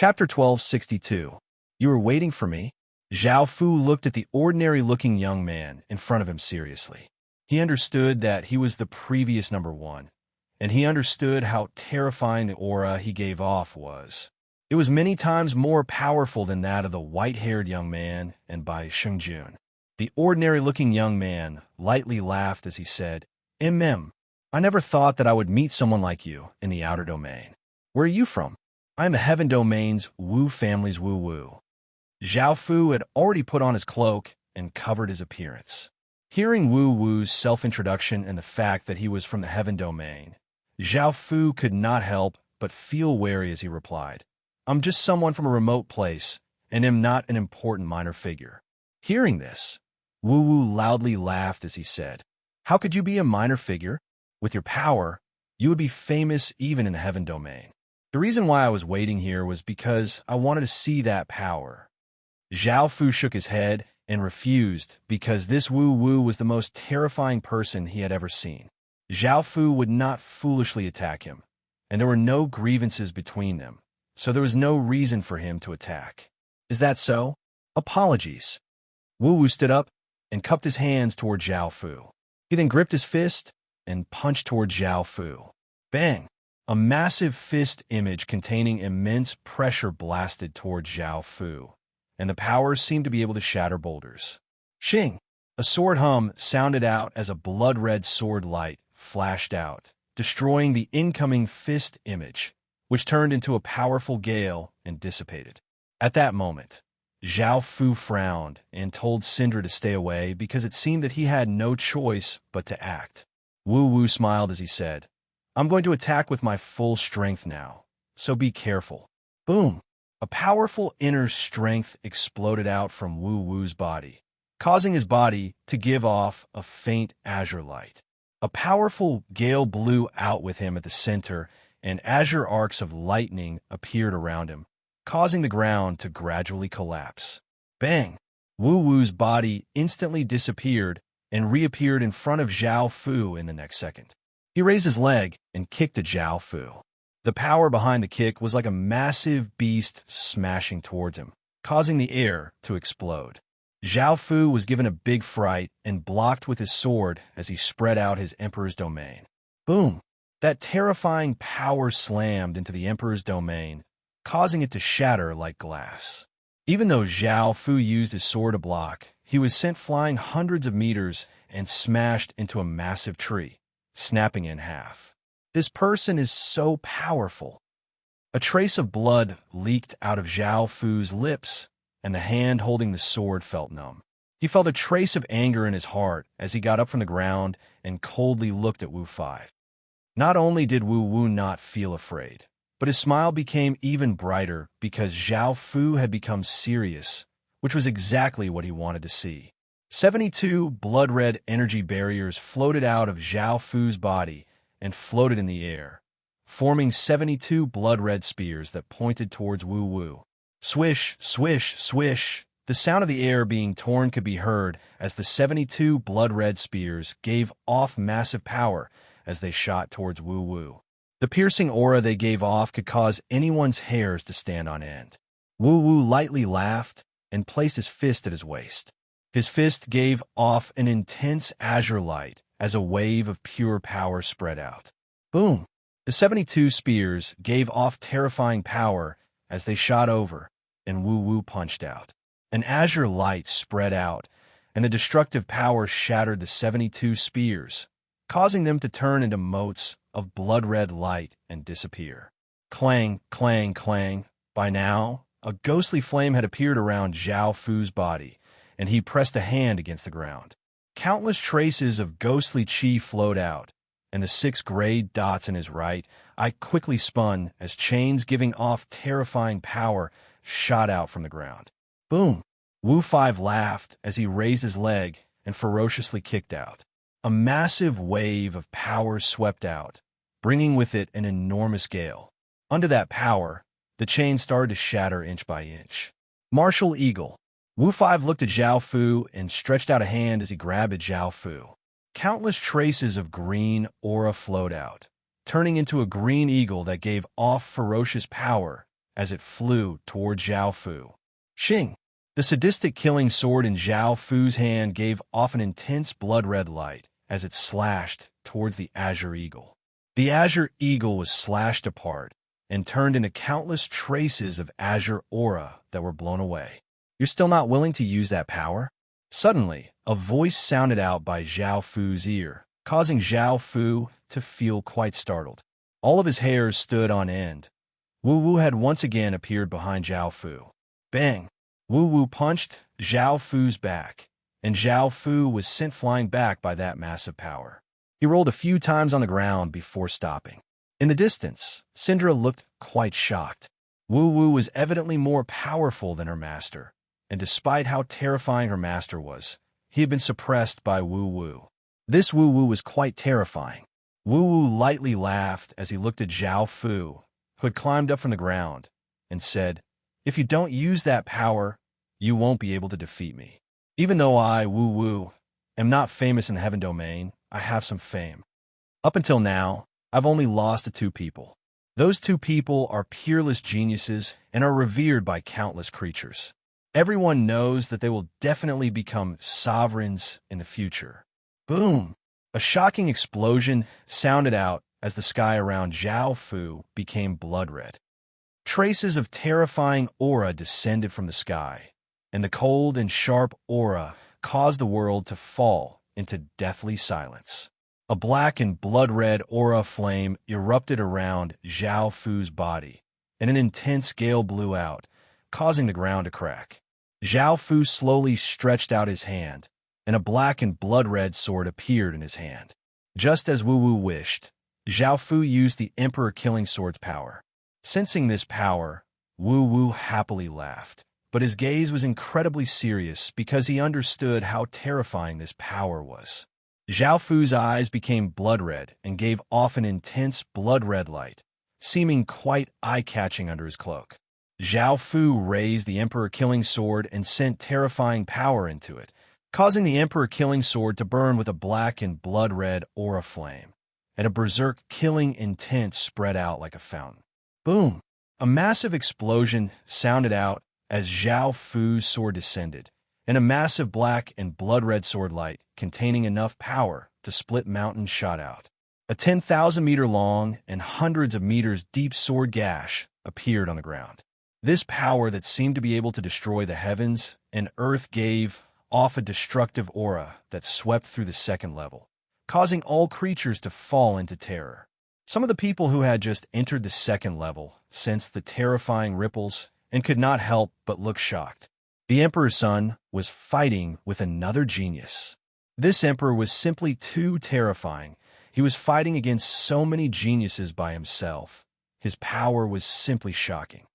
Chapter 1262. You were waiting for me? Zhao Fu looked at the ordinary-looking young man in front of him seriously. He understood that he was the previous number one, and he understood how terrifying the aura he gave off was. It was many times more powerful than that of the white-haired young man and Bai Shengjun. The ordinary-looking young man lightly laughed as he said, I never thought that I would meet someone like you in the outer domain. Where are you from? I am the Heaven Domain's Wu family's Wu Wu. Zhao Fu had already put on his cloak and covered his appearance. Hearing Wu Wu's self-introduction and the fact that he was from the Heaven Domain, Zhao Fu could not help but feel wary as he replied, I'm just someone from a remote place and am not an important minor figure. Hearing this, Wu Wu loudly laughed as he said, How could you be a minor figure? With your power, you would be famous even in the Heaven Domain. The reason why I was waiting here was because I wanted to see that power. Zhao Fu shook his head and refused because this Wu Wu was the most terrifying person he had ever seen. Zhao Fu would not foolishly attack him, and there were no grievances between them, so there was no reason for him to attack. Is that so? Apologies. Wu Wu stood up and cupped his hands toward Zhao Fu. He then gripped his fist and punched toward Zhao Fu. Bang! A massive fist image containing immense pressure blasted toward Zhao Fu, and the power seemed to be able to shatter boulders. Shing! A sword hum sounded out as a blood-red sword light flashed out, destroying the incoming fist image, which turned into a powerful gale and dissipated. At that moment, Zhao Fu frowned and told Syndra to stay away because it seemed that he had no choice but to act. Wu Wu smiled as he said, I'm going to attack with my full strength now, so be careful. Boom! A powerful inner strength exploded out from Wu Wu's body, causing his body to give off a faint azure light. A powerful gale blew out with him at the center, and azure arcs of lightning appeared around him, causing the ground to gradually collapse. Bang! Wu Wu's body instantly disappeared and reappeared in front of Zhao Fu in the next second. He raised his leg and kicked at Zhao Fu. The power behind the kick was like a massive beast smashing towards him, causing the air to explode. Zhao Fu was given a big fright and blocked with his sword as he spread out his Emperor's domain. Boom! That terrifying power slammed into the Emperor's domain, causing it to shatter like glass. Even though Zhao Fu used his sword to block, he was sent flying hundreds of meters and smashed into a massive tree, snapping in half. This person is so powerful. A trace of blood leaked out of Zhao Fu's lips, and the hand holding the sword felt numb. He felt a trace of anger in his heart as he got up from the ground and coldly looked at Wu Five. Not only did Wu Wu not feel afraid, but his smile became even brighter because Zhao Fu had become serious, which was exactly what he wanted to see. 72 blood-red energy barriers floated out of Zhao Fu's body and floated in the air, forming 72 blood-red spears that pointed towards Wu Wu. Swish, swish, swish. The sound of the air being torn could be heard as the 72 blood-red spears gave off massive power as they shot towards Wu Wu. The piercing aura they gave off could cause anyone's hairs to stand on end. Wu Wu lightly laughed and placed his fist at his waist. His fist gave off an intense azure light as a wave of pure power spread out. Boom! The 72 spears gave off terrifying power as they shot over, and Wu Wu punched out. An azure light spread out, and the destructive power shattered the 72 spears, causing them to turn into motes of blood-red light and disappear. Clang, clang, clang. By now, a ghostly flame had appeared around Zhao Fu's body, and he pressed a hand against the ground. Countless traces of ghostly chi flowed out, and the 6 gray dots in his right eye quickly spun as chains giving off terrifying power shot out from the ground. Boom! Wu Five laughed as he raised his leg and ferociously kicked out. A massive wave of power swept out, bringing with it an enormous gale. Under that power, the chains started to shatter inch by inch. Martial Eagle. Wu Five looked at Zhao Fu and stretched out a hand as he grabbed at Zhao Fu. Countless traces of green aura flowed out, turning into a green eagle that gave off ferocious power as it flew toward Zhao Fu. Xing! The sadistic killing sword in Zhao Fu's hand gave off an intense blood-red light as it slashed towards the Azure Eagle. The Azure Eagle was slashed apart and turned into countless traces of azure aura that were blown away. You're still not willing to use that power? Suddenly, a voice sounded out by Zhao Fu's ear, causing Zhao Fu to feel quite startled. All of his hairs stood on end. Wu Wu had once again appeared behind Zhao Fu. Bang! Wu Wu punched Zhao Fu's back, and Zhao Fu was sent flying back by that massive power. He rolled a few times on the ground before stopping. In the distance, Syndra looked quite shocked. Wu Wu was evidently more powerful than her master, and despite how terrifying her master was, he had been suppressed by Wu Wu. This Wu Wu was quite terrifying. Wu Wu lightly laughed as he looked at Zhao Fu, who had climbed up from the ground, and said, "If you don't use that power, you won't be able to defeat me. Even though I, Wu Wu, am not famous in the Heaven Domain, I have some fame. Up until now, I've only lost to 2 people. Those 2 people are peerless geniuses and are revered by countless creatures. Everyone knows that they will definitely become sovereigns in the future." Boom! A shocking explosion sounded out as the sky around Zhao Fu became blood-red. Traces of terrifying aura descended from the sky, and the cold and sharp aura caused the world to fall into deathly silence. A black and blood-red aura flame erupted around Zhao Fu's body, and an intense gale blew out, causing the ground to crack. Zhao Fu slowly stretched out his hand, and a black and blood-red sword appeared in his hand. Just as Wu Wu wished, Zhao Fu used the Emperor Killing Sword's power. Sensing this power, Wu Wu happily laughed, but his gaze was incredibly serious because he understood how terrifying this power was. Zhao Fu's eyes became blood-red and gave off an intense blood-red light, seeming quite eye-catching under his cloak. Zhao Fu raised the Emperor Killing Sword and sent terrifying power into it, causing the Emperor Killing Sword to burn with a black and blood-red aura flame, and a berserk killing intent spread out like a fountain. Boom! A massive explosion sounded out as Zhao Fu's sword descended, and a massive black and blood-red sword light containing enough power to split mountains shot out. A 10,000-meter long and hundreds of meters deep sword gash appeared on the ground. This power that seemed to be able to destroy the heavens and earth gave off a destructive aura that swept through the 2nd level, causing all creatures to fall into terror. Some of the people who had just entered the 2nd level sensed the terrifying ripples and could not help but look shocked. The Emperor's son was fighting with another genius. This Emperor was simply too terrifying. He was fighting against so many geniuses by himself. His power was simply shocking.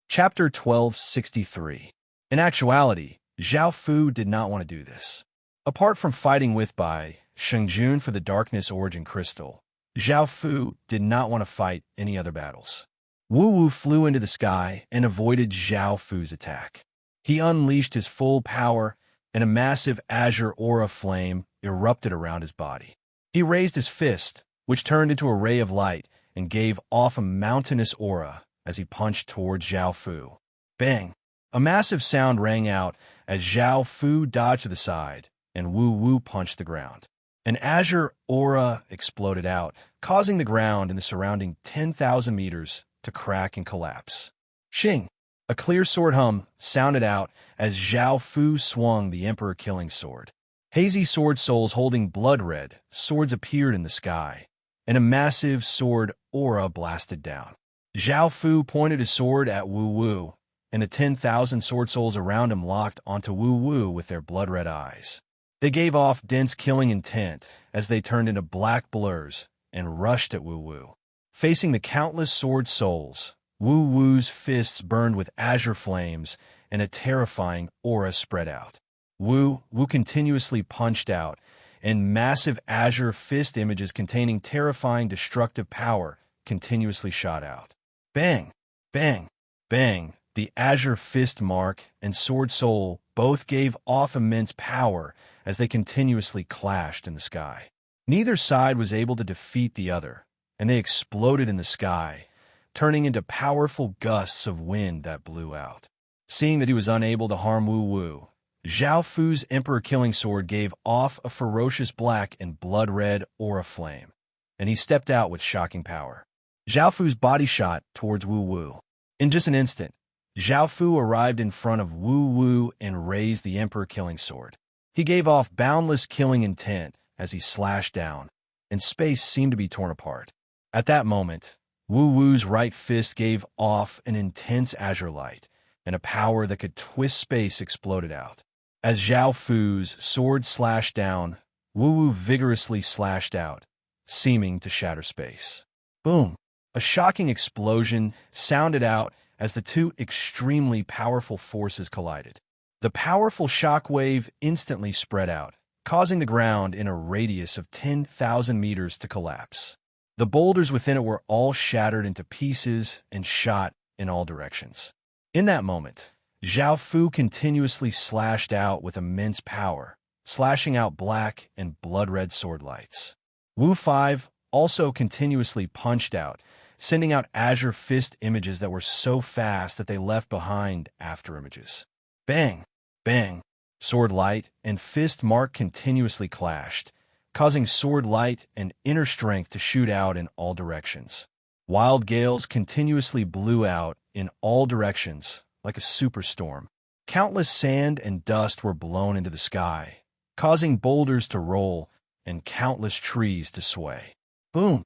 Chapter 1263. In actuality, Zhao Fu did not want to do this. Apart from fighting with Bai Shengjun for the Darkness Origin Crystal, Zhao Fu did not want to fight any other battles. Wu Wu flew into the sky and avoided Zhao Fu's attack. He unleashed his full power, and a massive azure aura flame erupted around his body. He raised his fist, which turned into a ray of light and gave off a mountainous aura as he punched towards Zhao Fu. Bang! A massive sound rang out as Zhao Fu dodged to the side, and Wu Wu punched the ground. An azure aura exploded out, causing the ground in the surrounding 10,000 meters to crack and collapse. Xing! A clear sword hum sounded out as Zhao Fu swung the Emperor Killing Sword. Hazy sword souls holding blood-red swords appeared in the sky, and a massive sword aura blasted down. Zhao Fu pointed his sword at Wu Wu, and the 10,000 sword souls around him locked onto Wu Wu with their blood-red eyes. They gave off dense killing intent as they turned into black blurs and rushed at Wu Wu. Facing the countless sword souls, Wu Wu's fists burned with azure flames and a terrifying aura spread out. Wu continuously punched out, and massive azure fist images containing terrifying destructive power continuously shot out. Bang! Bang! Bang! The azure fist mark and sword soul both gave off immense power as they continuously clashed in the sky. Neither side was able to defeat the other, and they exploded in the sky, turning into powerful gusts of wind that blew out. Seeing that he was unable to harm Wu Wu, Zhao Fu's emperor-killing sword gave off a ferocious black and blood-red aura flame, and he stepped out with shocking power. Zhao Fu's body shot towards Wu Wu. In just an instant, Zhao Fu arrived in front of Wu Wu and raised the emperor-killing sword. He gave off boundless killing intent as he slashed down, and space seemed to be torn apart. At that moment, Wu Wu's right fist gave off an intense azure light, and a power that could twist space exploded out. As Zhao Fu's sword slashed down, Wu Wu vigorously slashed out, seeming to shatter space. Boom! A shocking explosion sounded out as the two extremely powerful forces collided. The powerful shock wave instantly spread out, causing the ground in a radius of 10,000 meters to collapse. The boulders within it were all shattered into pieces and shot in all directions. In that moment, Zhao Fu continuously slashed out with immense power, slashing out black and blood-red sword lights. Wu 5 also continuously punched out, sending out azure fist images that were so fast that they left behind after images. Bang! Bang! Sword light and fist mark continuously clashed, causing sword light and inner strength to shoot out in all directions. Wild gales continuously blew out in all directions, like a superstorm. Countless sand and dust were blown into the sky, causing boulders to roll and countless trees to sway. Boom!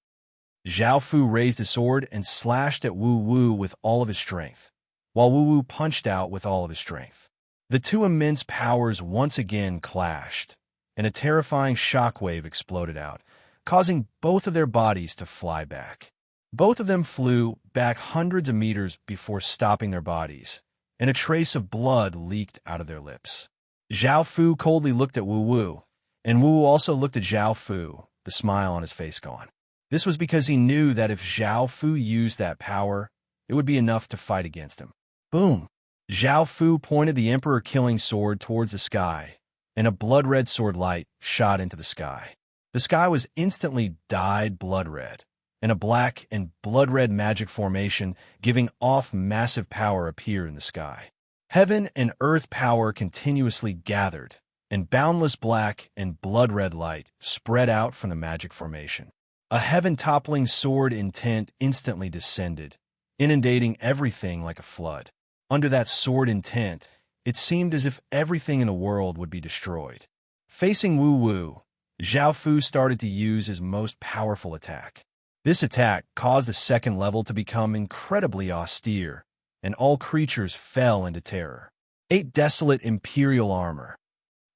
Zhao Fu raised his sword and slashed at Wu Wu with all of his strength, while Wu Wu punched out with all of his strength. The two immense powers once again clashed, and a terrifying shockwave exploded out, causing both of their bodies to fly back. Both of them flew back hundreds of meters before stopping their bodies, and a trace of blood leaked out of their lips. Zhao Fu coldly looked at Wu Wu, and Wu Wu also looked at Zhao Fu, the smile on his face gone. This was because he knew that if Zhao Fu used that power, it would be enough to fight against him. Boom! Zhao Fu pointed the emperor-killing sword towards the sky, and a blood-red sword light shot into the sky. The sky was instantly dyed blood-red, and a black and blood-red magic formation giving off massive power appeared in the sky. Heaven and earth power continuously gathered, and boundless black and blood-red light spread out from the magic formation. A heaven-toppling sword intent instantly descended, inundating everything like a flood. Under that sword intent, it seemed as if everything in the world would be destroyed. Facing Wu Wu, Zhao Fu started to use his most powerful attack. This attack caused the second level to become incredibly austere, and all creatures fell into terror. 8 desolate imperial armor.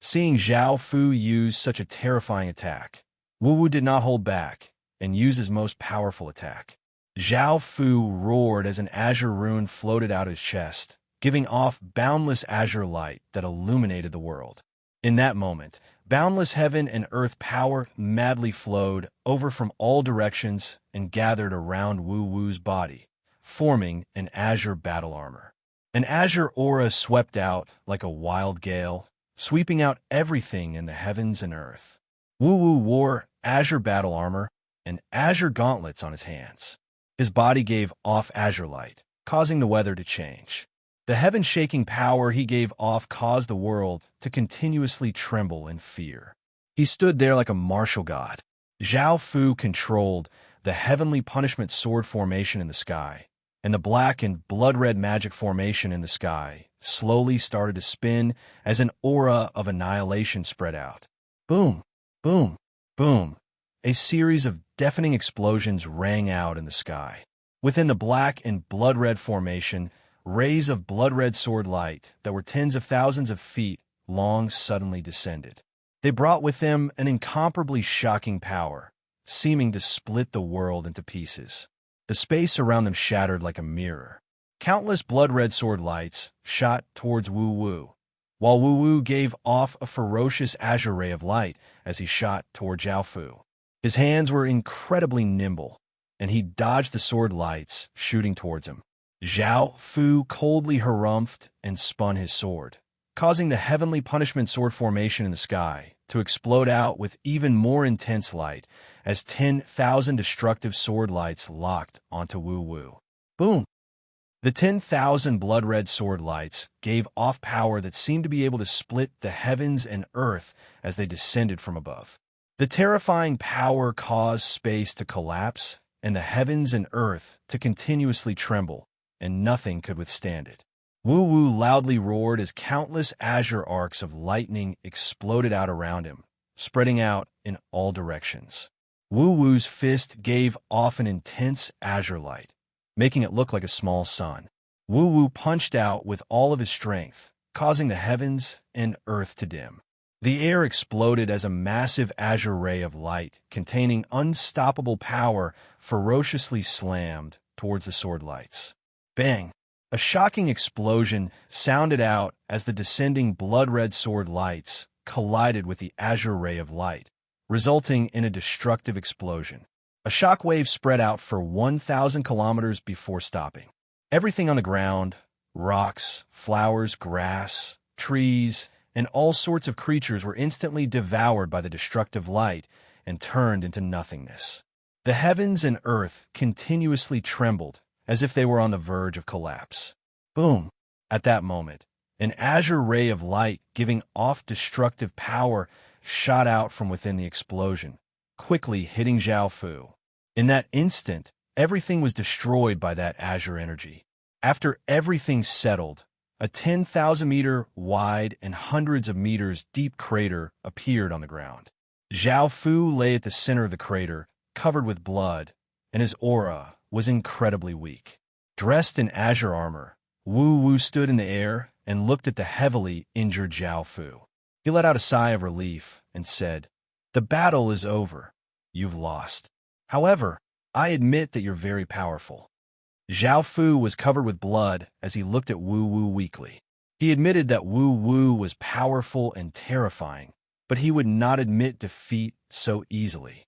Seeing Zhao Fu use such a terrifying attack, Wu Wu did not hold back and used his most powerful attack. Zhao Fu roared as an azure rune floated out his chest, giving off boundless azure light that illuminated the world. In that moment, boundless heaven and earth power madly flowed over from all directions and gathered around Wu Wu's body, forming an azure battle armor. An azure aura swept out like a wild gale, sweeping out everything in the heavens and earth. Wu Wu wore azure battle armor and azure gauntlets on his hands. His body gave off azure light, causing the weather to change. The heaven-shaking power he gave off caused the world to continuously tremble in fear. He stood there like a martial god. Zhao Fu controlled the heavenly punishment sword formation in the sky, and the black and blood-red magic formation in the sky slowly started to spin as an aura of annihilation spread out. Boom, boom, boom. A series of deafening explosions rang out in the sky. Within the black and blood-red formation, rays of blood-red sword light that were tens of thousands of feet long suddenly descended. They brought with them an incomparably shocking power, seeming to split the world into pieces. The space around them shattered like a mirror. Countless blood-red sword lights shot towards Wu Wu, while Wu Wu gave off a ferocious azure ray of light as he shot toward Zhao Fu. His hands were incredibly nimble, and he dodged the sword lights shooting towards him. Zhao Fu coldly harumphed and spun his sword, causing the heavenly punishment sword formation in the sky to explode out with even more intense light as 10,000 destructive sword lights locked onto Wu Wu. Boom! The 10,000 blood-red sword lights gave off power that seemed to be able to split the heavens and earth as they descended from above. The terrifying power caused space to collapse and the heavens and earth to continuously tremble, and nothing could withstand it. Wu-Wu loudly roared as countless azure arcs of lightning exploded out around him, spreading out in all directions. Wu-Wu's fist gave off an intense azure light, making it look like a small sun. Wu-Wu punched out with all of his strength, causing the heavens and earth to dim. The air exploded as a massive azure ray of light containing unstoppable power ferociously slammed towards the sword lights. Bang! A shocking explosion sounded out as the descending blood-red sword lights collided with the azure ray of light, resulting in a destructive explosion. A shockwave spread out for 1,000 kilometers before stopping. Everything on the ground, rocks, flowers, grass, trees, and all sorts of creatures were instantly devoured by the destructive light and turned into nothingness. The heavens and earth continuously trembled as if they were on the verge of collapse. Boom! At that moment, an azure ray of light giving off destructive power shot out from within the explosion, quickly hitting Zhao Fu. In that instant, everything was destroyed by that azure energy. After everything settled, a 10,000-meter wide and hundreds of meters deep crater appeared on the ground. Zhao Fu lay at the center of the crater, covered with blood, and his aura was incredibly weak. Dressed in azure armor, Wu-Wu stood in the air and looked at the heavily injured Zhao Fu. He let out a sigh of relief and said, "The battle is over. You've lost. However, I admit that you're very powerful." Zhao Fu was covered with blood as he looked at Wu-Wu weakly. He admitted that Wu-Wu was powerful and terrifying, but he would not admit defeat so easily.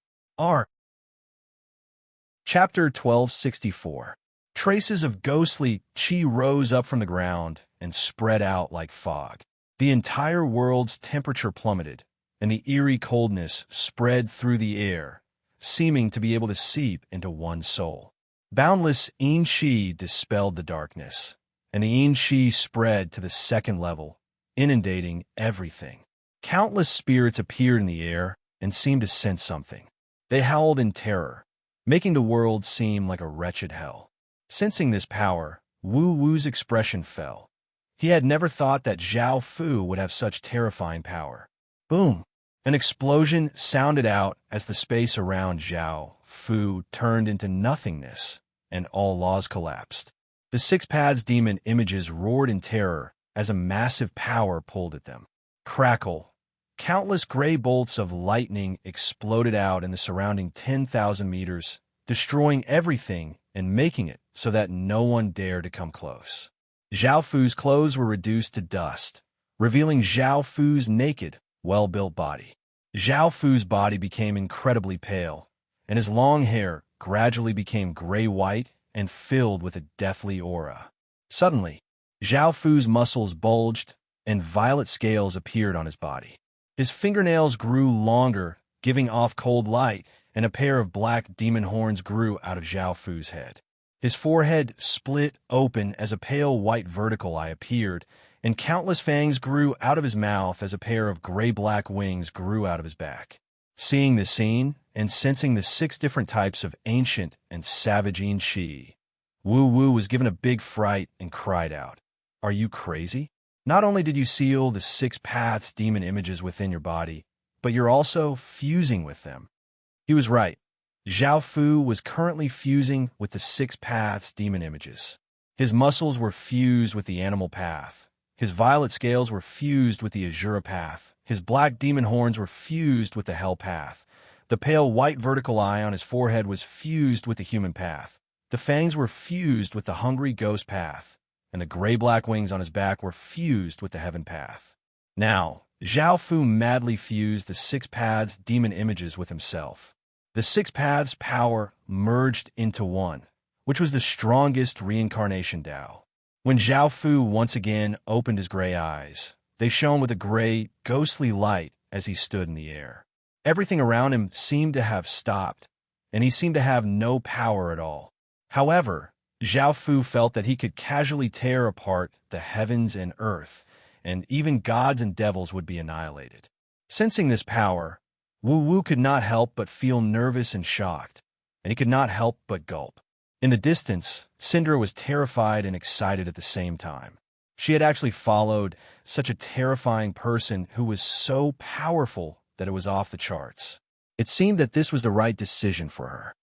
Chapter 1264. Traces of ghostly qi rose up from the ground and spread out like fog. The entire world's temperature plummeted, and the eerie coldness spread through the air, seeming to be able to seep into one's soul. Boundless yin qi dispelled the darkness, and the yin qi spread to the second level, inundating everything. Countless spirits appeared in the air and seemed to sense something. They howled in terror, making the world seem like a wretched hell. Sensing this power, Wu-Wu's expression fell. He had never thought that Zhao Fu would have such terrifying power. Boom! An explosion sounded out as the space around Zhao Fu turned into nothingness, and all laws collapsed. The Six Paths demon images roared in terror as a massive power pulled at them. Crackle! Countless gray bolts of lightning exploded out in the surrounding 10,000 meters, destroying everything and making it so that no one dared to come close. Zhao Fu's clothes were reduced to dust, revealing Zhao Fu's naked, well-built body. Zhao Fu's body became incredibly pale, and his long hair gradually became gray-white and filled with a deathly aura. Suddenly, Zhao Fu's muscles bulged, and violet scales appeared on his body. His fingernails grew longer, giving off cold light, and a pair of black demon horns grew out of Zhao Fu's head. His forehead split open as a pale white vertical eye appeared, and countless fangs grew out of his mouth as a pair of gray-black wings grew out of his back. Seeing this scene, and sensing the 6 different types of ancient and savage yin qi, Wu-Wu was given a big fright and cried out, "Are you crazy? Not only did you seal the 6 paths demon images within your body, but you're also fusing with them." He was right. Zhao Fu was currently fusing with the 6 paths demon images. His muscles were fused with the animal path. His violet scales were fused with the azure path. His black demon horns were fused with the hell path. The pale white vertical eye on his forehead was fused with the human path. The fangs were fused with the hungry ghost path, and the gray-black wings on his back were fused with the heaven path. Now, Zhao Fu madly fused the 6 paths demon images with himself. The 6 paths power merged into one, which was the strongest reincarnation Tao. When Zhao Fu once again opened his gray eyes, they shone with a gray, ghostly light as he stood in the air. Everything around him seemed to have stopped, and he seemed to have no power at all. However, Zhao Fu felt that he could casually tear apart the heavens and earth, and even gods and devils would be annihilated. Sensing this power, Wu Wu could not help but feel nervous and shocked, and he could not help but gulp. In the distance, Syndra was terrified and excited at the same time. She had actually followed such a terrifying person who was so powerful that it was off the charts. It seemed that this was the right decision for her.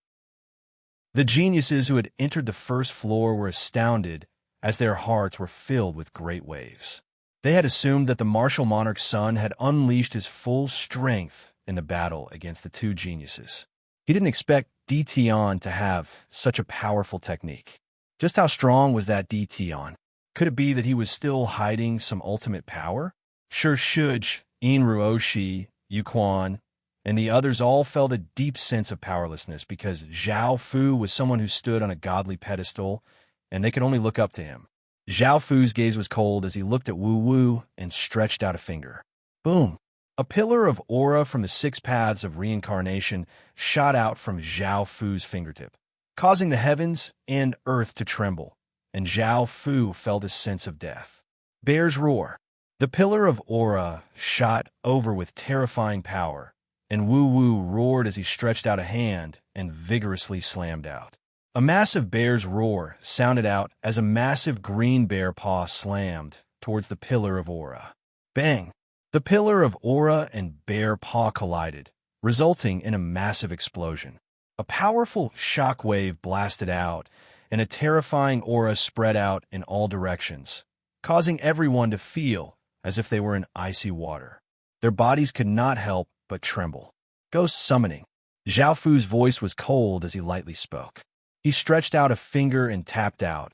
The geniuses who had entered the first floor were astounded as their hearts were filled with great waves. They had assumed that the martial monarch's son had unleashed his full strength in the battle against the two geniuses. He didn't expect Tion to have such a powerful technique. Just how strong was that Tion? Could it be that he was still hiding some ultimate power? Sure Shuj, In Ruoshi, Yu Quan, and the others all felt a deep sense of powerlessness because Zhao Fu was someone who stood on a godly pedestal, and they could only look up to him. Zhao Fu's gaze was cold as he looked at Wu Wu and stretched out a finger. Boom! A pillar of aura from the 6 paths of reincarnation shot out from Zhao Fu's fingertip, causing the heavens and earth to tremble, and Zhao Fu felt a sense of death. Bear's roar. The pillar of aura shot over with terrifying power, and Wu Wu roared as he stretched out a hand and vigorously slammed out. A massive bear's roar sounded out as a massive green bear paw slammed towards the pillar of aura. Bang! The pillar of aura and bear paw collided, resulting in a massive explosion. A powerful shock wave blasted out, and a terrifying aura spread out in all directions, causing everyone to feel as if they were in icy water. Their bodies could not help but tremble. Ghost summoning. Zhao Fu's voice was cold as he lightly spoke. He stretched out a finger and tapped out,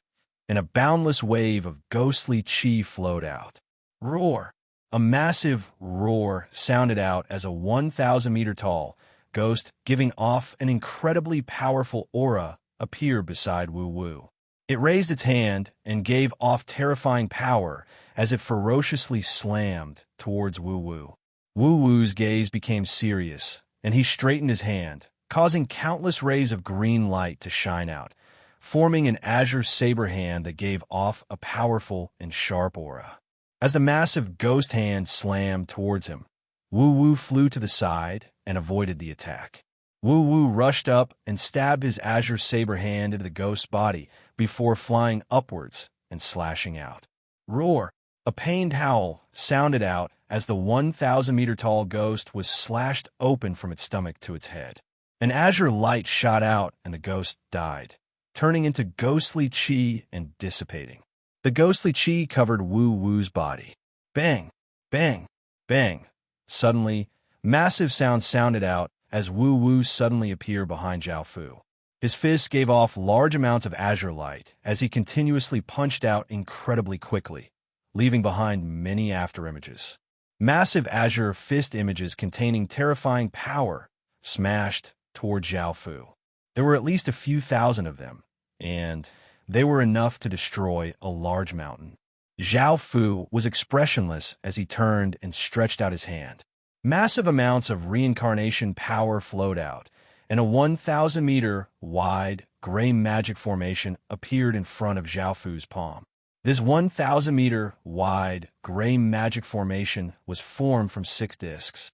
and a boundless wave of ghostly chi flowed out. Roar! A massive roar sounded out as a 1,000-meter-tall ghost giving off an incredibly powerful aura appeared beside Wu Wu. It raised its hand and gave off terrifying power as it ferociously slammed towards Wu Wu. Wu Wu's gaze became serious, and he straightened his hand, causing countless rays of green light to shine out, forming an azure saber hand that gave off a powerful and sharp aura. As the massive ghost hand slammed towards him, Wu Wu flew to the side and avoided the attack. Wu Wu rushed up and stabbed his azure saber hand into the ghost's body before flying upwards and slashing out. Roar! A pained howl sounded out as the 1,000-meter-tall ghost was slashed open from its stomach to its head. An azure light shot out and the ghost died, turning into ghostly chi and dissipating. The ghostly chi covered Wu Wu's body. Bang! Bang! Bang! Suddenly, massive sounds sounded out as Wu Wu suddenly appeared behind Zhao Fu. His fists gave off large amounts of azure light as he continuously punched out incredibly quickly, leaving behind many afterimages. Massive azure fist images containing terrifying power smashed toward Zhao Fu. There were at least a few thousand of them, and they were enough to destroy a large mountain. Zhao Fu was expressionless as he turned and stretched out his hand. Massive amounts of reincarnation power flowed out, and a 1,000-meter wide gray magic formation appeared in front of Zhao Fu's palm. This 1,000-meter wide gray magic formation was formed from 6 discs.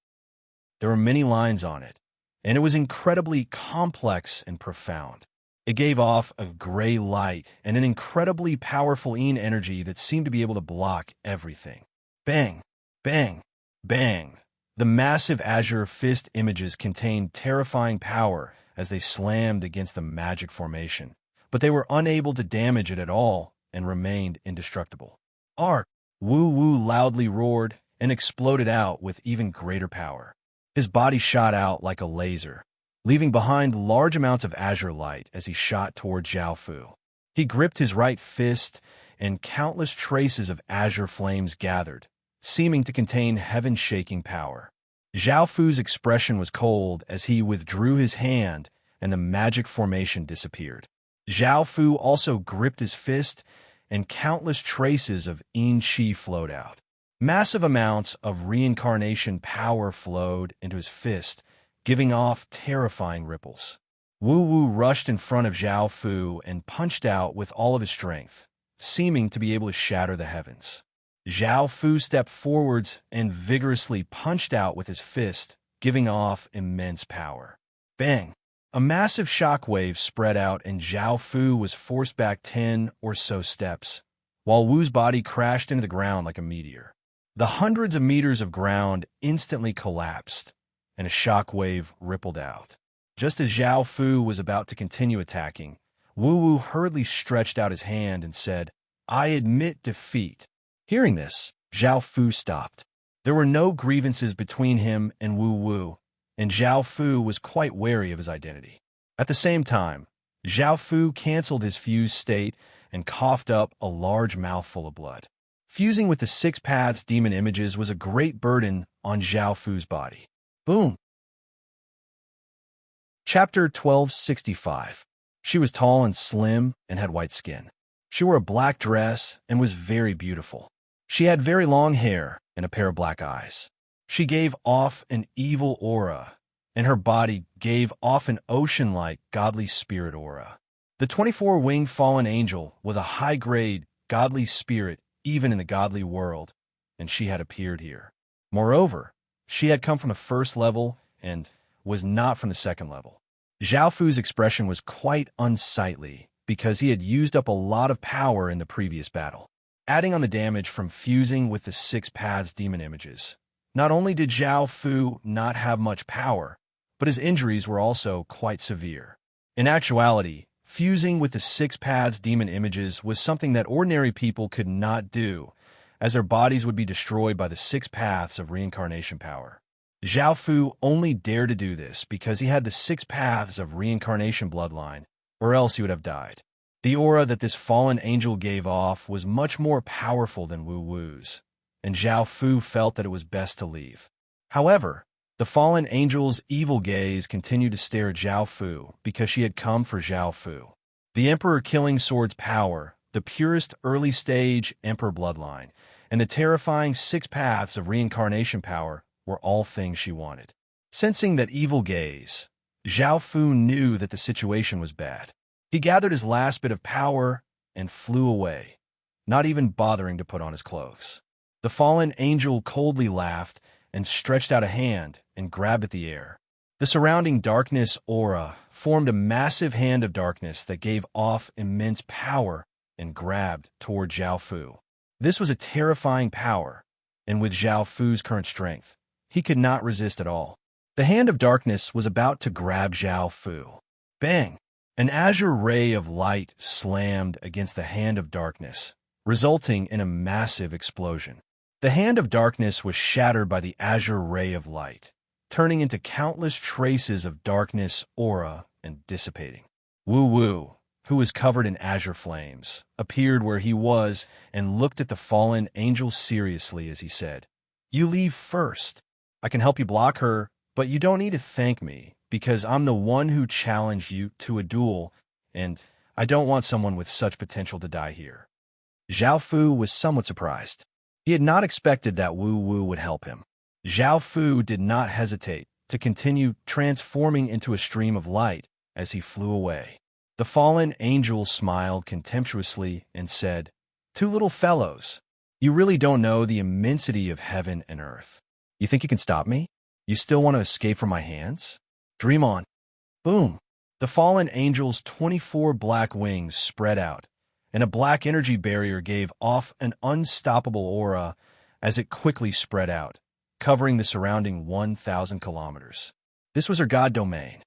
There were many lines on it, and it was incredibly complex and profound. It gave off a gray light and an incredibly powerful energy that seemed to be able to block everything. Bang! Bang! Bang! The massive azure fist images contained terrifying power as they slammed against the magic formation, but they were unable to damage it at all and remained indestructible. Ark! Wu Wu loudly roared and exploded out with even greater power. His body shot out like a laser, leaving behind large amounts of azure light as he shot toward Zhao Fu. He gripped his right fist, and countless traces of azure flames gathered, seeming to contain heaven-shaking power. Zhao Fu's expression was cold as he withdrew his hand and the magic formation disappeared. Zhao Fu also gripped his fist, and countless traces of yin qi flowed out. Massive amounts of reincarnation power flowed into his fist, giving off terrifying ripples. Wu Wu rushed in front of Zhao Fu and punched out with all of his strength, seeming to be able to shatter the heavens. Zhao Fu stepped forwards and vigorously punched out with his fist, giving off immense power. Bang! A massive shockwave spread out and Zhao Fu was forced back 10 or so steps, while Wu's body crashed into the ground like a meteor. The hundreds of meters of ground instantly collapsed, and a shockwave rippled out. Just as Zhao Fu was about to continue attacking, Wu Wu hurriedly stretched out his hand and said, "I admit defeat." Hearing this, Zhao Fu stopped. There were no grievances between him and Wu Wu, and Zhao Fu was quite wary of his identity. At the same time, Zhao Fu canceled his fused state and coughed up a large mouthful of blood. Fusing with the Six Paths demon images was a great burden on Zhao Fu's body. Boom! Chapter 1265. She was tall and slim and had white skin. She wore a black dress and was very beautiful. She had very long hair and a pair of black eyes. She gave off an evil aura, and her body gave off an ocean-like godly spirit aura. The 24-winged fallen angel was a high-grade godly spirit even in the godly world, and she had appeared here. Moreover, she had come from the first level and was not from the second level. Zhao Fu's expression was quite unsightly because he had used up a lot of power in the previous battle. Adding on the damage from fusing with the Six Paths demon images, not only did Zhao Fu not have much power, but his injuries were also quite severe. In actuality, fusing with the Six Paths demon images was something that ordinary people could not do, as their bodies would be destroyed by the Six Paths of reincarnation power. Zhao Fu only dared to do this because he had the Six Paths of reincarnation bloodline, or else he would have died. The aura that this fallen angel gave off was much more powerful than Wu Wu's, and Zhao Fu felt that it was best to leave. However, the fallen angel's evil gaze continued to stare at Zhao Fu because she had come for Zhao Fu. The Emperor Killing Sword's power, the purest early-stage Emperor bloodline, and the terrifying Six Paths of reincarnation power were all things she wanted. Sensing that evil gaze, Zhao Fu knew that the situation was bad. He gathered his last bit of power and flew away, not even bothering to put on his clothes. The fallen angel coldly laughed and stretched out a hand and grabbed at the air. The surrounding darkness aura formed a massive hand of darkness that gave off immense power and grabbed toward Zhao Fu. This was a terrifying power, and with Zhao Fu's current strength, he could not resist at all. The hand of darkness was about to grab Zhao Fu. Bang! An azure ray of light slammed against the hand of darkness, resulting in a massive explosion. The hand of darkness was shattered by the azure ray of light, turning into countless traces of darkness aura and dissipating. Wu Wu, who was covered in azure flames, appeared where he was and looked at the fallen angel seriously as he said, "You leave first. I can help you block her, but you don't need to thank me, because I'm the one who challenged you to a duel, and I don't want someone with such potential to die here." Zhao Fu was somewhat surprised. He had not expected that Wu Wu would help him. Zhao Fu did not hesitate to continue transforming into a stream of light as he flew away. The fallen angel smiled contemptuously and said, "Two little fellows, you really don't know the immensity of heaven and earth. You think you can stop me? You still want to escape from my hands? Dream on." Boom! The fallen angel's 24 black wings spread out, and a black energy barrier gave off an unstoppable aura as it quickly spread out, covering the surrounding 1,000 kilometers. This was her god domain.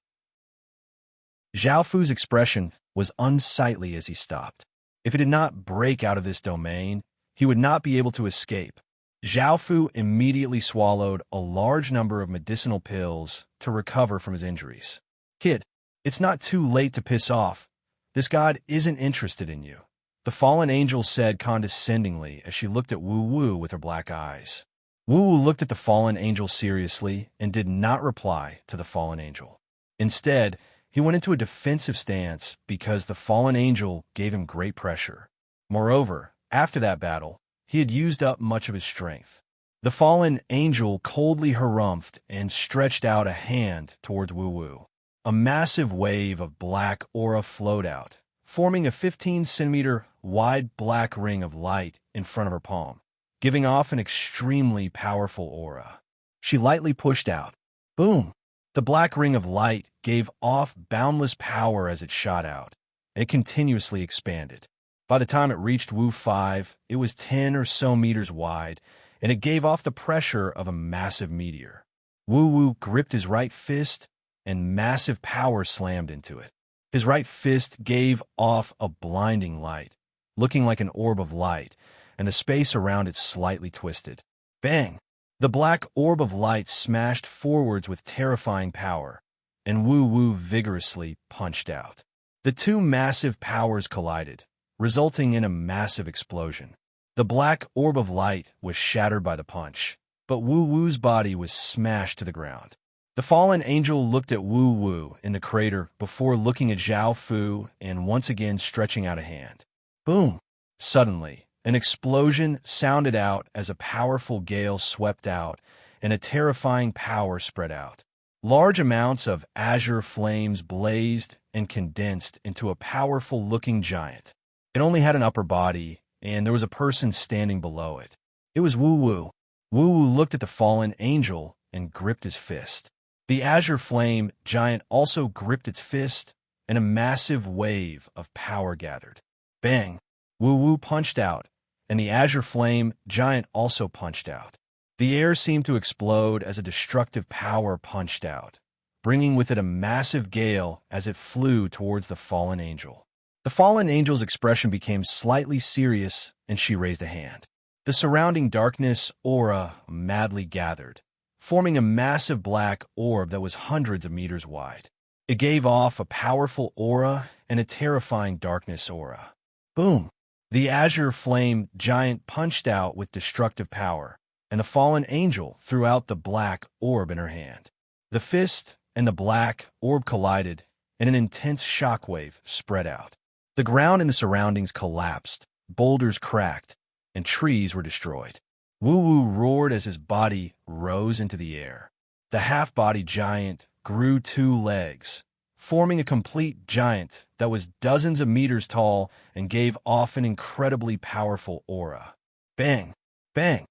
Zhao Fu's expression was unsightly as he stopped. If he did not break out of this domain, he would not be able to escape. Zhao Fu immediately swallowed a large number of medicinal pills to recover from his injuries. "Kid, it's not too late to piss off. This god isn't interested in you," the fallen angel said condescendingly as she looked at Wu Wu with her black eyes. Wu Wu looked at the fallen angel seriously and did not reply to the fallen angel. Instead, he went into a defensive stance because the fallen angel gave him great pressure. Moreover, after that battle, he had used up much of his strength. The fallen angel coldly harumphed and stretched out a hand towards Wu Wu. a massive wave of black aura flowed out, forming a 15-centimeter wide black ring of light in front of her palm, giving off an extremely powerful aura. She lightly pushed out. Boom! The black ring of light gave off boundless power as it shot out, and it continuously expanded. By the time it reached Wu 5, it was 10 or so meters wide, and it gave off the pressure of a massive meteor. Wu gripped his right fist, and massive power slammed into it. His right fist gave off a blinding light, looking like an orb of light, and the space around it slightly twisted. Bang! The black orb of light smashed forwards with terrifying power, and Wu vigorously punched out. The two massive powers collided, resulting in a massive explosion. The black orb of light was shattered by the punch, but Wu's body was smashed to the ground. The fallen angel looked at Wu in the crater before looking at Zhao Fu and once again stretching out a hand. Boom! Suddenly, an explosion sounded out as a powerful gale swept out and a terrifying power spread out. Large amounts of azure flames blazed and condensed into a powerful-looking giant. It only had an upper body, and there was a person standing below it. It was Wu. Wu looked at the fallen angel and gripped his fist. The azure flame giant also gripped its fist, and a massive wave of power gathered. Bang! Wu punched out, and the azure flame giant also punched out. The air seemed to explode as a destructive power punched out, bringing with it a massive gale as it flew towards the fallen angel. The fallen angel's expression became slightly serious, and she raised a hand. The surrounding darkness aura madly gathered, forming a massive black orb that was hundreds of meters wide. It gave off a powerful aura and a terrifying darkness aura. Boom! The azure flame giant punched out with destructive power, and the fallen angel threw out the black orb in her hand. The fist and the black orb collided, and an intense shockwave spread out. The ground in the surroundings collapsed, boulders cracked, and trees were destroyed. Wu roared as his body rose into the air. The half-body giant grew 2 legs, forming a complete giant that was dozens of meters tall and gave off an incredibly powerful aura. Bang! Bang!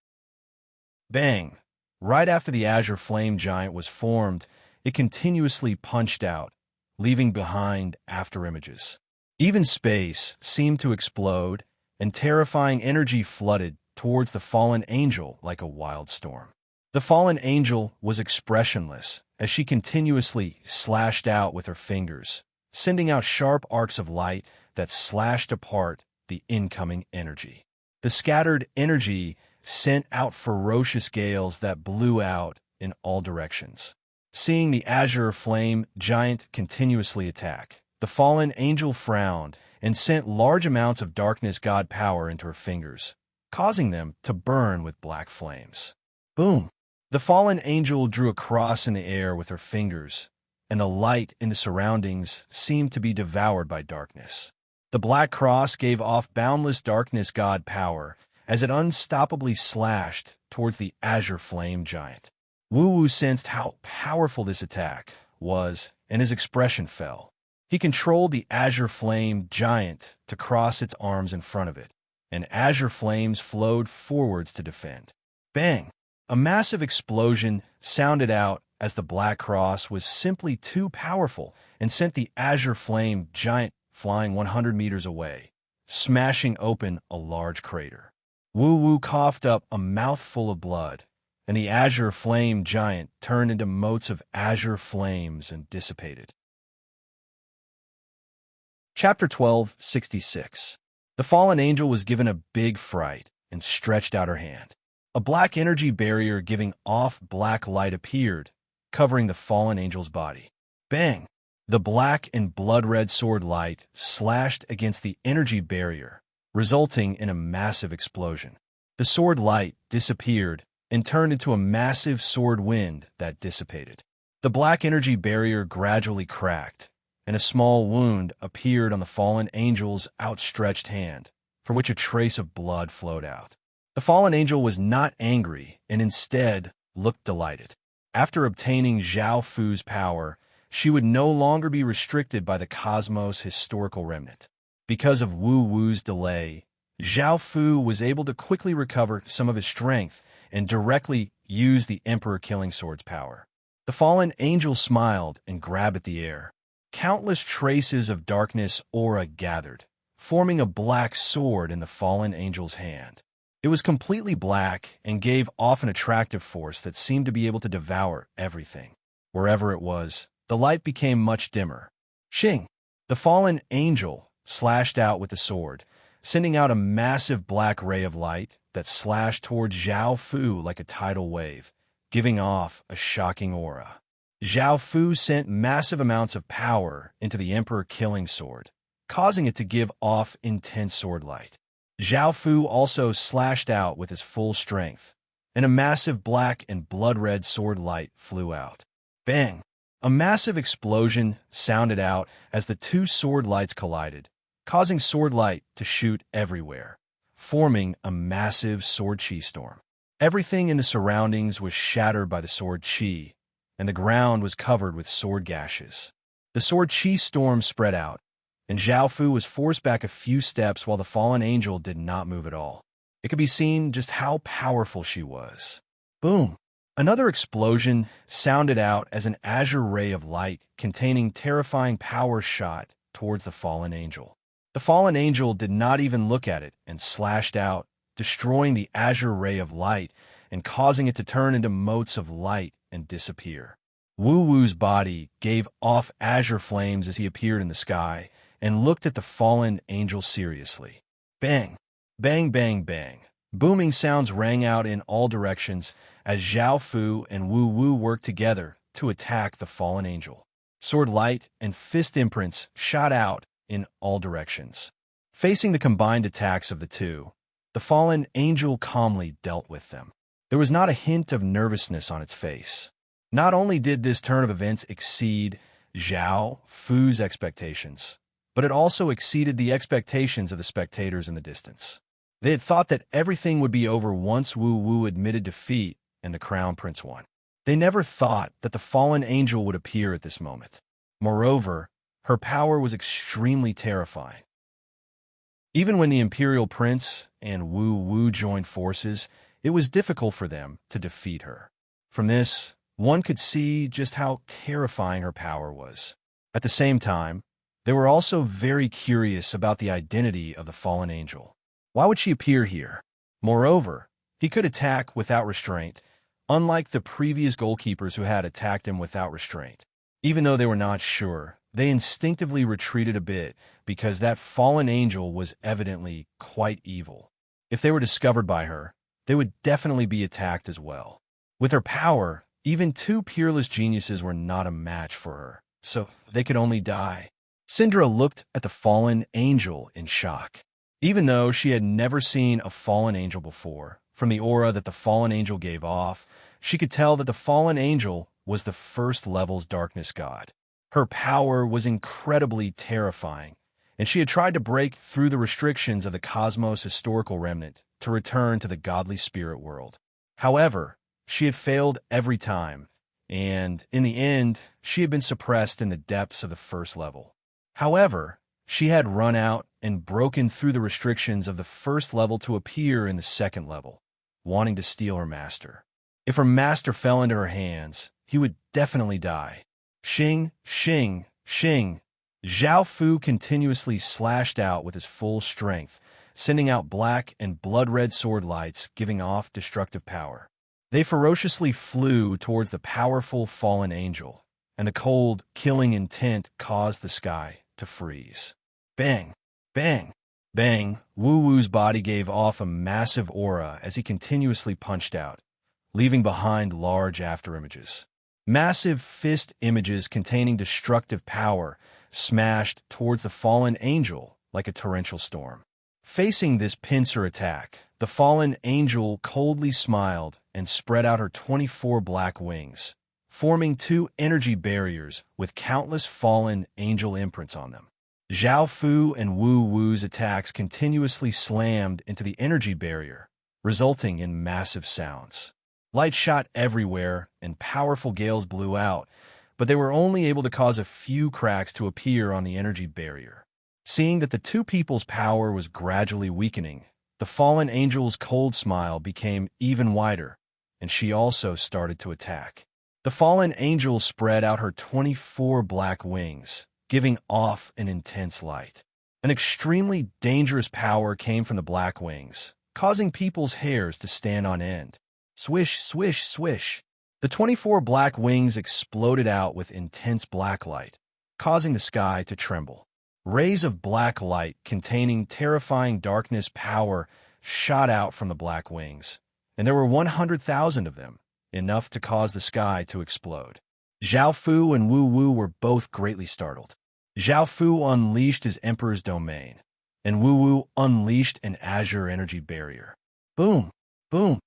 Bang! Right after the azure flame giant was formed, it continuously punched out, leaving behind afterimages. Even space seemed to explode, and terrifying energy flooded towards the fallen angel like a wild storm. The fallen angel was expressionless as she continuously slashed out with her fingers, sending out sharp arcs of light that slashed apart the incoming energy. The scattered energy sent out ferocious gales that blew out in all directions. Seeing the azure flame giant continuously attack, the fallen angel frowned and sent large amounts of darkness god power into her fingers, causing them to burn with black flames. Boom! The fallen angel drew a cross in the air with her fingers, and the light in the surroundings seemed to be devoured by darkness. The black cross gave off boundless darkness god power as it unstoppably slashed towards the azure flame giant. Wu sensed how powerful this attack was, and his expression fell. He controlled the azure flame giant to cross its arms in front of it, and azure flames flowed forwards to defend. Bang! A massive explosion sounded out as the black cross was simply too powerful and sent the azure flame giant flying 100 meters away, smashing open a large crater. Wu coughed up a mouthful of blood, and the azure flame giant turned into motes of azure flames and dissipated. Chapter 12:66. The fallen angel was given a big fright and stretched out her hand. A black energy barrier giving off black light appeared, covering the fallen angel's body. Bang! The black and blood-red sword light slashed against the energy barrier, resulting in a massive explosion. The sword light disappeared and turned into a massive sword wind that dissipated. The black energy barrier gradually cracked, and a small wound appeared on the fallen angel's outstretched hand, from which a trace of blood flowed out. The fallen angel was not angry and instead looked delighted. After obtaining Zhao Fu's power she would no longer be restricted by the cosmos' historical remnant. Because of Wu Wu's delay, Zhao Fu was able to quickly recover some of his strength and directly use the Emperor Killing Sword's power. The fallen angel smiled and grabbed at the air. Countless traces of darkness aura gathered, forming a black sword in the fallen angel's hand. It was completely black and gave off an attractive force that seemed to be able to devour everything. Wherever it was, the light became much dimmer. Xing! The fallen angel slashed out with the sword, sending out a massive black ray of light that slashed towards Zhao Fu like a tidal wave, giving off a shocking aura. Zhao Fu sent massive amounts of power into the Emperor Killing Sword, causing it to give off intense sword light. Zhao Fu also slashed out with his full strength, and a massive black and blood-red sword light flew out. Bang! A massive explosion sounded out as the two sword lights collided, causing sword light to shoot everywhere, forming a massive sword chi storm. Everything in the surroundings was shattered by the sword chi, and the ground was covered with sword gashes. The sword chi storm spread out, and Zhao Fu was forced back a few steps while the fallen angel did not move at all. It could be seen just how powerful she was. Boom! Another explosion sounded out as an azure ray of light containing terrifying power shot towards the fallen angel. The fallen angel did not even look at it and slashed out, destroying the azure ray of light and causing it to turn into motes of light and disappear. Wu Wu's body gave off azure flames as he appeared in the sky and looked at the fallen angel seriously. Bang! Bang, bang, bang. Booming sounds rang out in all directions as Zhao Fu and Wu Wu worked together to attack the fallen angel. Sword light and fist imprints shot out in all directions. Facing the combined attacks of the two, the fallen angel calmly dealt with them. There was not a hint of nervousness on its face. Not only did this turn of events exceed Zhao Fu's expectations, but it also exceeded the expectations of the spectators in the distance. They had thought that everything would be over once Wu Wu admitted defeat and the Crown Prince won. They never thought that the fallen angel would appear at this moment. Moreover, her power was extremely terrifying. Even when the Imperial Prince and Wu Wu joined forces, it was difficult for them to defeat her. From this, one could see just how terrifying her power was. At the same time, they were also very curious about the identity of the fallen angel. Why would she appear here? Moreover, he could attack without restraint, unlike the previous goalkeepers who had attacked him without restraint. Even though they were not sure, they instinctively retreated a bit because that fallen angel was evidently quite evil. If they were discovered by her, they would definitely be attacked as well. With her power, even two peerless geniuses were not a match for her, so they could only die. Syndra looked at the fallen angel in shock. Even though she had never seen a fallen angel before, from the aura that the fallen angel gave off, she could tell that the fallen angel was the first level's darkness god. Her power was incredibly terrifying, and she had tried to break through the restrictions of the cosmos' historical remnant to return to the godly spirit world. However, she had failed every time, and in the end, she had been suppressed in the depths of the first level. However, she had run out and broken through the restrictions of the first level to appear in the second level, wanting to steal her master. If her master fell into her hands, he would definitely die. Xing, Xing, Xing. Zhao Fu continuously slashed out with his full strength, sending out black and blood-red sword lights giving off destructive power. They ferociously flew towards the powerful fallen angel, and the cold, killing intent caused the sky to freeze. Bang! Bang! Bang! Wu Wu's body gave off a massive aura as he continuously punched out, leaving behind large afterimages. Massive fist images containing destructive power smashed towards the fallen angel like a torrential storm. Facing this pincer attack, the fallen angel coldly smiled and spread out her 24 black wings, forming two energy barriers with countless fallen angel imprints on them. Zhao Fu and Wu Wu's attacks continuously slammed into the energy barrier, resulting in massive sounds. Light shot everywhere and powerful gales blew out, but they were only able to cause a few cracks to appear on the energy barrier. Seeing that the two people's power was gradually weakening, the fallen angel's cold smile became even wider, and she also started to attack. The fallen angel spread out her 24 black wings, giving off an intense light. An extremely dangerous power came from the black wings, causing people's hairs to stand on end. Swish, swish, swish. The 24 black wings exploded out with intense black light, causing the sky to tremble. Rays of black light containing terrifying darkness power shot out from the black wings, and there were 100,000 of them, enough to cause the sky to explode. Zhao Fu and Wu Wu were both greatly startled. Zhao Fu unleashed his Emperor's domain, and Wu Wu unleashed an azure energy barrier. Boom! Boom!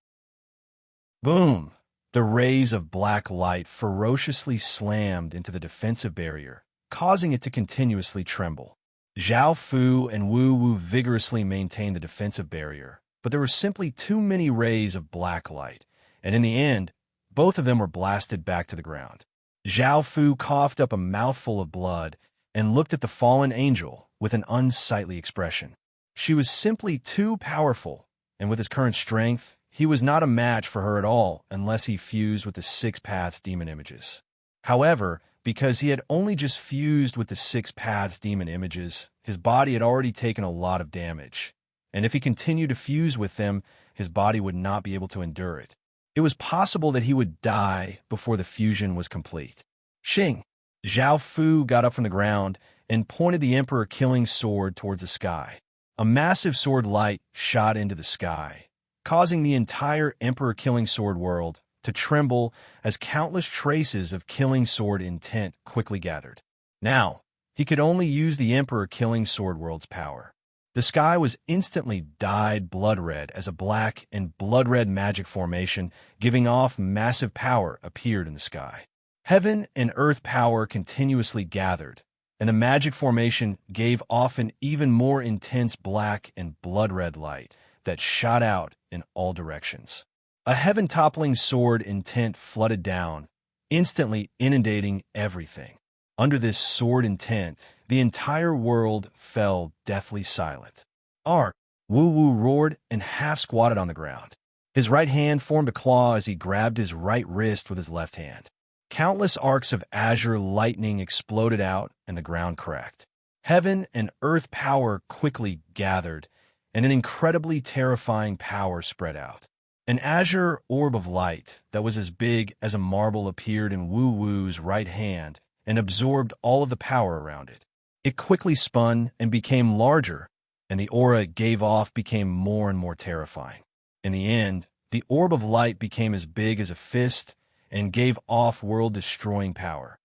Boom! The rays of black light ferociously slammed into the defensive barrier, causing it to continuously tremble. Zhao Fu and Wu Wu vigorously maintained the defensive barrier, but there were simply too many rays of black light, and in the end, both of them were blasted back to the ground. Zhao Fu coughed up a mouthful of blood and looked at the fallen angel with an unsightly expression. She was simply too powerful, and with his current strength, he was not a match for her at all unless he fused with the Six Paths demon images. However, because he had only just fused with the Six Paths demon images, his body had already taken a lot of damage, and if he continued to fuse with them, his body would not be able to endure it. It was possible that he would die before the fusion was complete. Xing! Zhao Fu got up from the ground and pointed the Emperor Killing Sword towards the sky. A massive sword light shot into the sky, causing the entire Emperor Killing Sword world to tremble as countless traces of Killing Sword intent quickly gathered. Now, he could only use the Emperor Killing Sword world's power. The sky was instantly dyed blood red as a black and blood red magic formation giving off massive power appeared in the sky. Heaven and earth power continuously gathered, and the magic formation gave off an even more intense black and blood red light that shot out in all directions. A heaven-toppling sword intent flooded down, instantly inundating everything. Under this sword intent, the entire world fell deathly silent. Ark! Wu Wu roared and half-squatted on the ground. His right hand formed a claw as he grabbed his right wrist with his left hand. Countless arcs of azure lightning exploded out and the ground cracked. Heaven and earth power quickly gathered, and an incredibly terrifying power spread out. An azure orb of light that was as big as a marble appeared in Wu Wu's right hand and absorbed all of the power around it. It quickly spun and became larger, and the aura it gave off became more and more terrifying. In the end, the orb of light became as big as a fist and gave off world-destroying power.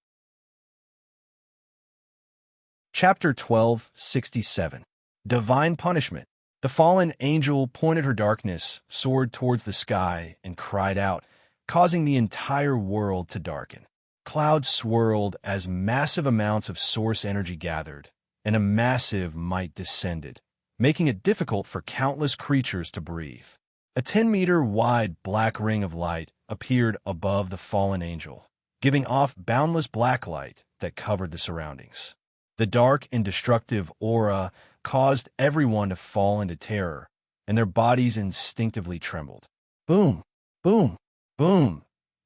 Chapter 12:67 Divine Punishment. The fallen angel pointed her darkness sword towards the sky and cried out, causing the entire world to darken. Clouds swirled as massive amounts of source energy gathered, and a massive might descended, making it difficult for countless creatures to breathe. A 10-meter-wide black ring of light appeared above the fallen angel, giving off boundless black light that covered the surroundings. The dark and destructive aura caused everyone to fall into terror, and their bodies instinctively trembled. Boom! Boom! Boom!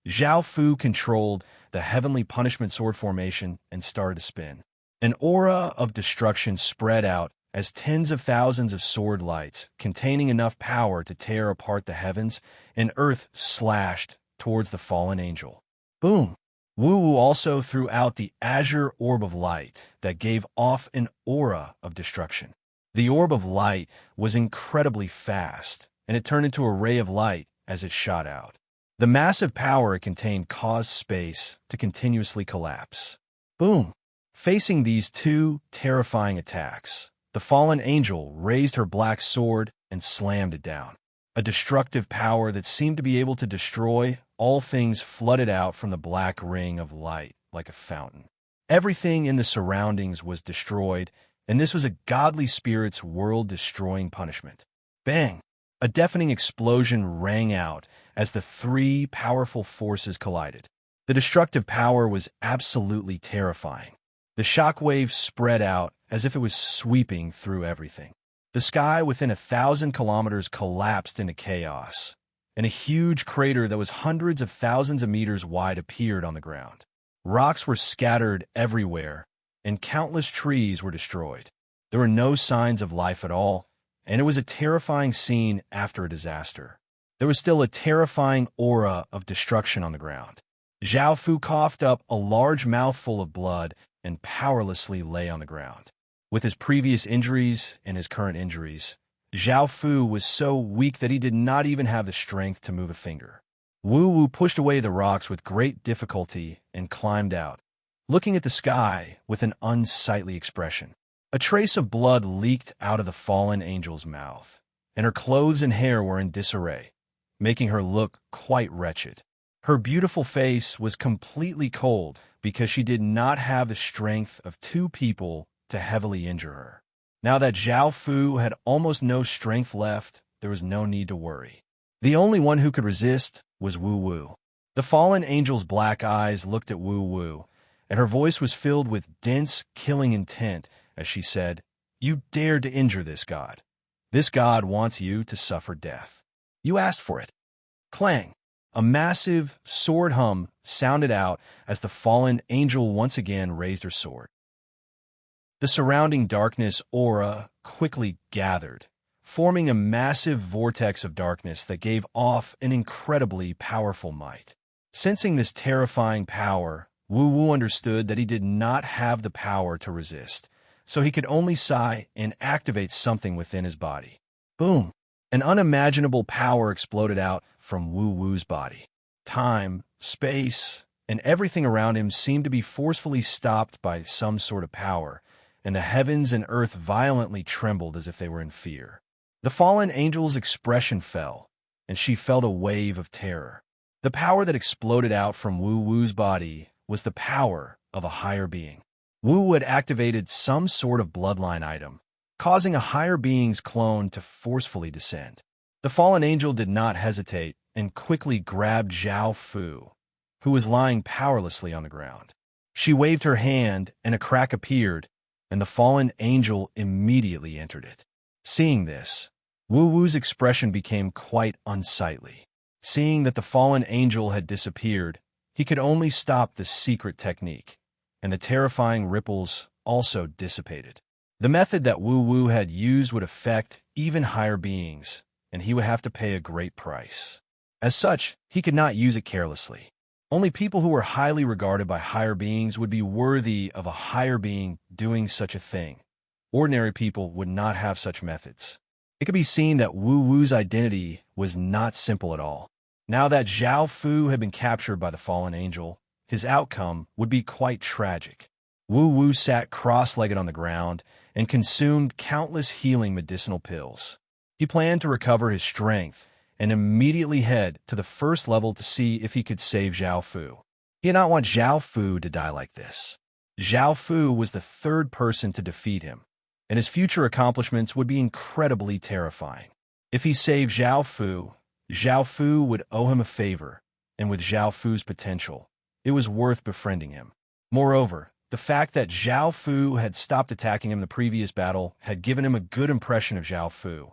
Zhao Fu controlled the heavenly punishment sword formation and started to spin. An aura of destruction spread out as tens of thousands of sword lights containing enough power to tear apart the heavens and earth slashed towards the fallen angel. Boom! Wu Wu also threw out the azure orb of light that gave off an aura of destruction. The orb of light was incredibly fast, and it turned into a ray of light as it shot out. The massive power it contained caused space to continuously collapse. Boom! Facing these two terrifying attacks, the fallen angel raised her black sword and slammed it down. A destructive power that seemed to be able to destroy all things flooded out from the black ring of light like a fountain. Everything in the surroundings was destroyed, and this was a godly spirit's world-destroying punishment. Bang! A deafening explosion rang out as the three powerful forces collided. The destructive power was absolutely terrifying. The shockwave spread out as if it was sweeping through everything. The sky within 1,000 kilometers collapsed into chaos, and a huge crater that was hundreds of thousands of meters wide appeared on the ground. Rocks were scattered everywhere, and countless trees were destroyed. There were no signs of life at all, and it was a terrifying scene after a disaster. There was still a terrifying aura of destruction on the ground. Zhao Fu coughed up a large mouthful of blood and powerlessly lay on the ground. With his previous injuries and his current injuries, Zhao Fu was so weak that he did not even have the strength to move a finger. Wu Wu pushed away the rocks with great difficulty and climbed out, looking at the sky with an unsightly expression. A trace of blood leaked out of the fallen angel's mouth, and her clothes and hair were in disarray, making her look quite wretched. Her beautiful face was completely cold because she did not have the strength of two people to heavily injure her. Now that Zhao Fu had almost no strength left, there was no need to worry. The only one who could resist was Wu Wu. The fallen angel's black eyes looked at Wu Wu, and her voice was filled with dense, killing intent as she said, "You dared to injure this god. This god wants you to suffer death. You asked for it." Clang! A massive sword hum sounded out as the fallen angel once again raised her sword. The surrounding darkness aura quickly gathered, forming a massive vortex of darkness that gave off an incredibly powerful might. Sensing this terrifying power, Wu Wu understood that he did not have the power to resist, so he could only sigh and activate something within his body. Boom! An unimaginable power exploded out from Wu Wu's body. Time, space, and everything around him seemed to be forcefully stopped by some sort of power, and the heavens and earth violently trembled as if they were in fear. The fallen angel's expression fell, and she felt a wave of terror. The power that exploded out from Wu Wu's body was the power of a higher being. Wu Wu had activated some sort of bloodline item, causing a higher being's clone to forcefully descend. The fallen angel did not hesitate and quickly grabbed Zhao Fu, who was lying powerlessly on the ground. She waved her hand, and a crack appeared, and the fallen angel immediately entered it. Seeing this, Wu Wu's expression became quite unsightly. Seeing that the fallen angel had disappeared, he could only stop the secret technique, and the terrifying ripples also dissipated. The method that Wu Wu had used would affect even higher beings, and he would have to pay a great price. As such, he could not use it carelessly. Only people who were highly regarded by higher beings would be worthy of a higher being doing such a thing. Ordinary people would not have such methods. It could be seen that Wu Wu's identity was not simple at all. Now that Zhao Fu had been captured by the fallen angel, his outcome would be quite tragic. Wu Wu sat cross-legged on the ground and consumed countless healing medicinal pills. He planned to recover his strength and immediately head to the first level to see if he could save Zhao Fu. He did not want Zhao Fu to die like this. Zhao Fu was the third person to defeat him, and his future accomplishments would be incredibly terrifying. If he saved Zhao Fu would owe him a favor, and with Zhao Fu's potential, it was worth befriending him. Moreover, the fact that Zhao Fu had stopped attacking him in the previous battle had given him a good impression of Zhao Fu,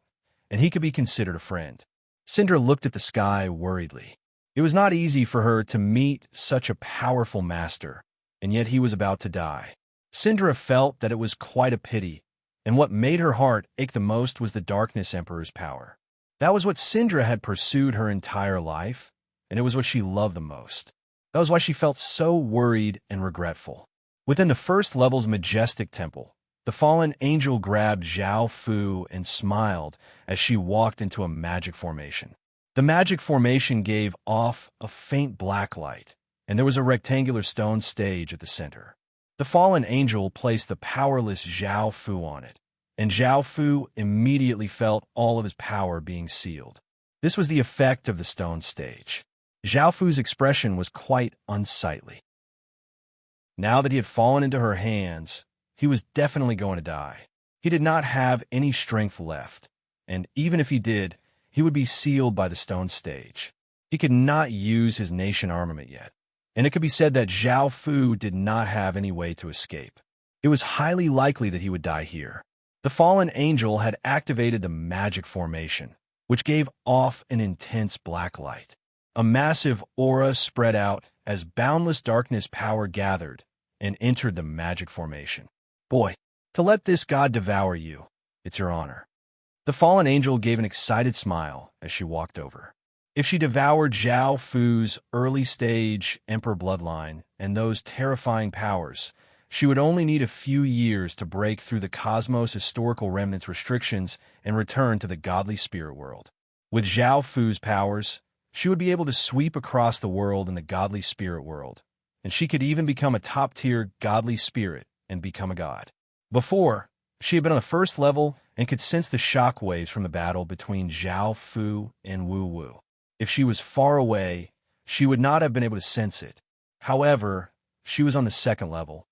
and he could be considered a friend. Syndra looked at the sky worriedly. It was not easy for her to meet such a powerful master, and yet he was about to die. Syndra felt that it was quite a pity, and what made her heart ache the most was the Darkness Emperor's power. That was what Syndra had pursued her entire life, and it was what she loved the most. That was why she felt so worried and regretful. Within the first level's majestic temple, the fallen angel grabbed Zhao Fu and smiled as she walked into a magic formation. The magic formation gave off a faint black light, and there was a rectangular stone stage at the center. The fallen angel placed the powerless Zhao Fu on it, and Zhao Fu immediately felt all of his power being sealed. This was the effect of the stone stage. Zhao Fu's expression was quite unsightly. Now that he had fallen into her hands, he was definitely going to die. He did not have any strength left, and even if he did, he would be sealed by the stone stage. He could not use his nation armament yet. and it could be said that Zhao Fu did not have any way to escape. It was highly likely that he would die here. The fallen angel had activated the magic formation, which gave off an intense black light. A massive aura spread out as boundless darkness power gathered and entered the magic formation. Boy, to let this god devour you, it's your honor. The fallen angel gave an excited smile as she walked over. If she devoured Zhao Fu's early-stage emperor bloodline and those terrifying powers, she would only need a few years to break through the cosmos' historical remnants restrictions and return to the godly spirit world. With Zhao Fu's powers, she would be able to sweep across the world in the godly spirit world, and she could even become a top-tier godly spirit and become a god. Before, she had been on the first level and could sense the shock waves from the battle between Zhao Fu and Wu Wu. If she was far away, she would not have been able to sense it. However, she was on the second level,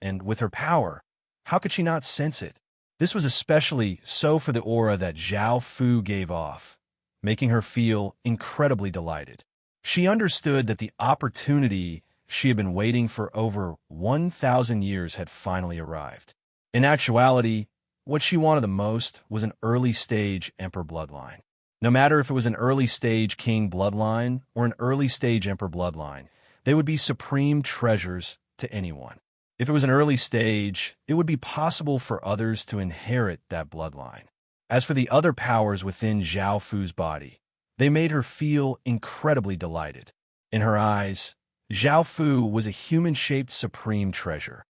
and with her power, how could she not sense it? This was especially so for the aura that Zhao Fu gave off, making her feel incredibly delighted. She understood that the opportunity she had been waiting for over 1,000 years had finally arrived. In actuality, what she wanted the most was an early-stage emperor bloodline. No matter if it was an early-stage king bloodline or an early-stage emperor bloodline, they would be supreme treasures to anyone. If it was an early stage, it would be possible for others to inherit that bloodline. As for the other powers within Zhao Fu's body, they made her feel incredibly delighted. In her eyes, Zhao Fu was a human-shaped supreme treasure.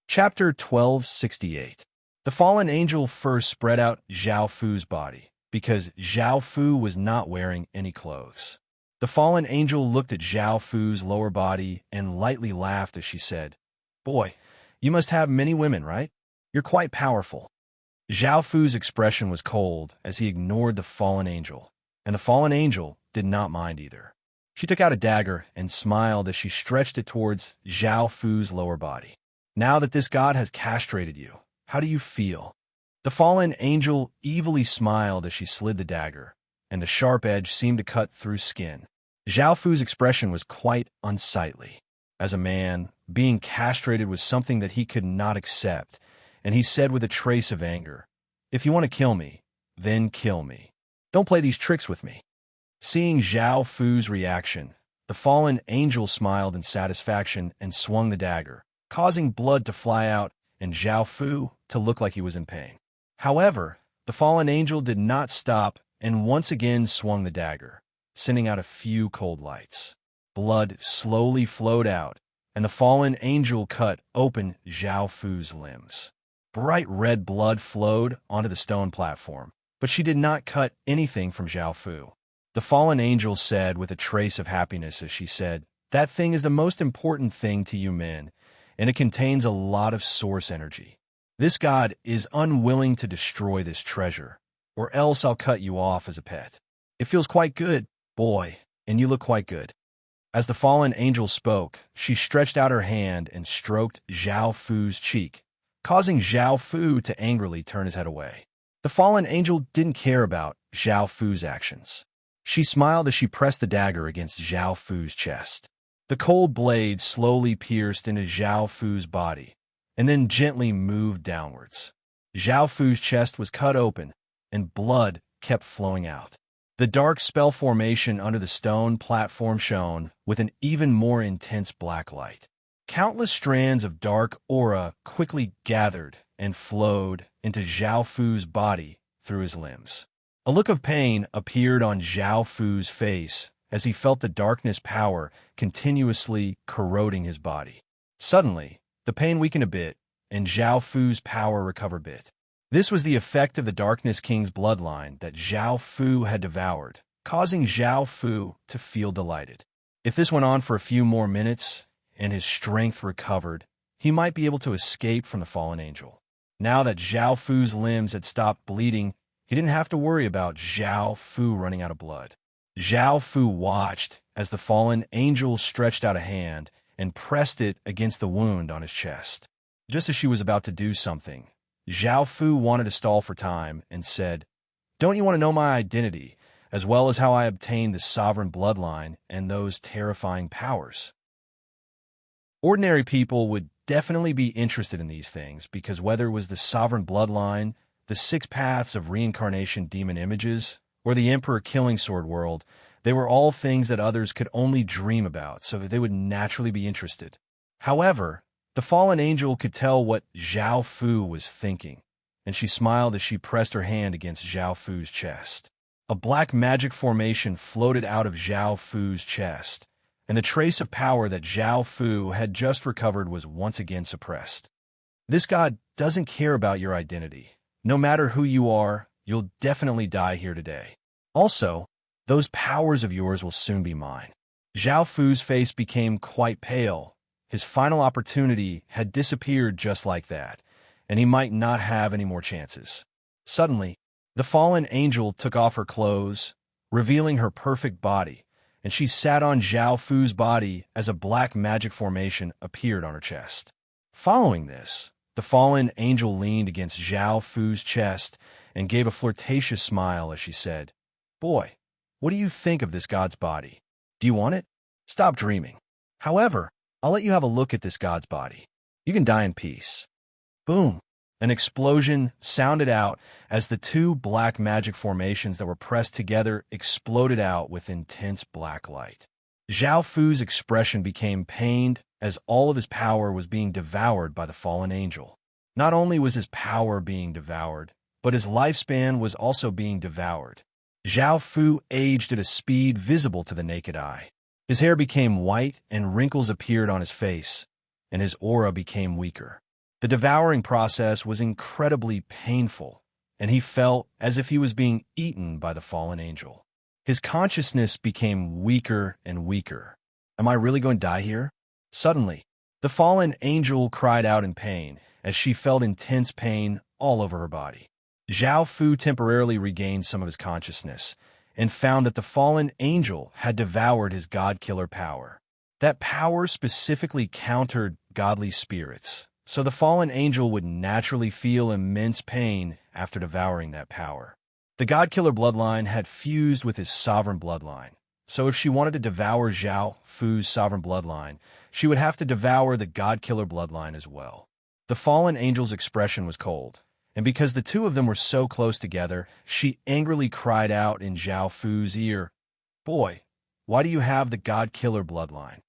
Chapter 1268. The fallen angel first spread out Zhao Fu's body, because Zhao Fu was not wearing any clothes. The fallen angel looked at Zhao Fu's lower body and lightly laughed as she said, "Boy, you must have many women, right? You're quite powerful." Zhao Fu's expression was cold as he ignored the fallen angel, and the fallen angel did not mind either. She took out a dagger and smiled as she stretched it towards Zhao Fu's lower body. "Now that this god has castrated you, how do you feel?" The fallen angel evilly smiled as she slid the dagger, and the sharp edge seemed to cut through skin. Zhao Fu's expression was quite unsightly. As a man, being castrated was something that he could not accept, and he said with a trace of anger, "If you want to kill me, then kill me. Don't play these tricks with me." Seeing Zhao Fu's reaction, the fallen angel smiled in satisfaction and swung the dagger, causing blood to fly out and Zhao Fu to look like he was in pain. However, the fallen angel did not stop and once again swung the dagger, sending out a few cold lights. Blood slowly flowed out, and the fallen angel cut open Zhao Fu's limbs. Bright red blood flowed onto the stone platform, but she did not cut anything from Zhao Fu. The fallen angel said with a trace of happiness as she said, "That thing is the most important thing to you men, and it contains a lot of source energy. This god is unwilling to destroy this treasure, or else I'll cut you off as a pet. It feels quite good, boy, and you look quite good." As the fallen angel spoke, she stretched out her hand and stroked Zhao Fu's cheek, causing Zhao Fu to angrily turn his head away. The fallen angel didn't care about Zhao Fu's actions. She smiled as she pressed the dagger against Zhao Fu's chest. The cold blade slowly pierced into Zhao Fu's body, and then gently moved downwards. Zhao Fu's chest was cut open, and blood kept flowing out. The dark spell formation under the stone platform shone with an even more intense black light. Countless strands of dark aura quickly gathered and flowed into Zhao Fu's body through his limbs. A look of pain appeared on Zhao Fu's face as he felt the darkness power continuously corroding his body. Suddenly, the pain weakened a bit, and Zhao Fu's power recovered a bit. This was the effect of the Darkness King's bloodline that Zhao Fu had devoured, causing Zhao Fu to feel delighted. If this went on for a few more minutes, and his strength recovered, he might be able to escape from the fallen angel. Now that Zhao Fu's limbs had stopped bleeding, he didn't have to worry about Zhao Fu running out of blood. Zhao Fu watched as the fallen angel stretched out a hand and pressed it against the wound on his chest. Just as she was about to do something, Zhao Fu wanted to stall for time and said, "Don't you want to know my identity, as well as how I obtained the sovereign bloodline and those terrifying powers. Ordinary people would definitely be interested in these things because whether it was the sovereign bloodline, the 6 paths of reincarnation demon images, or the Emperor Killing Sword world, they were all things that others could only dream about, so that they would naturally be interested. However, the fallen angel could tell what Zhao Fu was thinking, and she smiled as she pressed her hand against Zhao Fu's chest. A black magic formation floated out of Zhao Fu's chest, and the trace of power that Zhao Fu had just recovered was once again suppressed. This god doesn't care about your identity. No matter who you are, you'll definitely die here today. Also, those powers of yours will soon be mine. Zhao Fu's face became quite pale. His final opportunity had disappeared just like that, and he might not have any more chances. Suddenly, the fallen angel took off her clothes, revealing her perfect body, and she sat on Zhao Fu's body as a black magic formation appeared on her chest. Following this, the fallen angel leaned against Zhao Fu's chest and gave a flirtatious smile as she said, "Boy, what do you think of this god's body? Do you want it? Stop dreaming. However, I'll let you have a look at this god's body. You can die in peace." Boom! An explosion sounded out as the 2 black magic formations that were pressed together exploded out with intense black light. Zhao Fu's expression became pained as all of his power was being devoured by the fallen angel. Not only was his power being devoured, but his lifespan was also being devoured. Zhao Fu aged at a speed visible to the naked eye. His hair became white and wrinkles appeared on his face, and his aura became weaker. The devouring process was incredibly painful, and he felt as if he was being eaten by the fallen angel. His consciousness became weaker and weaker. Am I really going to die here? Suddenly, the fallen angel cried out in pain as she felt intense pain all over her body. Zhao Fu temporarily regained some of his consciousness and found that the fallen angel had devoured his god-killer power. That power specifically countered godly spirits, so the fallen angel would naturally feel immense pain after devouring that power. The god-killer bloodline had fused with his sovereign bloodline, so if she wanted to devour Zhao Fu's sovereign bloodline, she would have to devour the god-killer bloodline as well. The fallen angel's expression was cold, and because the 2 of them were so close together, she angrily cried out in Zhao Fu's ear, "Boy, why do you have the god-killer bloodline?"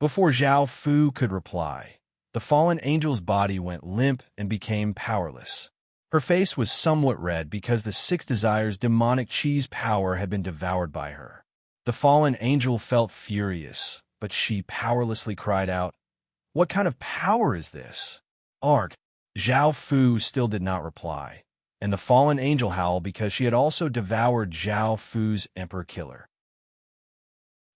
Before Zhao Fu could reply, the fallen angel's body went limp and became powerless. Her face was somewhat red because the 6 Desires' demonic cheese power had been devoured by her. The fallen angel felt furious, but she powerlessly cried out, "What kind of power is this?" Arg! Zhao Fu still did not reply, and the fallen angel howled because she had also devoured Zhao Fu's emperor killer.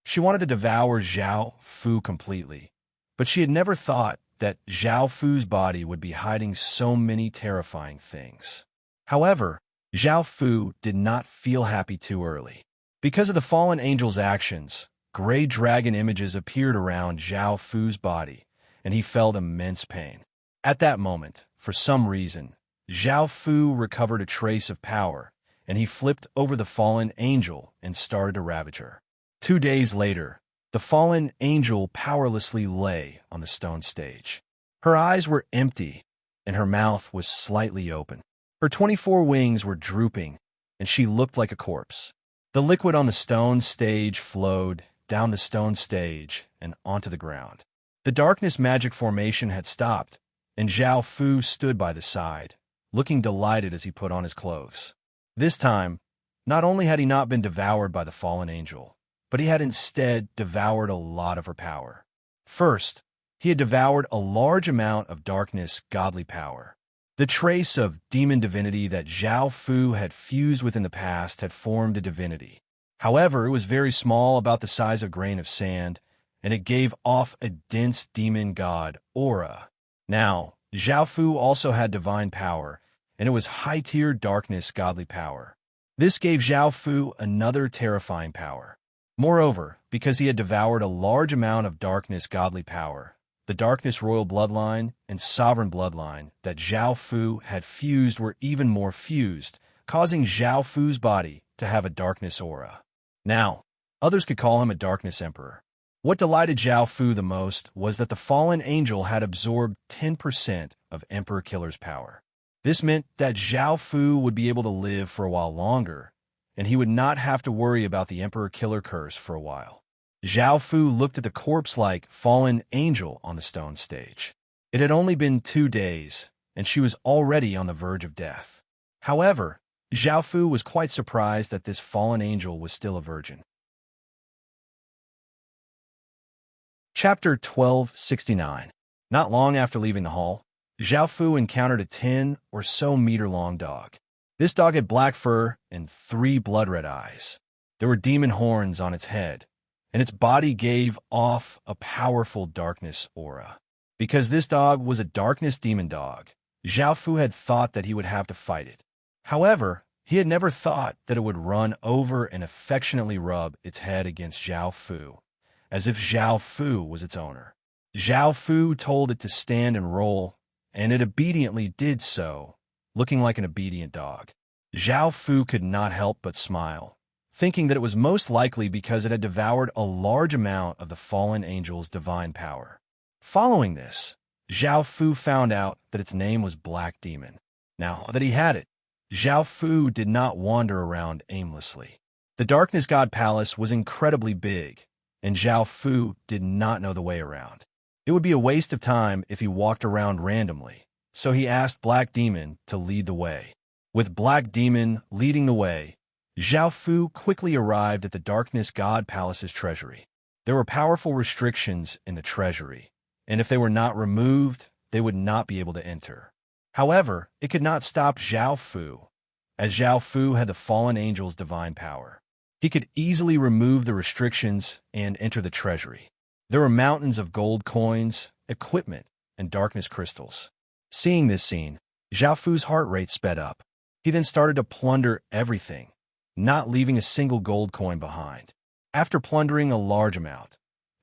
She wanted to devour Zhao Fu completely, but she had never thought that Zhao Fu's body would be hiding so many terrifying things. However, Zhao Fu did not feel happy too early. Because of the fallen angel's actions, gray dragon images appeared around Zhao Fu's body, and he felt immense pain. At that moment, for some reason, Zhao Fu recovered a trace of power, and he flipped over the fallen angel and started to ravage her. 2 days later, the fallen angel powerlessly lay on the stone stage. Her eyes were empty, and her mouth was slightly open. Her 24 wings were drooping, and she looked like a corpse. The liquid on the stone stage flowed down the stone stage and onto the ground. The darkness magic formation had stopped, and Zhao Fu stood by the side, looking delighted as he put on his clothes. This time, not only had he not been devoured by the fallen angel, but he had instead devoured a lot of her power. First, he had devoured a large amount of darkness godly power. The trace of demon divinity that Zhao Fu had fused with in the past had formed a divinity. However, it was very small, about the size of a grain of sand, and it gave off a dense demon god aura. Now, Zhao Fu also had divine power, and it was high-tier darkness godly power. This gave Zhao Fu another terrifying power. Moreover, because he had devoured a large amount of darkness godly power, the darkness royal bloodline and sovereign bloodline that Zhao Fu had fused were even more fused, causing Zhao Fu's body to have a darkness aura. Now, others could call him a darkness emperor. What delighted Zhao Fu the most was that the fallen angel had absorbed 10% of Emperor Killer's power. This meant that Zhao Fu would be able to live for a while longer, and he would not have to worry about the Emperor Killer curse for a while. Zhao Fu looked at the corpse-like fallen angel on the stone stage. It had only been 2 days, and she was already on the verge of death. However, Zhao Fu was quite surprised that this fallen angel was still a virgin. Chapter 1269. Not long after leaving the hall, Zhao Fu encountered a 10 or so meter-long dog. This dog had black fur and 3 blood-red eyes. There were demon horns on its head, and its body gave off a powerful darkness aura. Because this dog was a darkness demon dog, Zhao Fu had thought that he would have to fight it. However, he had never thought that it would run over and affectionately rub its head against Zhao Fu, as if Zhao Fu was its owner. Zhao Fu told it to stand and roll, and it obediently did so, looking like an obedient dog. Zhao Fu could not help but smile, thinking that it was most likely because it had devoured a large amount of the fallen angel's divine power. Following this, Zhao Fu found out that its name was Black Demon. Now that he had it, Zhao Fu did not wander around aimlessly. The Darkness God Palace was incredibly big, and Zhao Fu did not know the way around. It would be a waste of time if he walked around randomly, so he asked Black Demon to lead the way. With Black Demon leading the way, Zhao Fu quickly arrived at the Darkness God Palace's treasury. There were powerful restrictions in the treasury, and if they were not removed, they would not be able to enter. However, it could not stop Zhao Fu, as Zhao Fu had the fallen angel's divine power. He could easily remove the restrictions and enter the treasury. There were mountains of gold coins, equipment, and darkness crystals. Seeing this scene, Zhao Fu's heart rate sped up. He then started to plunder everything, not leaving a single gold coin behind. After plundering a large amount,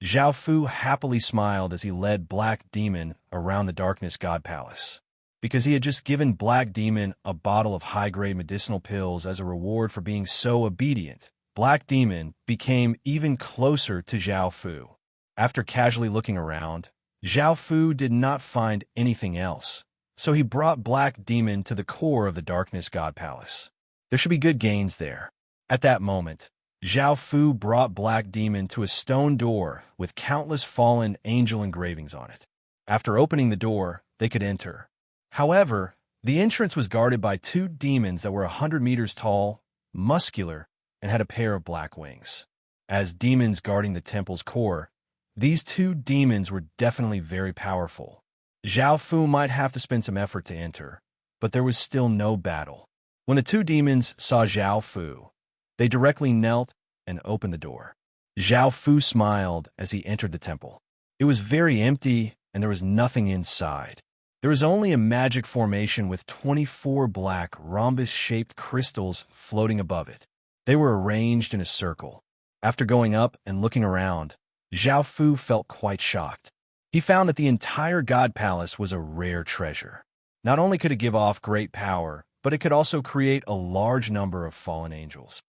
Zhao Fu happily smiled as he led Black Demon around the Darkness God Palace. Because he had just given Black Demon a bottle of high-grade medicinal pills as a reward for being so obedient, Black Demon became even closer to Zhao Fu. After casually looking around, Zhao Fu did not find anything else, so he brought Black Demon to the core of the Darkness God Palace. There should be good gains there. At that moment, Zhao Fu brought Black Demon to a stone door with countless fallen angel engravings on it. After opening the door, they could enter. However, the entrance was guarded by 2 demons that were 100 meters tall, muscular, and had a pair of black wings. As demons guarding the temple's core, these 2 demons were definitely very powerful. Zhao Fu might have to spend some effort to enter, but there was still no battle. When the 2 demons saw Zhao Fu, they directly knelt and opened the door. Zhao Fu smiled as he entered the temple. It was very empty, and there was nothing inside. There was only a magic formation with 24 black rhombus-shaped crystals floating above it. They were arranged in a circle. After going up and looking around, Zhao Fu felt quite shocked. He found that the entire God Palace was a rare treasure. Not only could it give off great power, but it could also create a large number of fallen angels.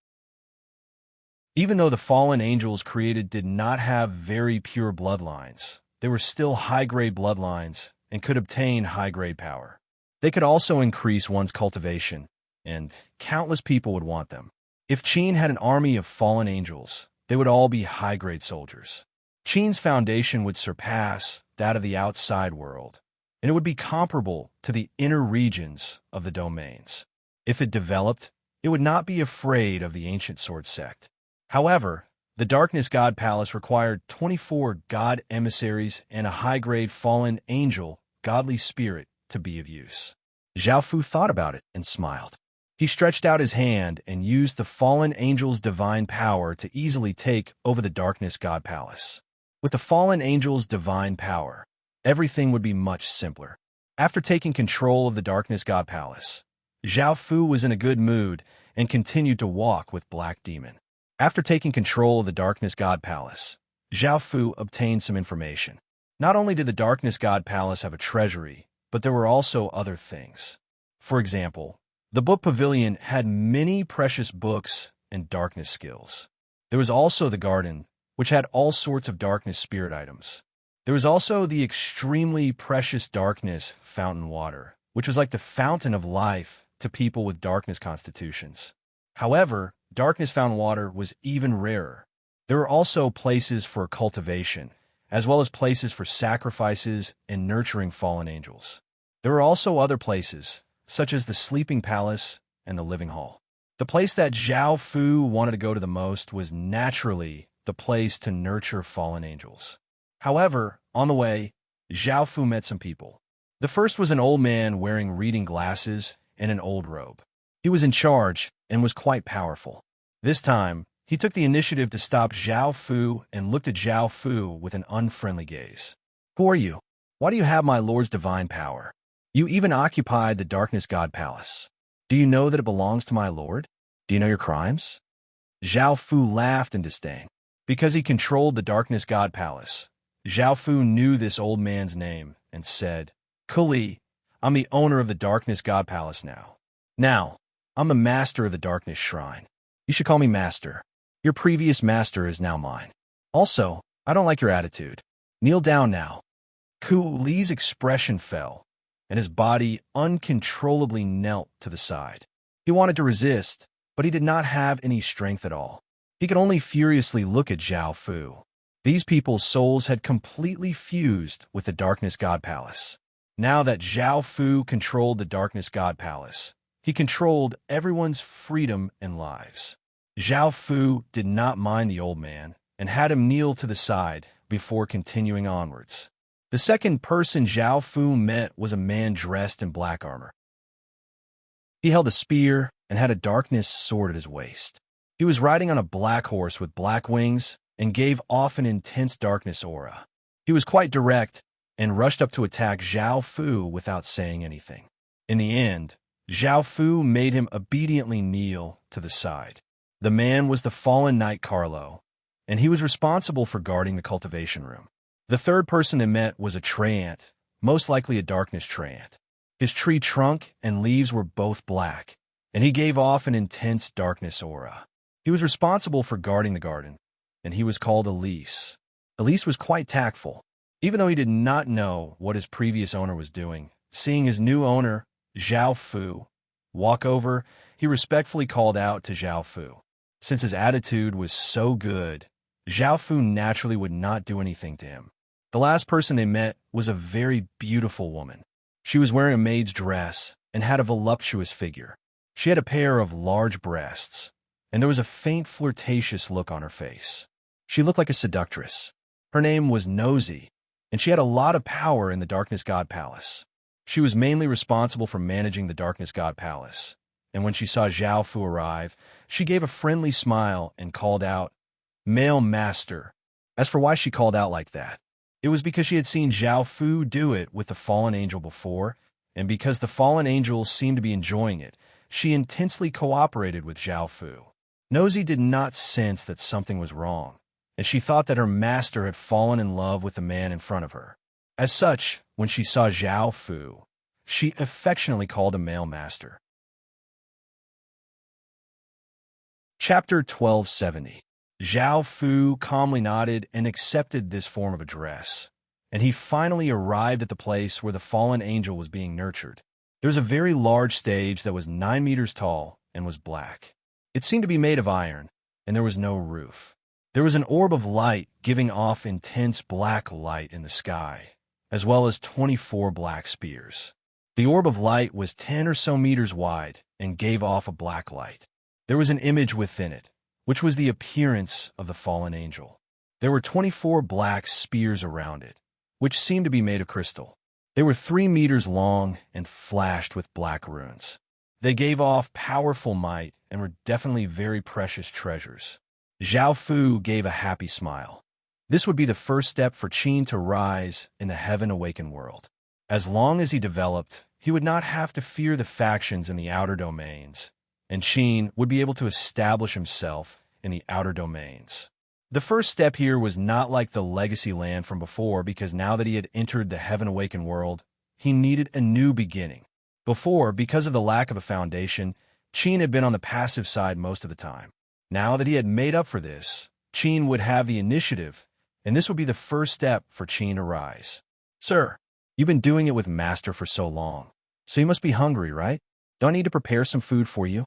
Even though the fallen angels created did not have very pure bloodlines, they were still high-grade bloodlines and could obtain high-grade power. They could also increase one's cultivation, and countless people would want them. If Qin had an army of fallen angels, they would all be high-grade soldiers. Qin's foundation would surpass that of the outside world, and it would be comparable to the inner regions of the domains. If it developed, it would not be afraid of the ancient sword sect. However, the Darkness God Palace required 24 god emissaries and a high-grade fallen angel, godly spirit, to be of use. Zhao Fu thought about it and smiled. He stretched out his hand and used the fallen angel's divine power to easily take over the Darkness God Palace. With the fallen angel's divine power, everything would be much simpler. After taking control of the Darkness God Palace, Zhao Fu was in a good mood and continued to walk with Black Demon. After taking control of the Darkness God Palace, Zhao Fu obtained some information. Not only did the Darkness God Palace have a treasury, but there were also other things. For example, the book pavilion had many precious books and darkness skills. There was also the garden, which had all sorts of darkness spirit items. There was also the extremely precious darkness fountain water, which was like the fountain of life to people with darkness constitutions. However, darkness fountain water was even rarer. There were also places for cultivation, as well as places for sacrifices and nurturing fallen angels. There were also other places, such as the sleeping palace and the living hall. The place that Zhao Fu wanted to go to the most was naturally the place to nurture fallen angels. However, on the way, Zhao Fu met some people. The first was an old man wearing reading glasses and an old robe. He was in charge and was quite powerful. This time, he took the initiative to stop Zhao Fu and looked at Zhao Fu with an unfriendly gaze. "Who are you? Why do you have my lord's divine power? You even occupied the Darkness God Palace. Do you know that it belongs to my lord? Do you know your crimes?" Zhao Fu laughed in disdain. Because he controlled the Darkness God Palace, Zhao Fu knew this old man's name and said, "Kuli, I'm the owner of the Darkness God Palace now. Now, I'm the master of the Darkness Shrine. You should call me master. Your previous master is now mine. Also, I don't like your attitude. Kneel down now." Kuli's expression fell, and his body uncontrollably knelt to the side. He wanted to resist, but he did not have any strength at all. He could only furiously look at Zhao Fu. These people's souls had completely fused with the Darkness God Palace. Now that Zhao Fu controlled the Darkness God Palace, he controlled everyone's freedom and lives. Zhao Fu did not mind the old man and had him kneel to the side before continuing onwards. The second person Zhao Fu met was a man dressed in black armor. He held a spear and had a darkness sword at his waist. He was riding on a black horse with black wings and gave off an intense darkness aura. He was quite direct and rushed up to attack Zhao Fu without saying anything. In the end, Zhao Fu made him obediently kneel to the side. The man was the fallen knight Carlo, and he was responsible for guarding the cultivation room. The third person they met was a treant, most likely a darkness treant. His tree trunk and leaves were both black, and he gave off an intense darkness aura. He was responsible for guarding the garden, and he was called Elise. Elise was quite tactful, even though he did not know what his previous owner was doing. Seeing his new owner, Zhao Fu, walk over, he respectfully called out to Zhao Fu. Since his attitude was so good, Zhao Fu naturally would not do anything to him. The last person they met was a very beautiful woman. She was wearing a maid's dress and had a voluptuous figure. She had a pair of large breasts, and there was a faint flirtatious look on her face. She looked like a seductress. Her name was Nosy, and she had a lot of power in the Darkness God Palace. She was mainly responsible for managing the Darkness God Palace, and when she saw Zhao Fu arrive, she gave a friendly smile and called out, "Male Master." As for why she called out like that, it was because she had seen Zhao Fu do it with the fallen angel before, and because the fallen angel seemed to be enjoying it, she intensely cooperated with Zhao Fu. Nosy did not sense that something was wrong, and she thought that her master had fallen in love with the man in front of her. As such, when she saw Zhao Fu, she affectionately called him male master. Chapter 1270. Zhao Fu calmly nodded and accepted this form of address, and he finally arrived at the place where the fallen angel was being nurtured. There was a very large stage that was 9 meters tall and was black. It seemed to be made of iron, and there was no roof. There was an orb of light giving off intense black light in the sky, as well as 24 black spears. The orb of light was 10 or so meters wide and gave off a black light. There was an image within it, which was the appearance of the fallen angel. There were 24 black spears around it, which seemed to be made of crystal. They were 3 meters long and flashed with black runes. They gave off powerful might and were definitely very precious treasures. Zhao Fu gave a happy smile. This would be the first step for Qin to rise in the heaven-awakened world. As long as he developed, he would not have to fear the factions in the outer domains, and Qin would be able to establish himself in the outer domains. The first step here was not like the legacy land from before, because now that he had entered the heaven-awakened world, he needed a new beginning. Before, because of the lack of a foundation, Qin had been on the passive side most of the time. Now that he had made up for this, Qin would have the initiative, and this would be the first step for Qin to rise. Sir, you've been doing it with Master for so long, so you must be hungry, right? Do I need to prepare some food for you?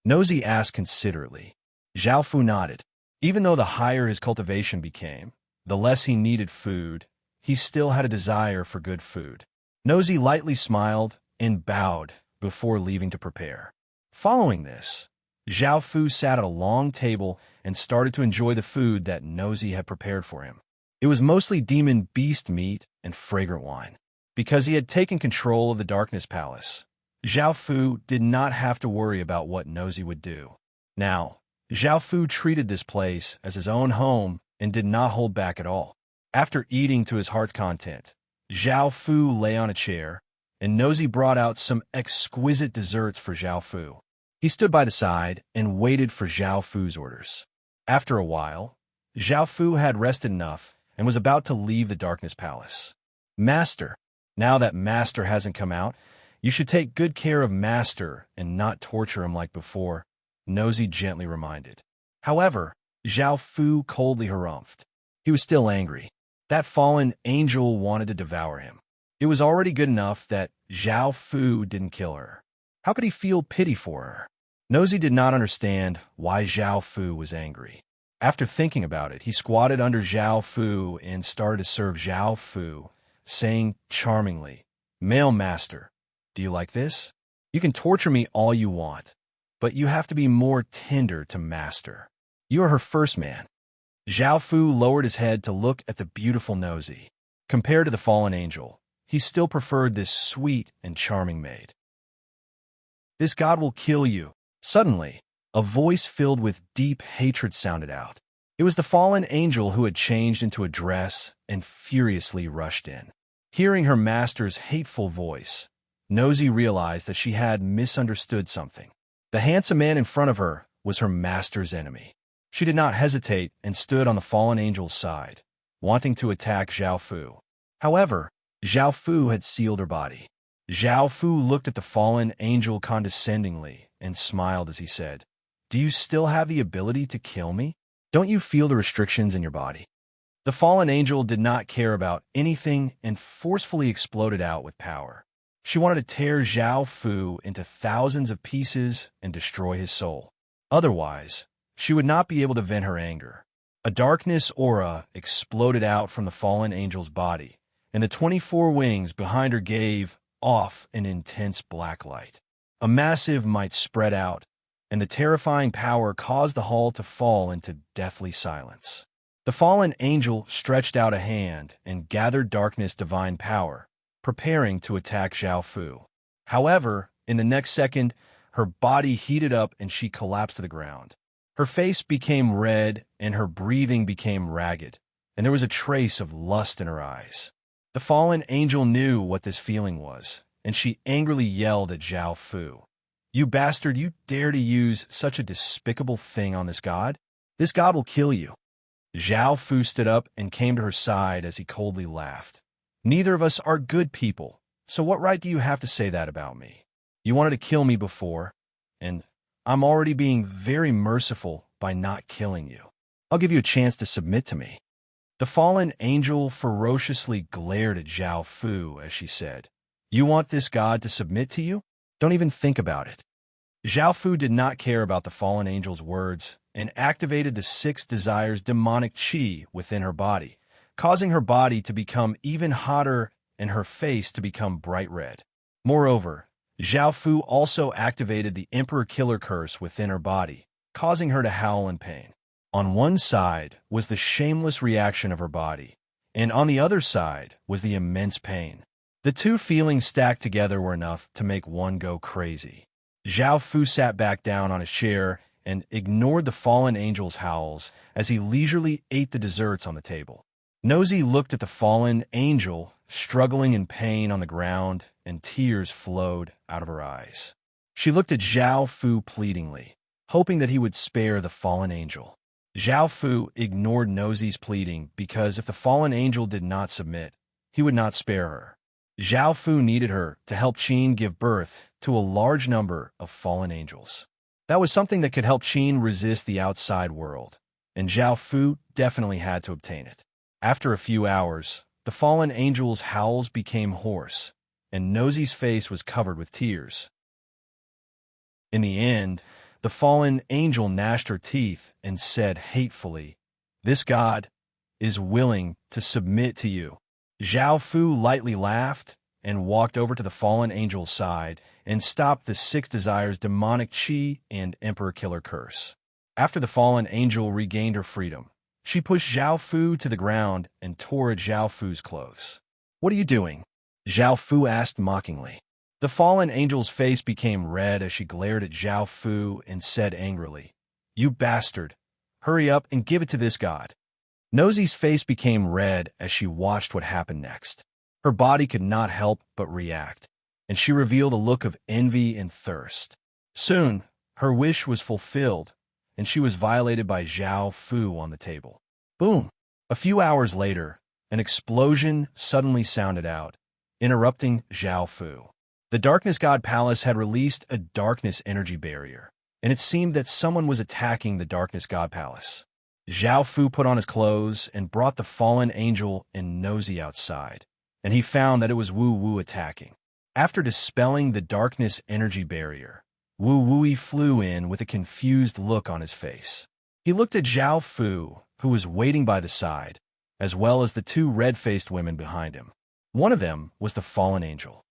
Nosy asked considerately. Zhao Fu nodded. Even though the higher his cultivation became, the less he needed food, he still had a desire for good food. Nosy lightly smiled and bowed before leaving to prepare. Following this, Zhao Fu sat at a long table and started to enjoy the food that Nosy had prepared for him. It was mostly demon beast meat and fragrant wine. Because he had taken control of the Darkness Palace, Zhao Fu did not have to worry about what Nosy would do. Now, Zhao Fu treated this place as his own home and did not hold back at all. After eating to his heart's content, Zhao Fu lay on a chair, and Nosy brought out some exquisite desserts for Zhao Fu. He stood by the side and waited for Zhao Fu's orders. After a while, Zhao Fu had rested enough and was about to leave the Darkness Palace. Master, now that Master hasn't come out, you should take good care of Master and not torture him like before, Nosy gently reminded. However, Zhao Fu coldly harumphed. He was still angry. That fallen angel wanted to devour him. It was already good enough that Zhao Fu didn't kill her. How could he feel pity for her? Nosy did not understand why Zhao Fu was angry. After thinking about it, he squatted under Zhao Fu and started to serve Zhao Fu, saying charmingly, "Male master, do you like this? You can torture me all you want, but you have to be more tender to Master. You are her first man." Zhao Fu lowered his head to look at the beautiful Nosy. Compared to the fallen angel, he still preferred this sweet and charming maid. "This god will kill you." Suddenly, a voice filled with deep hatred sounded out. It was the fallen angel who had changed into a dress and furiously rushed in. Hearing her master's hateful voice, Nosy realized that she had misunderstood something. The handsome man in front of her was her master's enemy. She did not hesitate and stood on the fallen angel's side, wanting to attack Zhao Fu. However, Zhao Fu had sealed her body. Zhao Fu looked at the fallen angel condescendingly and smiled as he said, "Do you still have the ability to kill me? Don't you feel the restrictions in your body?" The fallen angel did not care about anything and forcefully exploded out with power. She wanted to tear Zhao Fu into thousands of pieces and destroy his soul. Otherwise, she would not be able to vent her anger. A darkness aura exploded out from the fallen angel's body, and the 24 wings behind her gave off an intense black light. A massive might spread out, and the terrifying power caused the hall to fall into deathly silence. The fallen angel stretched out a hand and gathered darkness divine power, preparing to attack Zhao Fu. However, in the next second, her body heated up and she collapsed to the ground. Her face became red and her breathing became ragged, and there was a trace of lust in her eyes. The fallen angel knew what this feeling was, and she angrily yelled at Zhao Fu. "You bastard, you dare to use such a despicable thing on this god? This god will kill you." Zhao Fu stood up and came to her side as he coldly laughed. "Neither of us are good people, so what right do you have to say that about me? You wanted to kill me before, and I'm already being very merciful by not killing you. I'll give you a chance to submit to me." The fallen angel ferociously glared at Zhao Fu as she said, "You want this god to submit to you? Don't even think about it." Zhao Fu did not care about the fallen angel's words and activated the 6 desires demonic qi within her body, causing her body to become even hotter and her face to become bright red. Moreover, Zhao Fu also activated the Emperor Killer Curse within her body, causing her to howl in pain. On one side was the shameless reaction of her body, and on the other side was the immense pain. The two feelings stacked together were enough to make one go crazy. Zhao Fu sat back down on his chair and ignored the fallen angel's howls as he leisurely ate the desserts on the table. Nosy looked at the fallen angel, struggling in pain on the ground, and tears flowed out of her eyes. She looked at Zhao Fu pleadingly, hoping that he would spare the fallen angel. Zhao Fu ignored Nosy's pleading because if the fallen angel did not submit, he would not spare her. Zhao Fu needed her to help Qin give birth to a large number of fallen angels. That was something that could help Qin resist the outside world, and Zhao Fu definitely had to obtain it. After a few hours, the fallen angel's howls became hoarse, and Nosy's face was covered with tears. In the end, the fallen angel gnashed her teeth and said hatefully, "This god is willing to submit to you." Zhao Fu lightly laughed and walked over to the fallen angel's side and stopped the six desires demonic chi and emperor killer curse. After the fallen angel regained her freedom, she pushed Zhao Fu to the ground and tore at Zhao Fu's clothes. "What are you doing?" Zhao Fu asked mockingly. The fallen angel's face became red as she glared at Zhao Fu and said angrily, "You bastard! Hurry up and give it to this god." Nosy's face became red as she watched what happened next. Her body could not help but react, and she revealed a look of envy and thirst. Soon, her wish was fulfilled, and she was violated by Zhao Fu on the table. Boom! A few hours later, an explosion suddenly sounded out, interrupting Zhao Fu. The Darkness God Palace had released a darkness energy barrier, and it seemed that someone was attacking the Darkness God Palace. Zhao Fu put on his clothes and brought the fallen angel and Nosy outside, and he found that it was Wu Wu attacking. After dispelling the darkness energy barrier, Wu Wui flew in with a confused look on his face. He looked at Zhao Fu, who was waiting by the side, as well as the two red-faced women behind him. One of them was the fallen angel.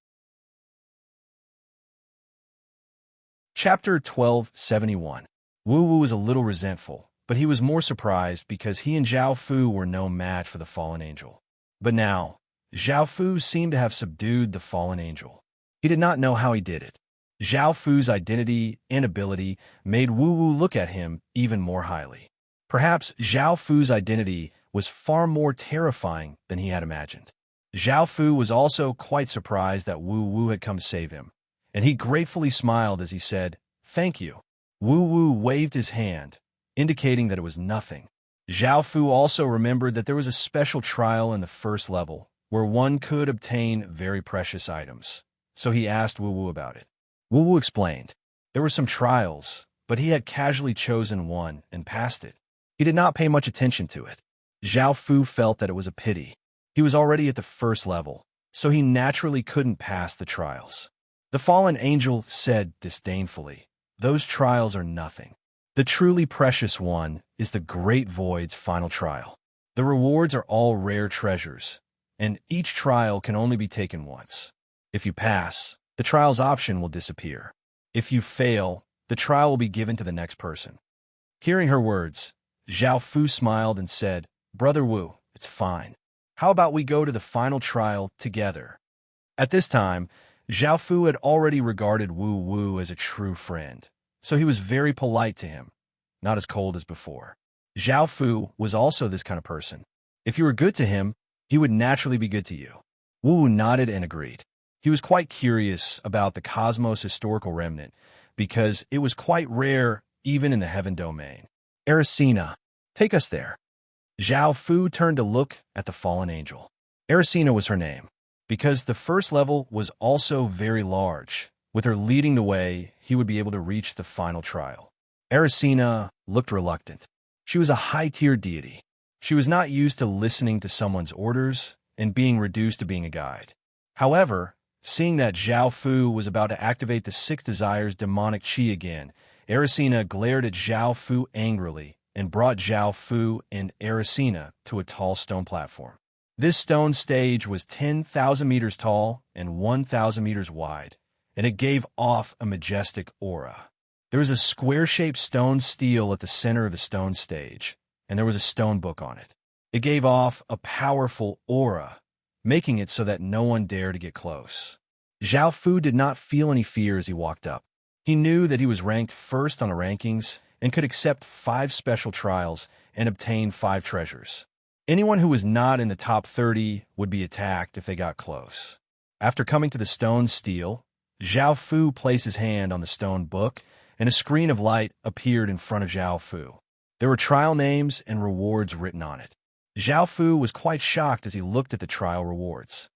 Chapter 1271. Wu Wu was a little resentful, but he was more surprised because he and Zhao Fu were no match for the fallen angel. But now, Zhao Fu seemed to have subdued the fallen angel. He did not know how he did it. Zhao Fu's identity and ability made Wu Wu look at him even more highly. Perhaps Zhao Fu's identity was far more terrifying than he had imagined. Zhao Fu was also quite surprised that Wu Wu had come to save him, and he gratefully smiled as he said, "Thank you." Wu Wu waved his hand, indicating that it was nothing. Zhao Fu also remembered that there was a special trial in the first level, where one could obtain very precious items, so he asked Wu Wu about it. Wu Wu explained. There were some trials, but he had casually chosen one and passed it. He did not pay much attention to it. Zhao Fu felt that it was a pity. He was already at the first level, so he naturally couldn't pass the trials. The fallen angel said disdainfully, "Those trials are nothing. The truly precious one is the Great Void's final trial. The rewards are all rare treasures, and each trial can only be taken once. If you pass, the trial's option will disappear. If you fail, the trial will be given to the next person." Hearing her words, Zhao Fu smiled and said, "Brother Wu, it's fine. How about we go to the final trial together?" At this time, Zhao Fu had already regarded Wu Wu as a true friend, so he was very polite to him, not as cold as before. Zhao Fu was also this kind of person. If you were good to him, he would naturally be good to you. Wu Wu nodded and agreed. He was quite curious about the Cosmos historical remnant, because it was quite rare even in the heaven domain. "Erisina, take us there." Zhao Fu turned to look at the fallen angel. Erisina was her name, because the first level was also very large. With her leading the way, he would be able to reach the final trial. Erisina looked reluctant. She was a high-tier deity. She was not used to listening to someone's orders and being reduced to being a guide. However, seeing that Zhao Fu was about to activate the six desires demonic chi again, Erisina glared at Zhao Fu angrily and brought Zhao Fu and Erisina to a tall stone platform. This stone stage was 10,000 meters tall and 1,000 meters wide, and it gave off a majestic aura. There was a square-shaped stone stele at the center of the stone stage, and there was a stone book on it. It gave off a powerful aura, making it so that no one dared to get close. Zhao Fu did not feel any fear as he walked up. He knew that he was ranked first on the rankings and could accept 5 special trials and obtain 5 treasures. Anyone who was not in the top 30 would be attacked if they got close. After coming to the stone stele, Zhao Fu placed his hand on the stone book, and a screen of light appeared in front of Zhao Fu. There were trial names and rewards written on it. Zhao Fu was quite shocked as he looked at the trial rewards.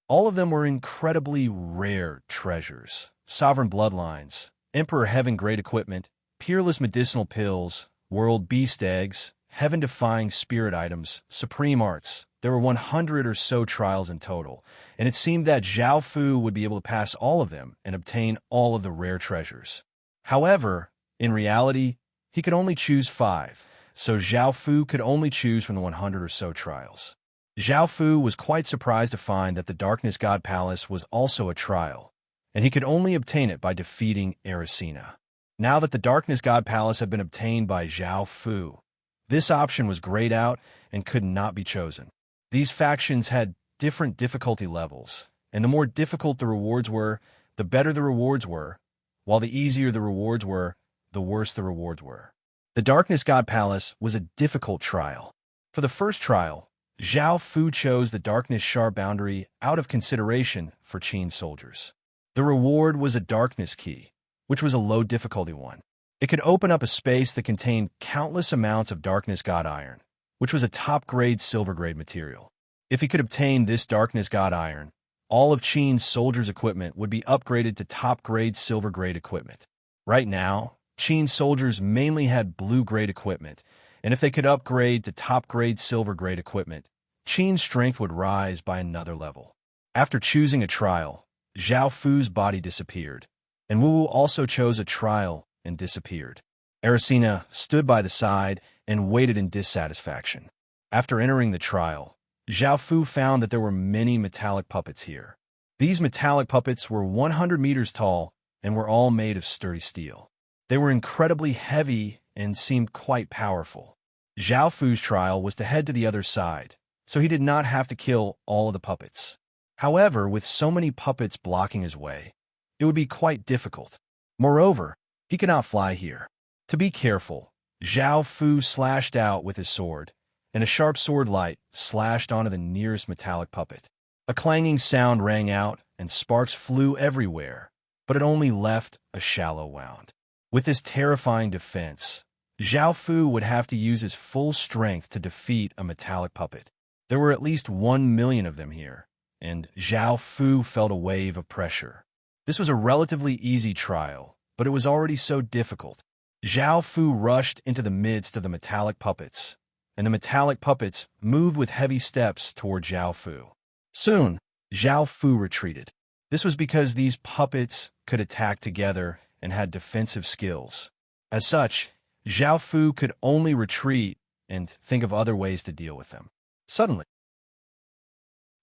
All of them were incredibly rare treasures, sovereign bloodlines, Emperor Heaven-grade equipment, peerless medicinal pills, world beast eggs, heaven-defying spirit items, supreme arts. There were 100 or so trials in total, and it seemed that Zhao Fu would be able to pass all of them and obtain all of the rare treasures. However, in reality, he could only choose 5, so Zhao Fu could only choose from the 100 or so trials. Zhao Fu was quite surprised to find that the Darkness God Palace was also a trial, and he could only obtain it by defeating Ericina. Now that the Darkness God Palace had been obtained by Zhao Fu, this option was grayed out and could not be chosen. These factions had different difficulty levels, and the more difficult the rewards were, the better the rewards were, while the easier the rewards were, the worse the rewards were. The Darkness God Palace was a difficult trial. For the first trial, Zhao Fu chose the Darkness Sharp Boundary out of consideration for Qin's soldiers. The reward was a Darkness Key, which was a low difficulty one. It could open up a space that contained countless amounts of Darkness God Iron, which was a top-grade silver-grade material. If he could obtain this Darkness God Iron, all of Qin's soldiers' equipment would be upgraded to top-grade silver-grade equipment. Right now, Qin's soldiers mainly had blue-grade equipment, and if they could upgrade to top-grade silver-grade equipment, Qin's strength would rise by another level. After choosing a trial, Zhao Fu's body disappeared, and Wu Wu also chose a trial and disappeared. Ericina stood by the side and waited in dissatisfaction. After entering the trial, Zhao Fu found that there were many metallic puppets here. These metallic puppets were 100 meters tall and were all made of sturdy steel. They were incredibly heavy and seemed quite powerful. Zhao Fu's trial was to head to the other side, so he did not have to kill all of the puppets. However, with so many puppets blocking his way, it would be quite difficult. Moreover, he could not fly here. To be careful, Zhao Fu slashed out with his sword, and a sharp sword light slashed onto the nearest metallic puppet. A clanging sound rang out, and sparks flew everywhere, but it only left a shallow wound. With this terrifying defense, Zhao Fu would have to use his full strength to defeat a metallic puppet. There were at least 1 million of them here, and Zhao Fu felt a wave of pressure. This was a relatively easy trial, but it was already so difficult. Zhao Fu rushed into the midst of the metallic puppets, and the metallic puppets moved with heavy steps toward Zhao Fu. Soon, Zhao Fu retreated. This was because these puppets could attack together and had defensive skills. As such, Zhao Fu could only retreat and think of other ways to deal with them. Suddenly,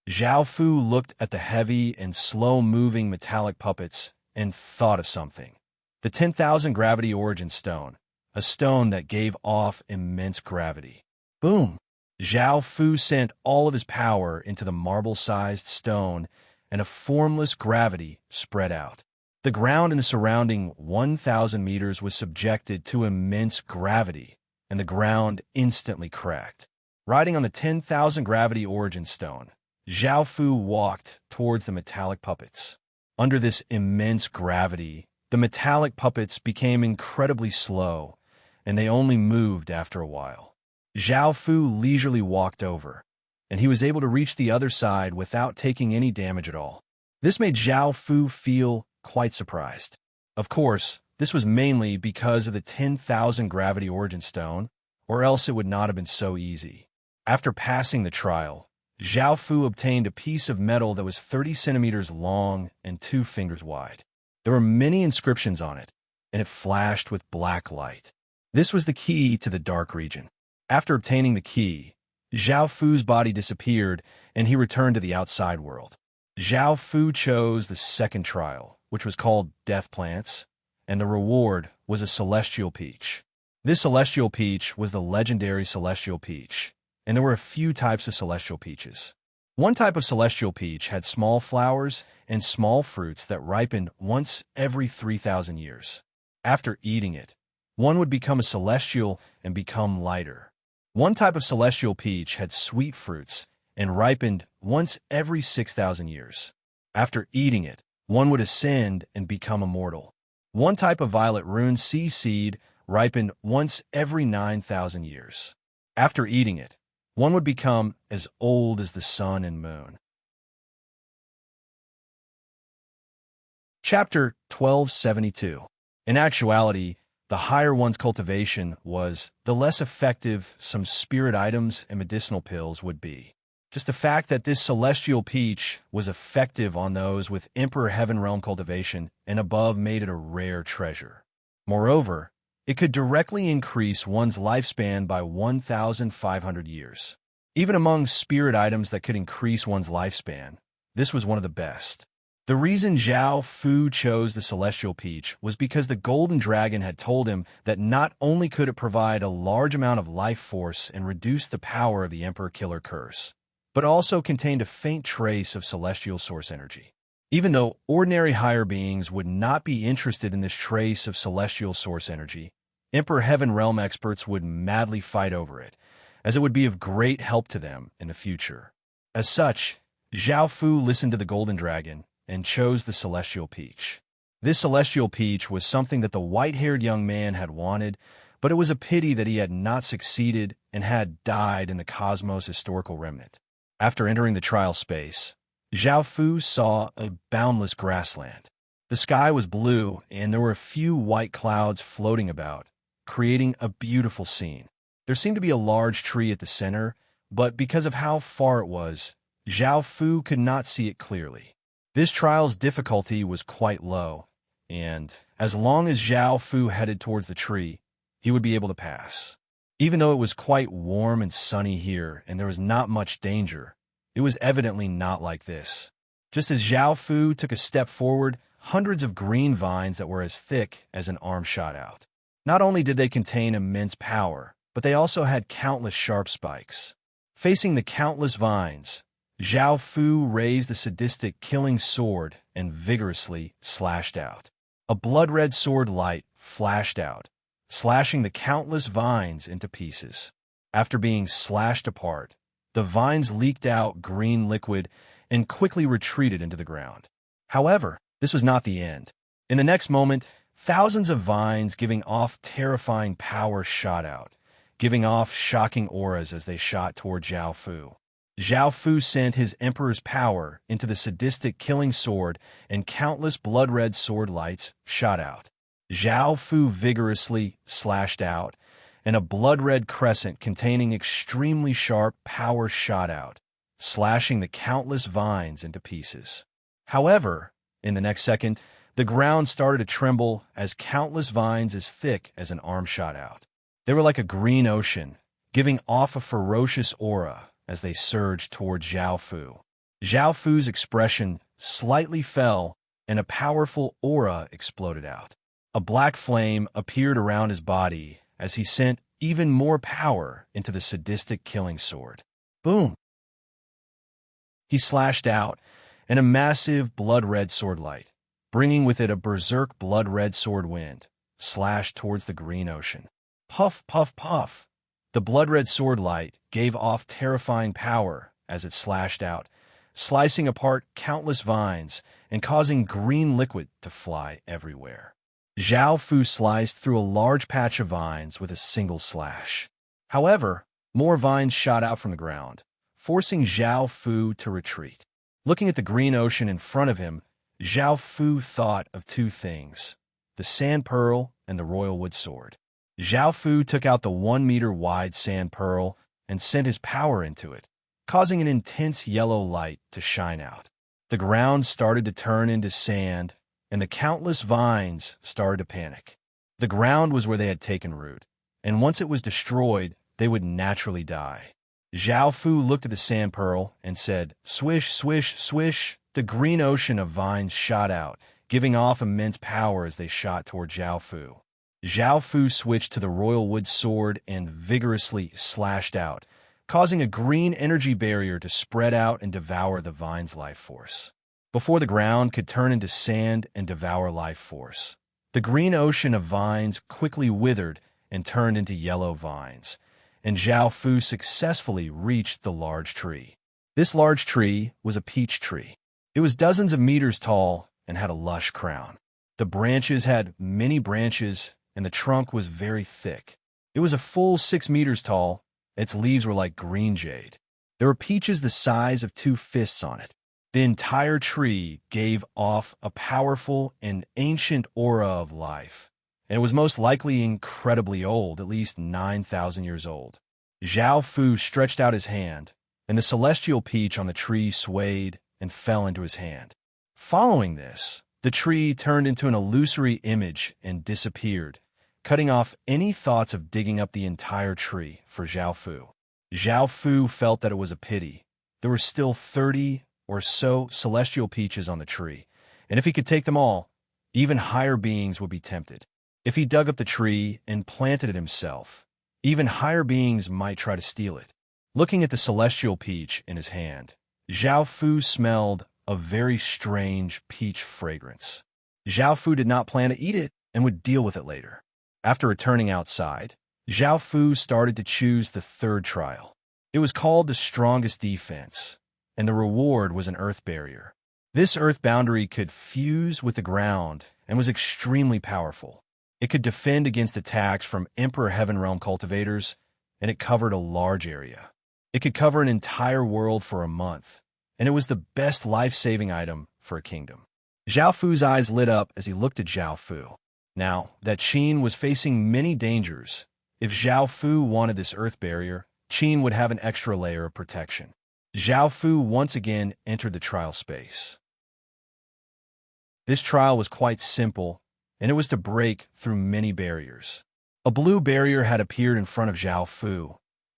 Zhao Fu looked at the heavy and slow-moving metallic puppets and thought of something. The 10,000 gravity origin stone, a stone that gave off immense gravity. Boom! Zhao Fu sent all of his power into the marble-sized stone, and a formless gravity spread out. The ground in the surrounding 1,000 meters was subjected to immense gravity, and the ground instantly cracked. Riding on the 10,000 gravity origin stone, Zhao Fu walked towards the metallic puppets. Under this immense gravity, the metallic puppets became incredibly slow, and they only moved after a while. Zhao Fu leisurely walked over, and he was able to reach the other side without taking any damage at all. This made Zhao Fu feel quite surprised. Of course, this was mainly because of the 10,000 gravity origin stone, or else it would not have been so easy. After passing the trial, Zhao Fu obtained a piece of metal that was 30 centimeters long and 2 fingers wide. There were many inscriptions on it, and it flashed with black light. This was the key to the dark region. After obtaining the key, Zhao Fu's body disappeared, and he returned to the outside world. Zhao Fu chose the second trial, which was called Death Plants, and the reward was a celestial peach. This celestial peach was the legendary celestial peach, and there were a few types of celestial peaches. One type of celestial peach had small flowers and small fruits that ripened once every 3,000 years. After eating it, one would become a celestial and become lighter. One type of celestial peach had sweet fruits and ripened once every 6,000 years. After eating it, one would ascend and become immortal. One type of violet rune sea seed ripened once every 9,000 years. After eating it, one would become as old as the sun and moon. Chapter 1272. In actuality, the higher one's cultivation was, the less effective some spirit items and medicinal pills would be. Just the fact that this celestial peach was effective on those with Emperor Heaven Realm cultivation and above made it a rare treasure. Moreover, it could directly increase one's lifespan by 1,500 years. Even among spirit items that could increase one's lifespan, this was one of the best. The reason Zhao Fu chose the celestial peach was because the golden dragon had told him that not only could it provide a large amount of life force and reduce the power of the Emperor Killer Curse, but also contained a faint trace of celestial source energy. Even though ordinary higher beings would not be interested in this trace of celestial source energy, Emperor Heaven Realm experts would madly fight over it, as it would be of great help to them in the future. As such, Zhao Fu listened to the golden dragon and chose the celestial peach. This celestial peach was something that the white-haired young man had wanted, but it was a pity that he had not succeeded and had died in the cosmos' historical remnant. After entering the trial space, Zhao Fu saw a boundless grassland. The sky was blue, and there were a few white clouds floating about, creating a beautiful scene. There seemed to be a large tree at the center, but because of how far it was, Zhao Fu could not see it clearly. This trial's difficulty was quite low, and as long as Zhao Fu headed towards the tree, he would be able to pass. Even though it was quite warm and sunny here and there was not much danger, it was evidently not like this. Just as Zhao Fu took a step forward, hundreds of green vines that were as thick as an arm shot out. Not only did they contain immense power, but they also had countless sharp spikes. Facing the countless vines, Zhao Fu raised the sadistic killing sword and vigorously slashed out. A blood-red sword light flashed out, slashing the countless vines into pieces. After being slashed apart, the vines leaked out green liquid and quickly retreated into the ground. However, this was not the end. In the next moment, thousands of vines giving off terrifying power shot out, giving off shocking auras as they shot toward Zhao Fu. Zhao Fu sent his emperor's power into the sadistic killing sword, and countless blood-red sword lights shot out. Zhao Fu vigorously slashed out, and a blood-red crescent containing extremely sharp power shot out, slashing the countless vines into pieces. However, in the next second, the ground started to tremble as countless vines as thick as an arm shot out. They were like a green ocean, giving off a ferocious aura as they surged toward Zhao Fu. Zhao Fu's expression slightly fell, and a powerful aura exploded out. A black flame appeared around his body as he sent even more power into the sadistic killing sword. Boom! He slashed out, and a massive blood-red sword light, bringing with it a berserk blood-red sword wind, slashed towards the green ocean. Puff, puff, puff! The blood-red sword light gave off terrifying power as it slashed out, slicing apart countless vines and causing green liquid to fly everywhere. Zhao Fu sliced through a large patch of vines with a single slash. However, more vines shot out from the ground, forcing Zhao Fu to retreat. Looking at the green ocean in front of him, Zhao Fu thought of two things: the sand pearl and the royal wood sword. Zhao Fu took out the 1-meter-wide sand pearl and sent his power into it, causing an intense yellow light to shine out. The ground started to turn into sand, and the countless vines started to panic. The ground was where they had taken root, and once it was destroyed, they would naturally die. Zhao Fu looked at the sand pearl and said, "Swish, swish, swish." The green ocean of vines shot out, giving off immense power as they shot toward Zhao Fu. Zhao Fu switched to the royal wood sword and vigorously slashed out, causing a green energy barrier to spread out and devour the vine's life force. Before the ground could turn into sand and devour life force, the green ocean of vines quickly withered and turned into yellow vines, and Zhao Fu successfully reached the large tree. This large tree was a peach tree. It was dozens of meters tall and had a lush crown. The branches had many branches, and the trunk was very thick. It was a full 6 meters tall. Its leaves were like green jade. There were peaches the size of 2 fists on it. The entire tree gave off a powerful and ancient aura of life, and it was most likely incredibly old, at least 9,000 years old. Zhao Fu stretched out his hand, and the celestial peach on the tree swayed and fell into his hand. Following this, the tree turned into an illusory image and disappeared, cutting off any thoughts of digging up the entire tree for Zhao Fu. Zhao Fu felt that it was a pity. There were still 30 or so celestial peaches on the tree, and if he could take them all, even higher beings would be tempted. If he dug up the tree and planted it himself, even higher beings might try to steal it. Looking at the celestial peach in his hand, Zhao Fu smelled a very strange peach fragrance. Zhao Fu did not plan to eat it and would deal with it later. After returning outside, Zhao Fu started to choose the third trial. It was called the strongest defense, and the reward was an earth barrier. This earth boundary could fuse with the ground and was extremely powerful. It could defend against attacks from Emperor Heaven Realm cultivators, and it covered a large area. It could cover an entire world for a month, and it was the best life-saving item for a kingdom. Zhao Fu's eyes lit up as he looked at Zhao Fu. Now that Qin was facing many dangers, if Zhao Fu wanted this earth barrier, Qin would have an extra layer of protection. Zhao Fu once again entered the trial space. This trial was quite simple, and it was to break through many barriers. A blue barrier had appeared in front of Zhao Fu,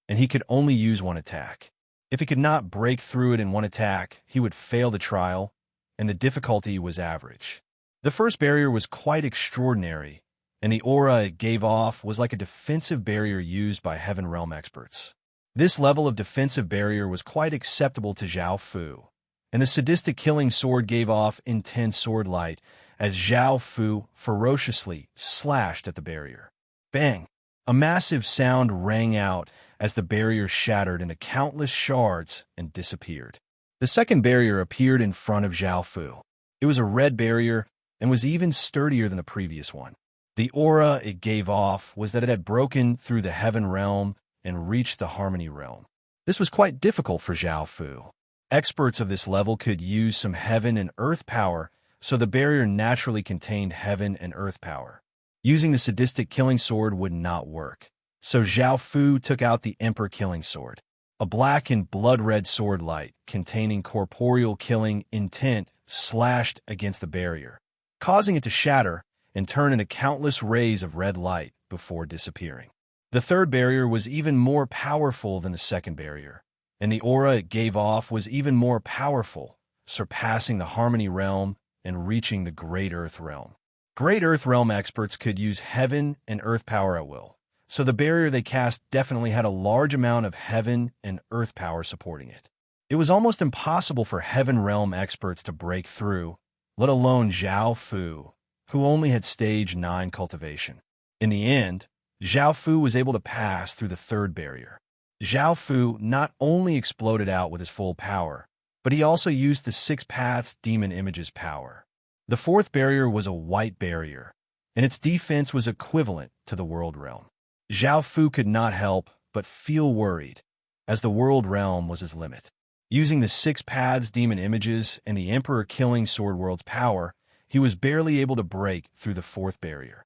and he could only use one attack. If he could not break through it in one attack, he would fail the trial, and the difficulty was average. The first barrier was quite extraordinary, and the aura it gave off was like a defensive barrier used by Heaven Realm experts. This level of defensive barrier was quite acceptable to Zhao Fu, and the sadistic killing sword gave off intense sword light as Zhao Fu ferociously slashed at the barrier. Bang! A massive sound rang out as the barrier shattered into countless shards and disappeared. The second barrier appeared in front of Zhao Fu. It was a red barrier and was even sturdier than the previous one. The aura it gave off was that it had broken through the Heaven Realm and reached the Harmony Realm. This was quite difficult for Zhao Fu. Experts of this level could use some heaven and earth power, so the barrier naturally contained heaven and earth power. Using the sadistic killing sword would not work, so Zhao Fu took out the Emperor killing sword, a black and blood-red sword light containing corporeal killing intent slashed against the barrier, causing it to shatter and turn into countless rays of red light before disappearing. The third barrier was even more powerful than the second barrier, and the aura it gave off was even more powerful, surpassing the Harmony Realm and reaching the Great Earth Realm. Great Earth Realm experts could use heaven and earth power at will, so the barrier they cast definitely had a large amount of heaven and earth power supporting it. It was almost impossible for Heaven Realm experts to break through, let alone Zhao Fu, who only had stage 9 cultivation. In the end, Zhao Fu was able to pass through the third barrier. Zhao Fu not only exploded out with his full power, but he also used the 6 Paths Demon Image's power. The fourth barrier was a white barrier, and its defense was equivalent to the World Realm. Zhao Fu could not help but feel worried, as the World Realm was his limit. Using the 6 Paths Demon Images and the Emperor Killing Sword World's power, he was barely able to break through the fourth barrier.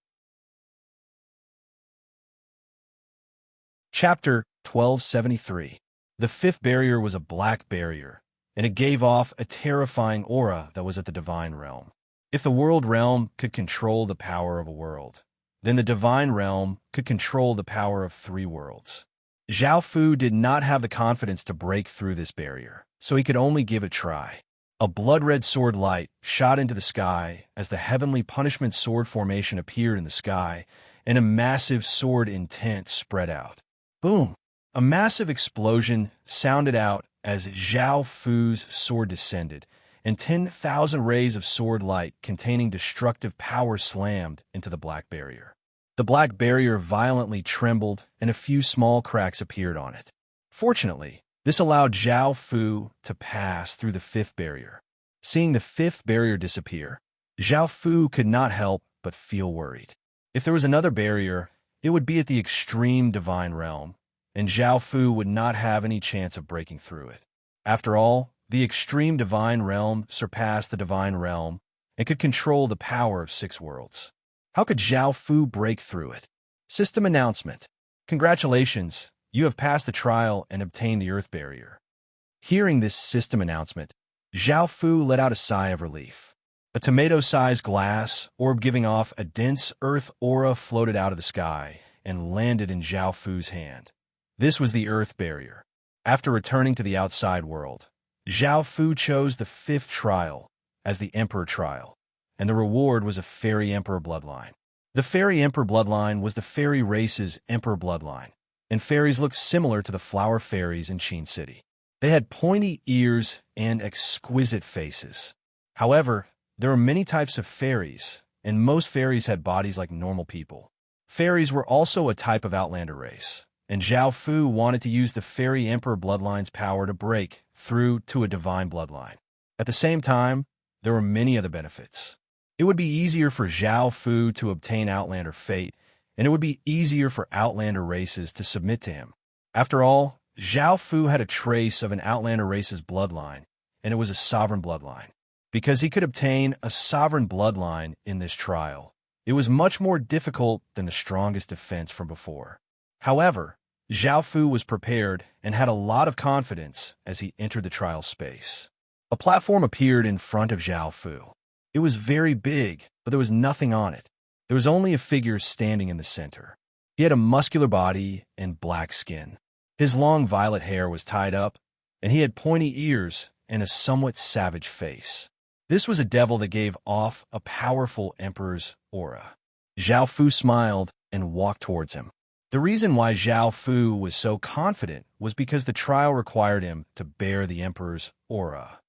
Chapter 1273. The fifth barrier was a black barrier, and it gave off a terrifying aura that was at the Divine Realm. If the World Realm could control the power of a world, then the Divine Realm could control the power of 3 worlds. Zhao Fu did not have the confidence to break through this barrier, so he could only give it a try. A blood-red sword light shot into the sky as the Heavenly Punishment Sword formation appeared in the sky, and a massive sword intent spread out. Boom! A massive explosion sounded out as Zhao Fu's sword descended, and 10,000 rays of sword light containing destructive power slammed into the black barrier. The black barrier violently trembled, and a few small cracks appeared on it. Fortunately, this allowed Zhao Fu to pass through the fifth barrier. Seeing the fifth barrier disappear, Zhao Fu could not help but feel worried. If there was another barrier, it would be at the extreme Divine Realm, and Zhao Fu would not have any chance of breaking through it. After all, the extreme Divine Realm surpassed the Divine Realm and could control the power of 6 worlds. How could Zhao Fu break through it? System announcement. Congratulations, you have passed the trial and obtained the Earth Barrier. Hearing this system announcement, Zhao Fu let out a sigh of relief. A tomato-sized glass orb giving off a dense Earth aura floated out of the sky and landed in Zhao Fu's hand. This was the Earth Barrier. After returning to the outside world, Zhao Fu chose the 5th trial as the Emperor trial, and the reward was a Fairy Emperor bloodline. The Fairy Emperor bloodline was the fairy race's Emperor bloodline, and fairies looked similar to the flower fairies in Qin City. They had pointy ears and exquisite faces. However, there are many types of fairies, and most fairies had bodies like normal people. Fairies were also a type of outlander race, and Zhao Fu wanted to use the Fairy Emperor bloodline's power to break through to a divine bloodline. At the same time, there were many other benefits. It would be easier for Zhao Fu to obtain Outlander fate, and it would be easier for Outlander races to submit to him. After all, Zhao Fu had a trace of an Outlander race's bloodline, and it was a sovereign bloodline. Because he could obtain a sovereign bloodline in this trial, it was much more difficult than the strongest defense from before. However, Zhao Fu was prepared and had a lot of confidence as he entered the trial space. A platform appeared in front of Zhao Fu. It was very big, but there was nothing on it. There was only a figure standing in the center. He had a muscular body and black skin. His long violet hair was tied up, and he had pointy ears and a somewhat savage face. This was a devil that gave off a powerful emperor's aura. Zhao Fu smiled and walked towards him. The reason why Zhao Fu was so confident was because the trial required him to bear the emperor's aura.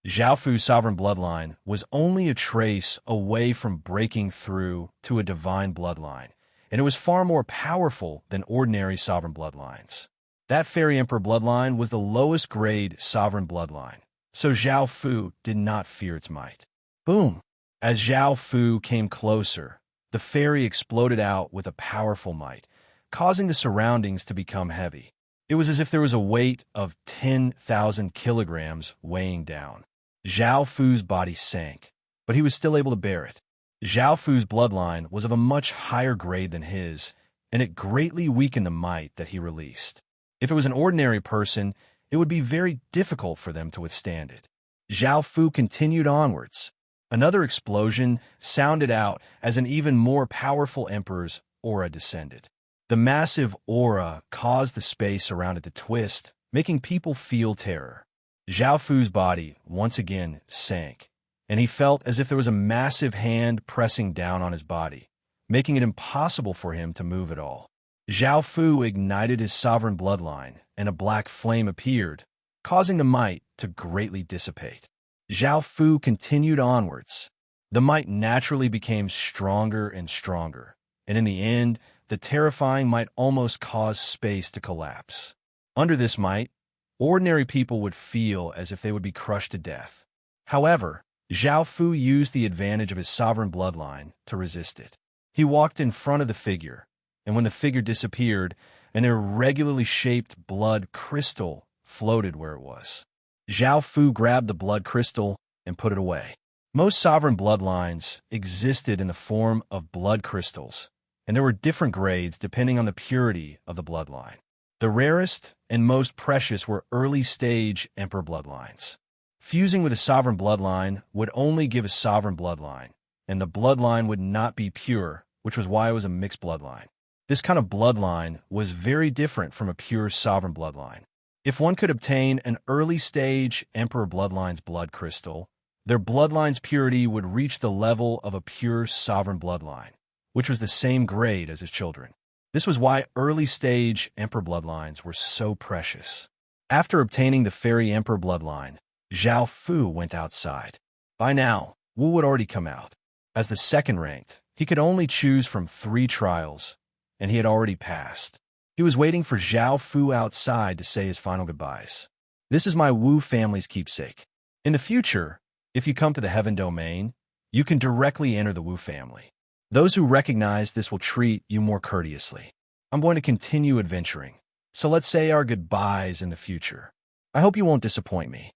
Zhao Fu's sovereign bloodline was only a trace away from breaking through to a divine bloodline, and it was far more powerful than ordinary sovereign bloodlines. That Fairy Emperor bloodline was the lowest grade sovereign bloodline, so Zhao Fu did not fear its might. Boom! As Zhao Fu came closer, the fairy exploded out with a powerful might, causing the surroundings to become heavy. It was as if there was a weight of 10,000 kilograms weighing down. Zhao Fu's body sank, but he was still able to bear it. Zhao Fu's bloodline was of a much higher grade than his, and it greatly weakened the might that he released. If it was an ordinary person, it would be very difficult for them to withstand it. Zhao Fu continued onwards. Another explosion sounded out as an even more powerful emperor's aura descended. The massive aura caused the space around it to twist, making people feel terror. Zhao Fu's body once again sank, and he felt as if there was a massive hand pressing down on his body, making it impossible for him to move at all. Zhao Fu ignited his sovereign bloodline, and a black flame appeared, causing the might to greatly dissipate. Zhao Fu continued onwards. The might naturally became stronger and stronger, and in the end, the terrifying might almost cause space to collapse. Under this might, ordinary people would feel as if they would be crushed to death. However, Zhao Fu used the advantage of his sovereign bloodline to resist it. He walked in front of the figure, and when the figure disappeared, an irregularly shaped blood crystal floated where it was. Zhao Fu grabbed the blood crystal and put it away. Most sovereign bloodlines existed in the form of blood crystals, and there were different grades depending on the purity of the bloodline. The rarest and most precious were early-stage emperor bloodlines. Fusing with a sovereign bloodline would only give a sovereign bloodline, and the bloodline would not be pure, which was why it was a mixed bloodline. This kind of bloodline was very different from a pure sovereign bloodline. If one could obtain an early-stage emperor bloodline's blood crystal, their bloodline's purity would reach the level of a pure sovereign bloodline, which was the same grade as his children. This was why early-stage emperor bloodlines were so precious. After obtaining the Fairy Emperor bloodline, Zhao Fu went outside. By now, Wu had already come out. As the second ranked, he could only choose from 3 trials, and he had already passed. He was waiting for Zhao Fu outside to say his final goodbyes. This is my Wu family's keepsake. In the future, if you come to the Heaven Domain, you can directly enter the Wu family. Those who recognize this will treat you more courteously. I'm going to continue adventuring, so let's say our goodbyes in the future. I hope you won't disappoint me.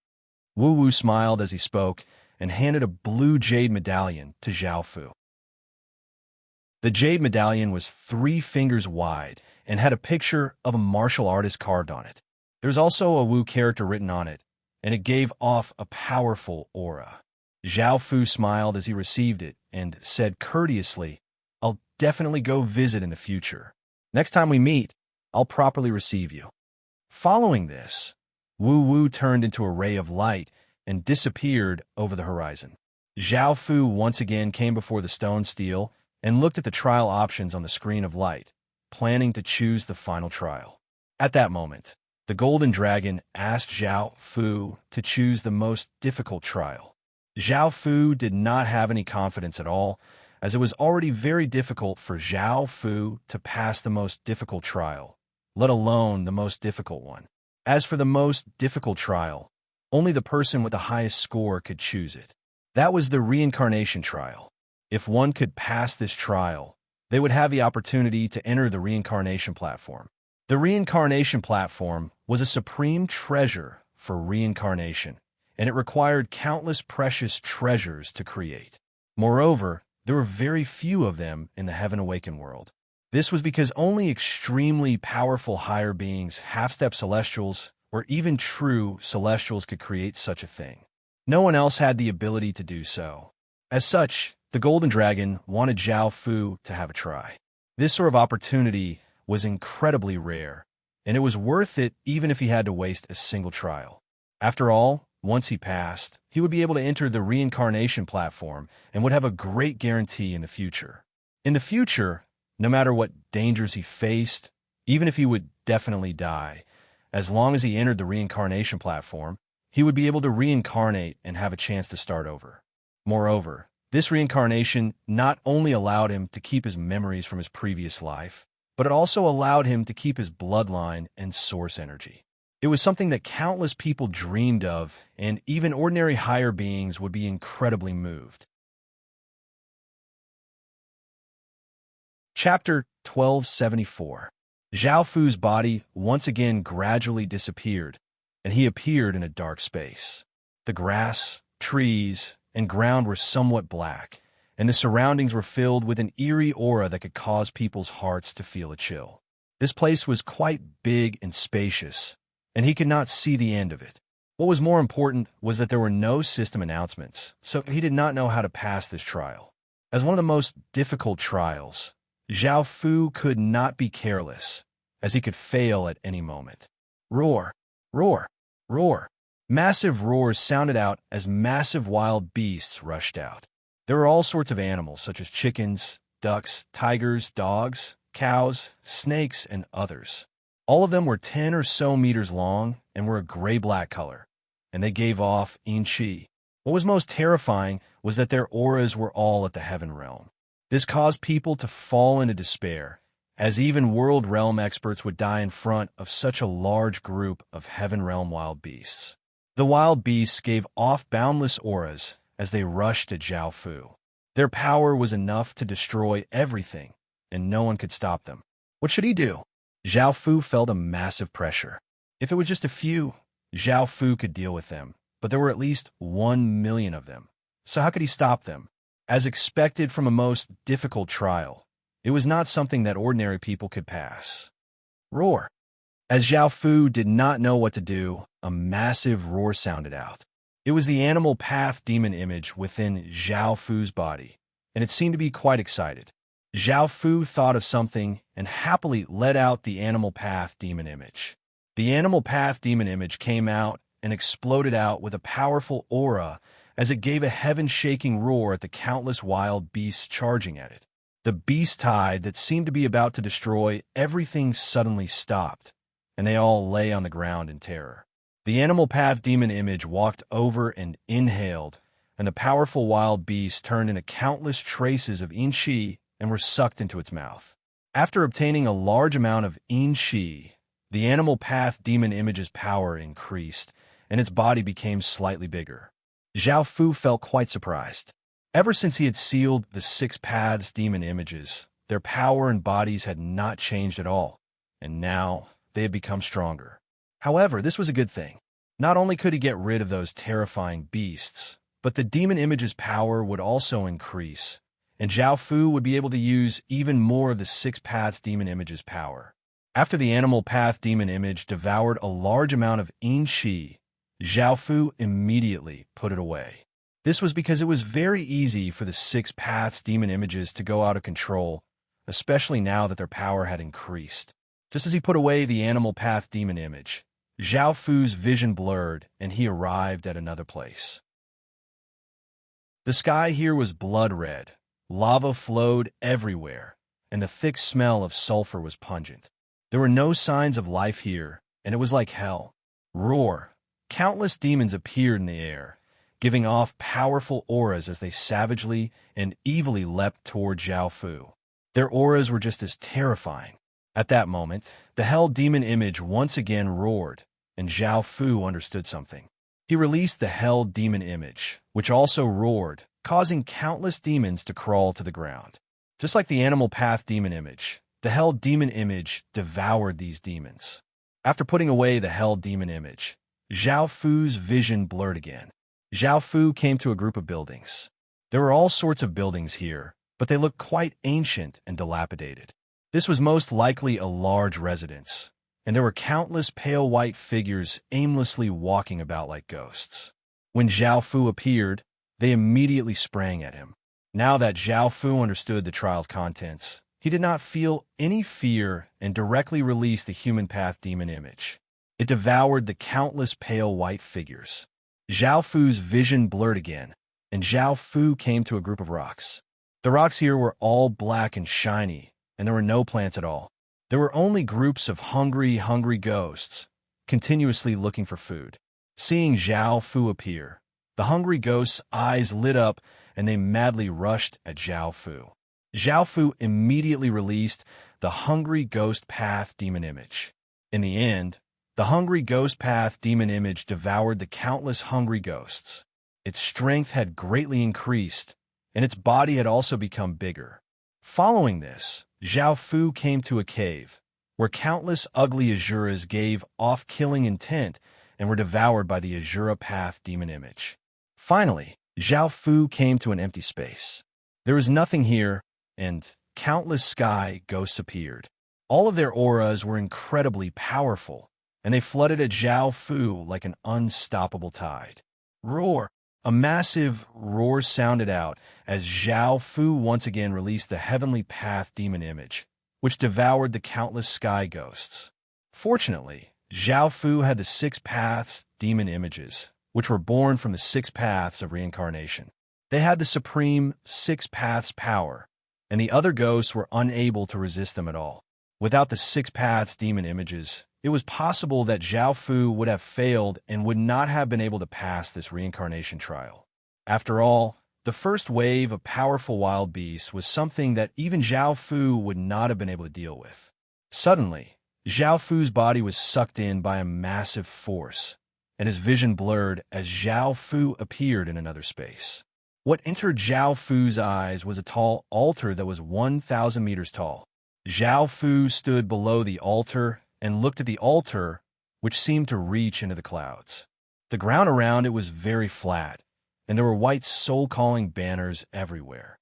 Wu Wu smiled as he spoke, and handed a blue jade medallion to Zhao Fu. The jade medallion was 3 fingers wide and had a picture of a martial artist carved on it. There's also a Wu character written on it, and it gave off a powerful aura. Zhao Fu smiled as he received it and said courteously, "I'll definitely go visit in the future. Next time we meet, I'll properly receive you." Following this, Wu Wu turned into a ray of light and disappeared over the horizon. Zhao Fu once again came before the stone stele and looked at the trial options on the screen of light, planning to choose the final trial. At that moment, the golden dragon asked Zhao Fu to choose the most difficult trial. Zhao Fu did not have any confidence at all, as it was already very difficult for Zhao Fu to pass the most difficult trial, let alone the most difficult one. As for the most difficult trial, only the person with the highest score could choose it. That was the reincarnation trial. If one could pass this trial, they would have the opportunity to enter the reincarnation platform. The reincarnation platform was a supreme treasure for reincarnation, and it required countless precious treasures to create. Moreover, there were very few of them in the Heaven Awakened world. This was because only extremely powerful higher beings, half-step celestials, or even true celestials could create such a thing. No one else had the ability to do so. As such, the Golden Dragon wanted Zhao Fu to have a try. This sort of opportunity was incredibly rare, and it was worth it even if he had to waste a single trial. After all, once he passed, he would be able to enter the reincarnation platform and would have a great guarantee in the future. In the future, no matter what dangers he faced, even if he would definitely die, as long as he entered the reincarnation platform, he would be able to reincarnate and have a chance to start over. Moreover, this reincarnation not only allowed him to keep his memories from his previous life, but it also allowed him to keep his bloodline and source energy. It was something that countless people dreamed of, and even ordinary higher beings would be incredibly moved. Chapter 1274. Zhao Fu's body once again gradually disappeared, and he appeared in a dark space. The grass, trees, and ground were somewhat black, and the surroundings were filled with an eerie aura that could cause people's hearts to feel a chill. This place was quite big and spacious, and he could not see the end of it. What was more important was that there were no system announcements, so he did not know how to pass this trial. As one of the most difficult trials, Zhao Fu could not be careless, as he could fail at any moment. Roar, roar, roar. Massive roars sounded out as massive wild beasts rushed out. There were all sorts of animals, such as chickens, ducks, tigers, dogs, cows, snakes, and others. All of them were 10 or so meters long and were a gray-black color, and they gave off yin qi. What was most terrifying was that their auras were all at the heaven realm. This caused people to fall into despair, as even world realm experts would die in front of such a large group of heaven realm wild beasts. The wild beasts gave off boundless auras as they rushed at Zhao Fu. Their power was enough to destroy everything, and no one could stop them. What should he do? Zhao Fu felt a massive pressure. If it was just a few, Zhao Fu could deal with them, but there were at least 1 million of them. So how could he stop them? As expected from a most difficult trial, it was not something that ordinary people could pass. Roar. As Zhao Fu did not know what to do, a massive roar sounded out. It was the animal path demon image within Zhao Fu's body, and it seemed to be quite excited. Zhao Fu thought of something and happily let out the animal path demon image. The animal path demon image came out and exploded out with a powerful aura as it gave a heaven-shaking roar at the countless wild beasts charging at it. The beast tide that seemed to be about to destroy everything suddenly stopped, and they all lay on the ground in terror. The animal path demon image walked over and inhaled, and the powerful wild beast turned into countless traces of yin qi and were sucked into its mouth. After obtaining a large amount of yin qi, the animal path demon image's power increased, and its body became slightly bigger. Zhao Fu felt quite surprised. Ever since he had sealed the 6 paths demon images, their power and bodies had not changed at all, and now they had become stronger. However, this was a good thing. Not only could he get rid of those terrifying beasts, But the demon image's power would also increase, and Zhao Fu would be able to use even more of the Six Paths demon image's power. After the animal path demon image devoured a large amount of yin qi, Zhao Fu immediately put it away. This was because it was very easy for the Six Paths demon images to go out of control, especially now that their power had increased. Just as he put away the animal path demon image, Zhao Fu's vision blurred and he arrived at another place. The sky here was blood red, lava flowed everywhere, and the thick smell of sulfur was pungent. There were no signs of life here, and it was like hell. Roar! Countless demons appeared in the air, giving off powerful auras as they savagely and evilly leapt toward Zhao Fu. Their auras were just as terrifying. At that moment, the hell demon image once again roared, and Zhao Fu understood something. He released the hell demon image, which also roared, causing countless demons to crawl to the ground. Just like the animal path demon image, the hell demon image devoured these demons. After putting away the hell demon image, Zhao Fu's vision blurred again. Zhao Fu came to a group of buildings. There were all sorts of buildings here, but they looked quite ancient and dilapidated. This was most likely a large residence, and there were countless pale white figures aimlessly walking about like ghosts. When Zhao Fu appeared, they immediately sprang at him. Now that Zhao Fu understood the trial's contents, he did not feel any fear and directly released the human path demon image. It devoured the countless pale white figures. Zhao Fu's vision blurred again, and Zhao Fu came to a group of rocks. The rocks here were all black and shiny, and there were no plants at all. There were only groups of hungry ghosts, continuously looking for food. Seeing Zhao Fu appear, the hungry ghost's eyes lit up and they madly rushed at Zhao Fu. Zhao Fu immediately released the hungry ghost path demon image. In the end, the hungry ghost path demon image devoured the countless hungry ghosts. Its strength had greatly increased, and its body had also become bigger. Following this, Zhao Fu came to a cave, where countless ugly Azuras gave off killing intent and were devoured by the Azura path demon image. Finally, Zhao Fu came to an empty space. There was nothing here, and countless sky ghosts appeared. All of their auras were incredibly powerful, and they flooded at Zhao Fu like an unstoppable tide. Roar! A massive roar sounded out as Zhao Fu once again released the Heavenly Path demon image, which devoured the countless sky ghosts. Fortunately, Zhao Fu had the Six Paths demon images, which were born from the Six Paths of reincarnation. They had the supreme Six Paths power, and the other ghosts were unable to resist them at all. Without the Six Paths demon images, it was possible that Zhao Fu would have failed and would not have been able to pass this reincarnation trial. After all, the first wave of powerful wild beasts was something that even Zhao Fu would not have been able to deal with. Suddenly, Zhao Fu's body was sucked in by a massive force, and his vision blurred as Zhao Fu appeared in another space. What entered Zhao Fu's eyes was a tall altar that was 1,000 meters tall. Zhao Fu stood below the altar and looked at the altar, which seemed to reach into the clouds. The ground around it was very flat, and there were white soul-calling banners everywhere.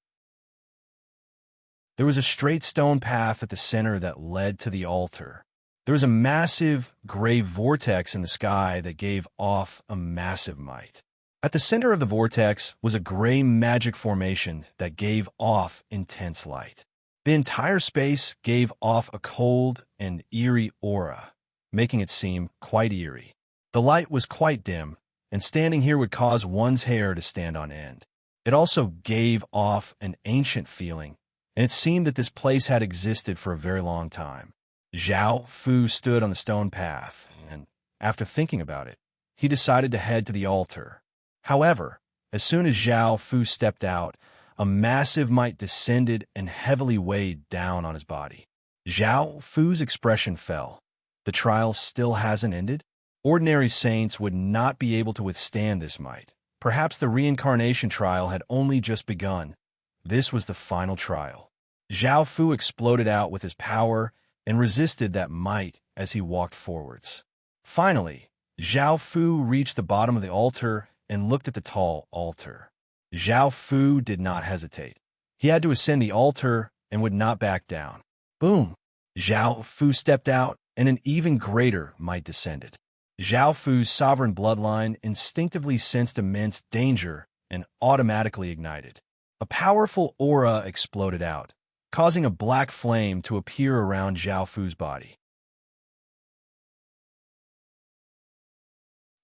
There was a straight stone path at the center that led to the altar. There was a massive gray vortex in the sky that gave off a massive might. At the center of the vortex was a gray magic formation that gave off intense light. The entire space gave off a cold and eerie aura, making it seem quite eerie. The light was quite dim, and standing here would cause one's hair to stand on end. It also gave off an ancient feeling, and it seemed that this place had existed for a very long time. Zhao Fu stood on the stone path, and after thinking about it, he decided to head to the altar. However, as soon as Zhao Fu stepped out, a massive might descended and heavily weighed down on his body. Zhao Fu's expression fell. The trial still hasn't ended? Ordinary saints would not be able to withstand this might. Perhaps the reincarnation trial had only just begun. This was the final trial. Zhao Fu exploded out with his power and resisted that might as he walked forwards. Finally, Zhao Fu reached the bottom of the altar and looked at the tall altar. Zhao Fu did not hesitate. He had to ascend the altar and would not back down. Boom! Zhao Fu stepped out, and an even greater might descended. Zhao Fu's sovereign bloodline instinctively sensed immense danger and automatically ignited. A powerful aura exploded out, causing a black flame to appear around Zhao Fu's body.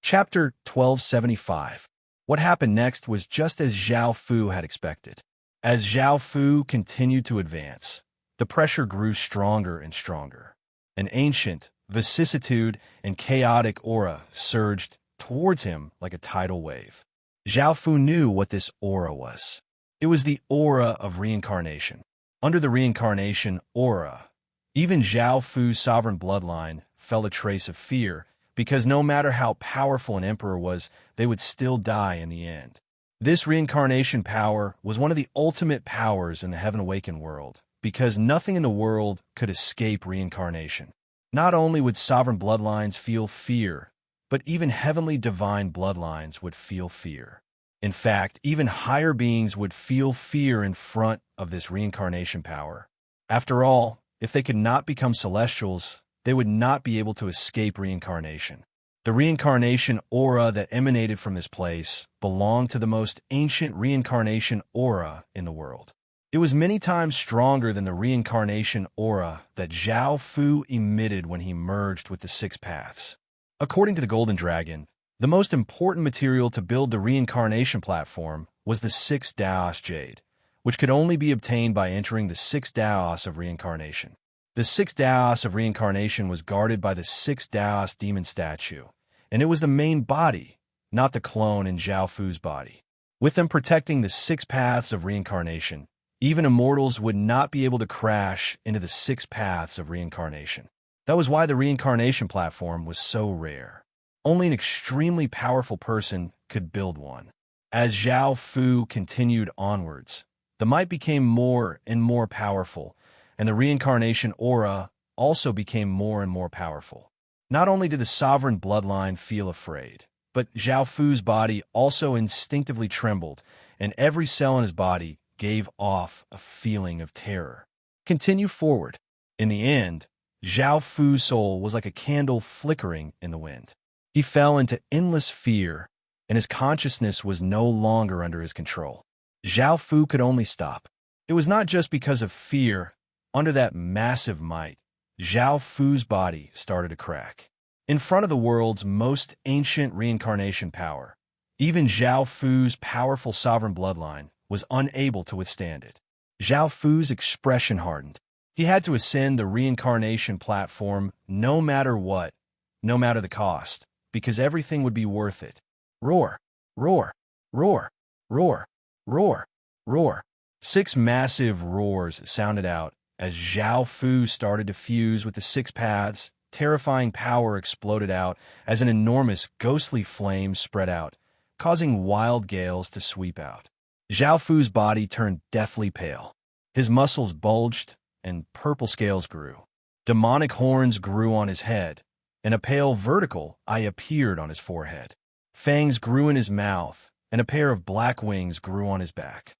Chapter 1275. What happened next was just as Zhao Fu had expected. As Zhao Fu continued to advance, the pressure grew stronger and stronger. An ancient, vicissitude, and chaotic aura surged towards him like a tidal wave. Zhao Fu knew what this aura was. It was the aura of reincarnation. Under the reincarnation aura, even Zhao Fu's sovereign bloodline felt a trace of fear, because no matter how powerful an emperor was, they would still die in the end. This reincarnation power was one of the ultimate powers in the Heaven Awakened world, because nothing in the world could escape reincarnation. Not only would sovereign bloodlines feel fear, but even heavenly divine bloodlines would feel fear. In fact, even higher beings would feel fear in front of this reincarnation power. After all, if they could not become celestials, they would not be able to escape reincarnation. The reincarnation aura that emanated from this place belonged to the most ancient reincarnation aura in the world. It was many times stronger than the reincarnation aura that Zhao Fu emitted when he merged with the Six Paths. According to the Golden Dragon, the most important material to build the reincarnation platform was the 6 Daos Jade, which could only be obtained by entering the 6 Daos of reincarnation. The 6 Daos of reincarnation was guarded by the 6 Daos demon statue, and it was the main body, not the clone in Zhao Fu's body. With them protecting the 6 paths of reincarnation, even immortals would not be able to crash into the 6 paths of reincarnation. That was why the reincarnation platform was so rare. Only an extremely powerful person could build one. As Zhao Fu continued onwards, the might became more and more powerful, and the reincarnation aura also became more and more powerful. Not only did the sovereign bloodline feel afraid, but Zhao Fu's body also instinctively trembled, and every cell in his body gave off a feeling of terror. Continue forward. In the end, Zhao Fu's soul was like a candle flickering in the wind. He fell into endless fear, and his consciousness was no longer under his control. Zhao Fu could only stop. It was not just because of fear. Under that massive might, Zhao Fu's body started to crack. In front of the world's most ancient reincarnation power, even Zhao Fu's powerful sovereign bloodline was unable to withstand it. Zhao Fu's expression hardened. He had to ascend the reincarnation platform no matter what, no matter the cost, because everything would be worth it. Roar, roar, roar, roar, roar, roar. 6 massive roars sounded out as Zhao Fu started to fuse with the 6 paths. Terrifying power exploded out as an enormous ghostly flame spread out, causing wild gales to sweep out. Zhao Fu's body turned deathly pale. His muscles bulged, and purple scales grew. Demonic horns grew on his head, and a pale vertical eye appeared on his forehead. Fangs grew in his mouth, and a pair of black wings grew on his back.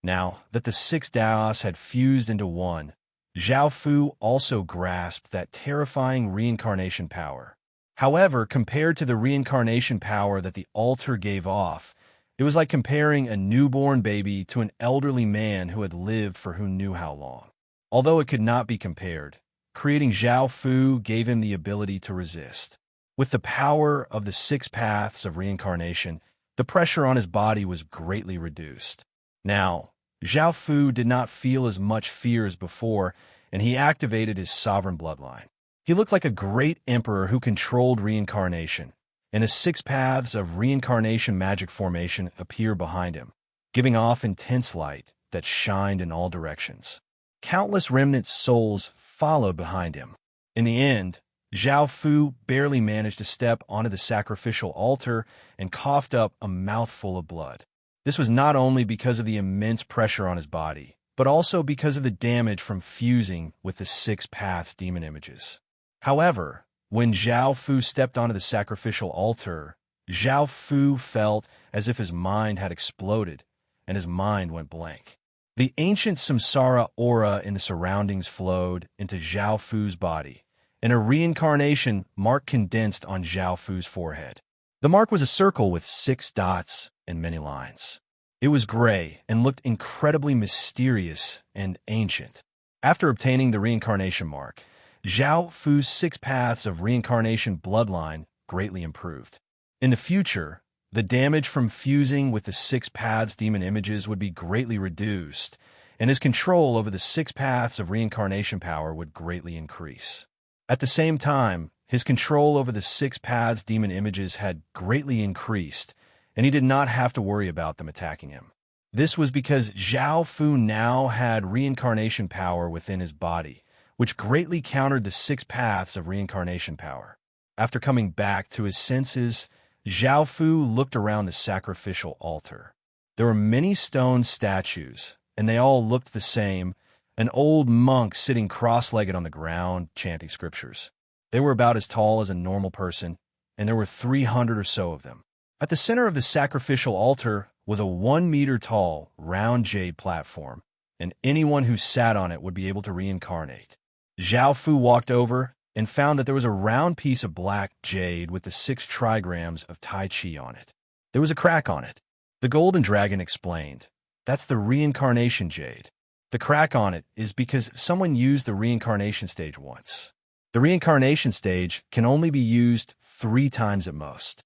Now that the 6 Daos had fused into one, Zhao Fu also grasped that terrifying reincarnation power. However, compared to the reincarnation power that the altar gave off, it was like comparing a newborn baby to an elderly man who had lived for who knew how long. Although it could not be compared, creating Zhao Fu gave him the ability to resist. With the power of the 6 paths of reincarnation, the pressure on his body was greatly reduced. Now, Zhao Fu did not feel as much fear as before, and he activated his sovereign bloodline. He looked like a great emperor who controlled reincarnation, and his 6 paths of reincarnation magic formation appeared behind him, giving off intense light that shined in all directions. Countless remnant souls followed behind him. In the end, Zhao Fu barely managed to step onto the sacrificial altar and coughed up a mouthful of blood. This was not only because of the immense pressure on his body, but also because of the damage from fusing with the 6 paths demon images. However, when Zhao Fu stepped onto the sacrificial altar, Zhao Fu felt as if his mind had exploded, and his mind went blank. The ancient samsara aura in the surroundings flowed into Zhao Fu's body, and a reincarnation mark condensed on Zhao Fu's forehead. The mark was a circle with 6 dots and many lines. It was gray and looked incredibly mysterious and ancient. After obtaining the reincarnation mark, Zhao Fu's 6 paths of reincarnation bloodline greatly improved. In the future, the damage from fusing with the 6 paths demon images would be greatly reduced, and his control over the 6 paths of reincarnation power would greatly increase. At the same time, his control over the 6 paths demon images had greatly increased, and he did not have to worry about them attacking him. This was because Zhao Fu now had reincarnation power within his body, which greatly countered the 6 paths of reincarnation power. After coming back to his senses, Zhao Fu looked around the sacrificial altar. There were many stone statues, and they all looked the same, an old monk sitting cross-legged on the ground, chanting scriptures. They were about as tall as a normal person, and there were 300 or so of them. At the center of the sacrificial altar was a 1-meter-tall, round jade platform, and anyone who sat on it would be able to reincarnate. Zhao Fu walked over and found that there was a round piece of black jade with the 6 trigrams of Tai Chi on it. There was a crack on it. The golden dragon explained, "That's the reincarnation jade. The crack on it is because someone used the reincarnation stage once. The reincarnation stage can only be used 3 times at most."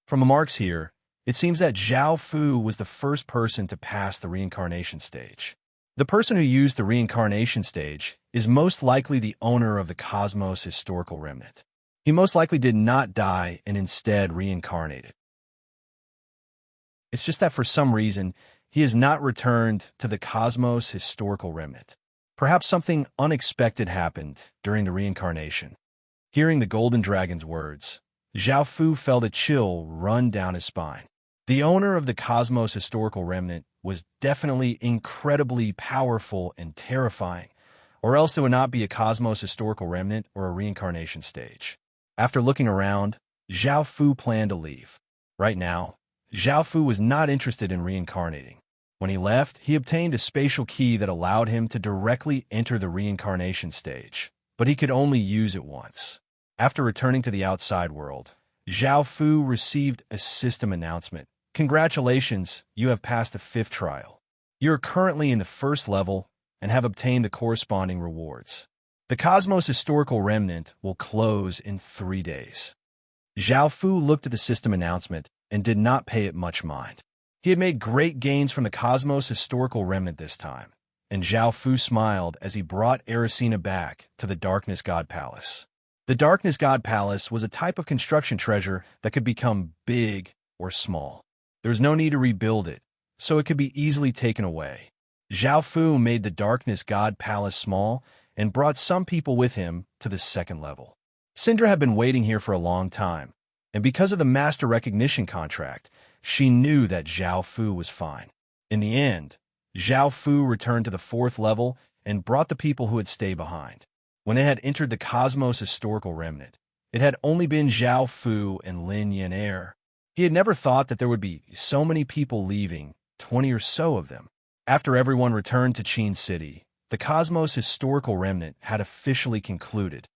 From the marks here, it seems that Zhao Fu was the first person to pass the reincarnation stage. The person who used the reincarnation stage is most likely the owner of the cosmos historical remnant. He most likely did not die and instead reincarnated. It's just that for some reason, he has not returned to the cosmos historical remnant. Perhaps something unexpected happened during the reincarnation. Hearing the golden dragon's words, Zhao Fu felt a chill run down his spine. The owner of the cosmos historical remnant was definitely incredibly powerful and terrifying, or else there would not be a cosmos historical remnant or a reincarnation stage. After looking around, Zhao Fu planned to leave. Right now, Zhao Fu was not interested in reincarnating. When he left, he obtained a spatial key that allowed him to directly enter the reincarnation stage, but he could only use it once. After returning to the outside world, Zhao Fu received a system announcement. "Congratulations, you have passed the 5th trial. You are currently in the 1st level and have obtained the corresponding rewards. The Cosmos Historical Remnant will close in 3 days." Zhao Fu looked at the system announcement and did not pay it much mind. He had made great gains from the Cosmos Historical Remnant this time, and Zhao Fu smiled as he brought Ericina back to the Darkness God Palace. The Darkness God Palace was a type of construction treasure that could become big or small. There was no need to rebuild it, so it could be easily taken away. Zhao Fu made the Darkness God Palace small and brought some people with him to the 2nd level. Syndra had been waiting here for a long time, and because of the master recognition contract, she knew that Zhao Fu was fine. In the end, Zhao Fu returned to the 4th level and brought the people who had stayed behind. When they had entered the Cosmos Historical Remnant, it had only been Zhao Fu and Lin Yan'er. He had never thought that there would be so many people leaving, 20 or so of them. After everyone returned to Qin City, the Cosmos Historical Remnant had officially concluded.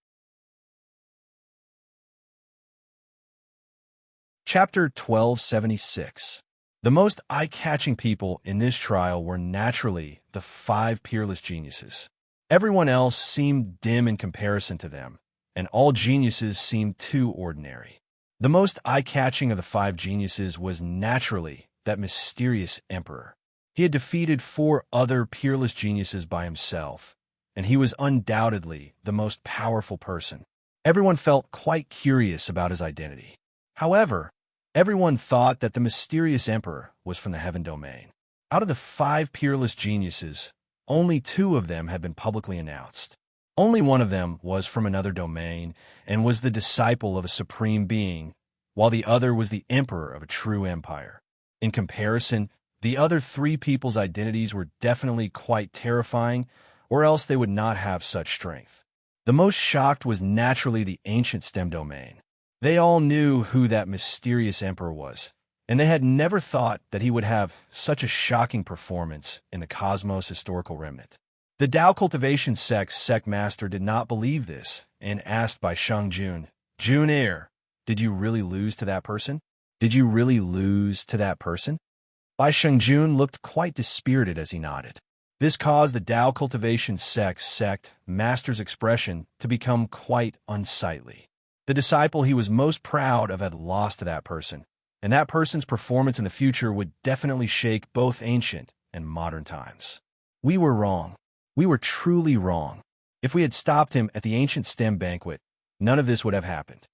Chapter 1276. The most eye-catching people in this trial were naturally the 5 peerless geniuses. Everyone else seemed dim in comparison to them, and all geniuses seemed too ordinary. The most eye-catching of the 5 geniuses was naturally that mysterious emperor. He had defeated 4 other peerless geniuses by himself, and he was undoubtedly the most powerful person. Everyone felt quite curious about his identity. However, everyone thought that the mysterious emperor was from the Heaven Domain. Out of the 5 peerless geniuses, only 2 of them had been publicly announced. Only one of them was from another domain and was the disciple of a supreme being, while the other was the emperor of a true empire. In comparison, the other 3 people's identities were definitely quite terrifying, or else they would not have such strength. The most shocked was naturally the ancient STEM domain. They all knew who that mysterious emperor was, and they had never thought that he would have such a shocking performance in the cosmos historical remnant. The Tao cultivation sect master did not believe this and asked by Sheng Jun, Jun Air, did you really lose to that person? Did you really lose to that person? Bai Shengjun looked quite dispirited as he nodded. This caused the Tao cultivation sect master's expression to become quite unsightly. The disciple he was most proud of had lost to that person, and that person's performance in the future would definitely shake both ancient and modern times. We were wrong. We were truly wrong. If we had stopped him at the ancient STEM banquet, none of this would have happened.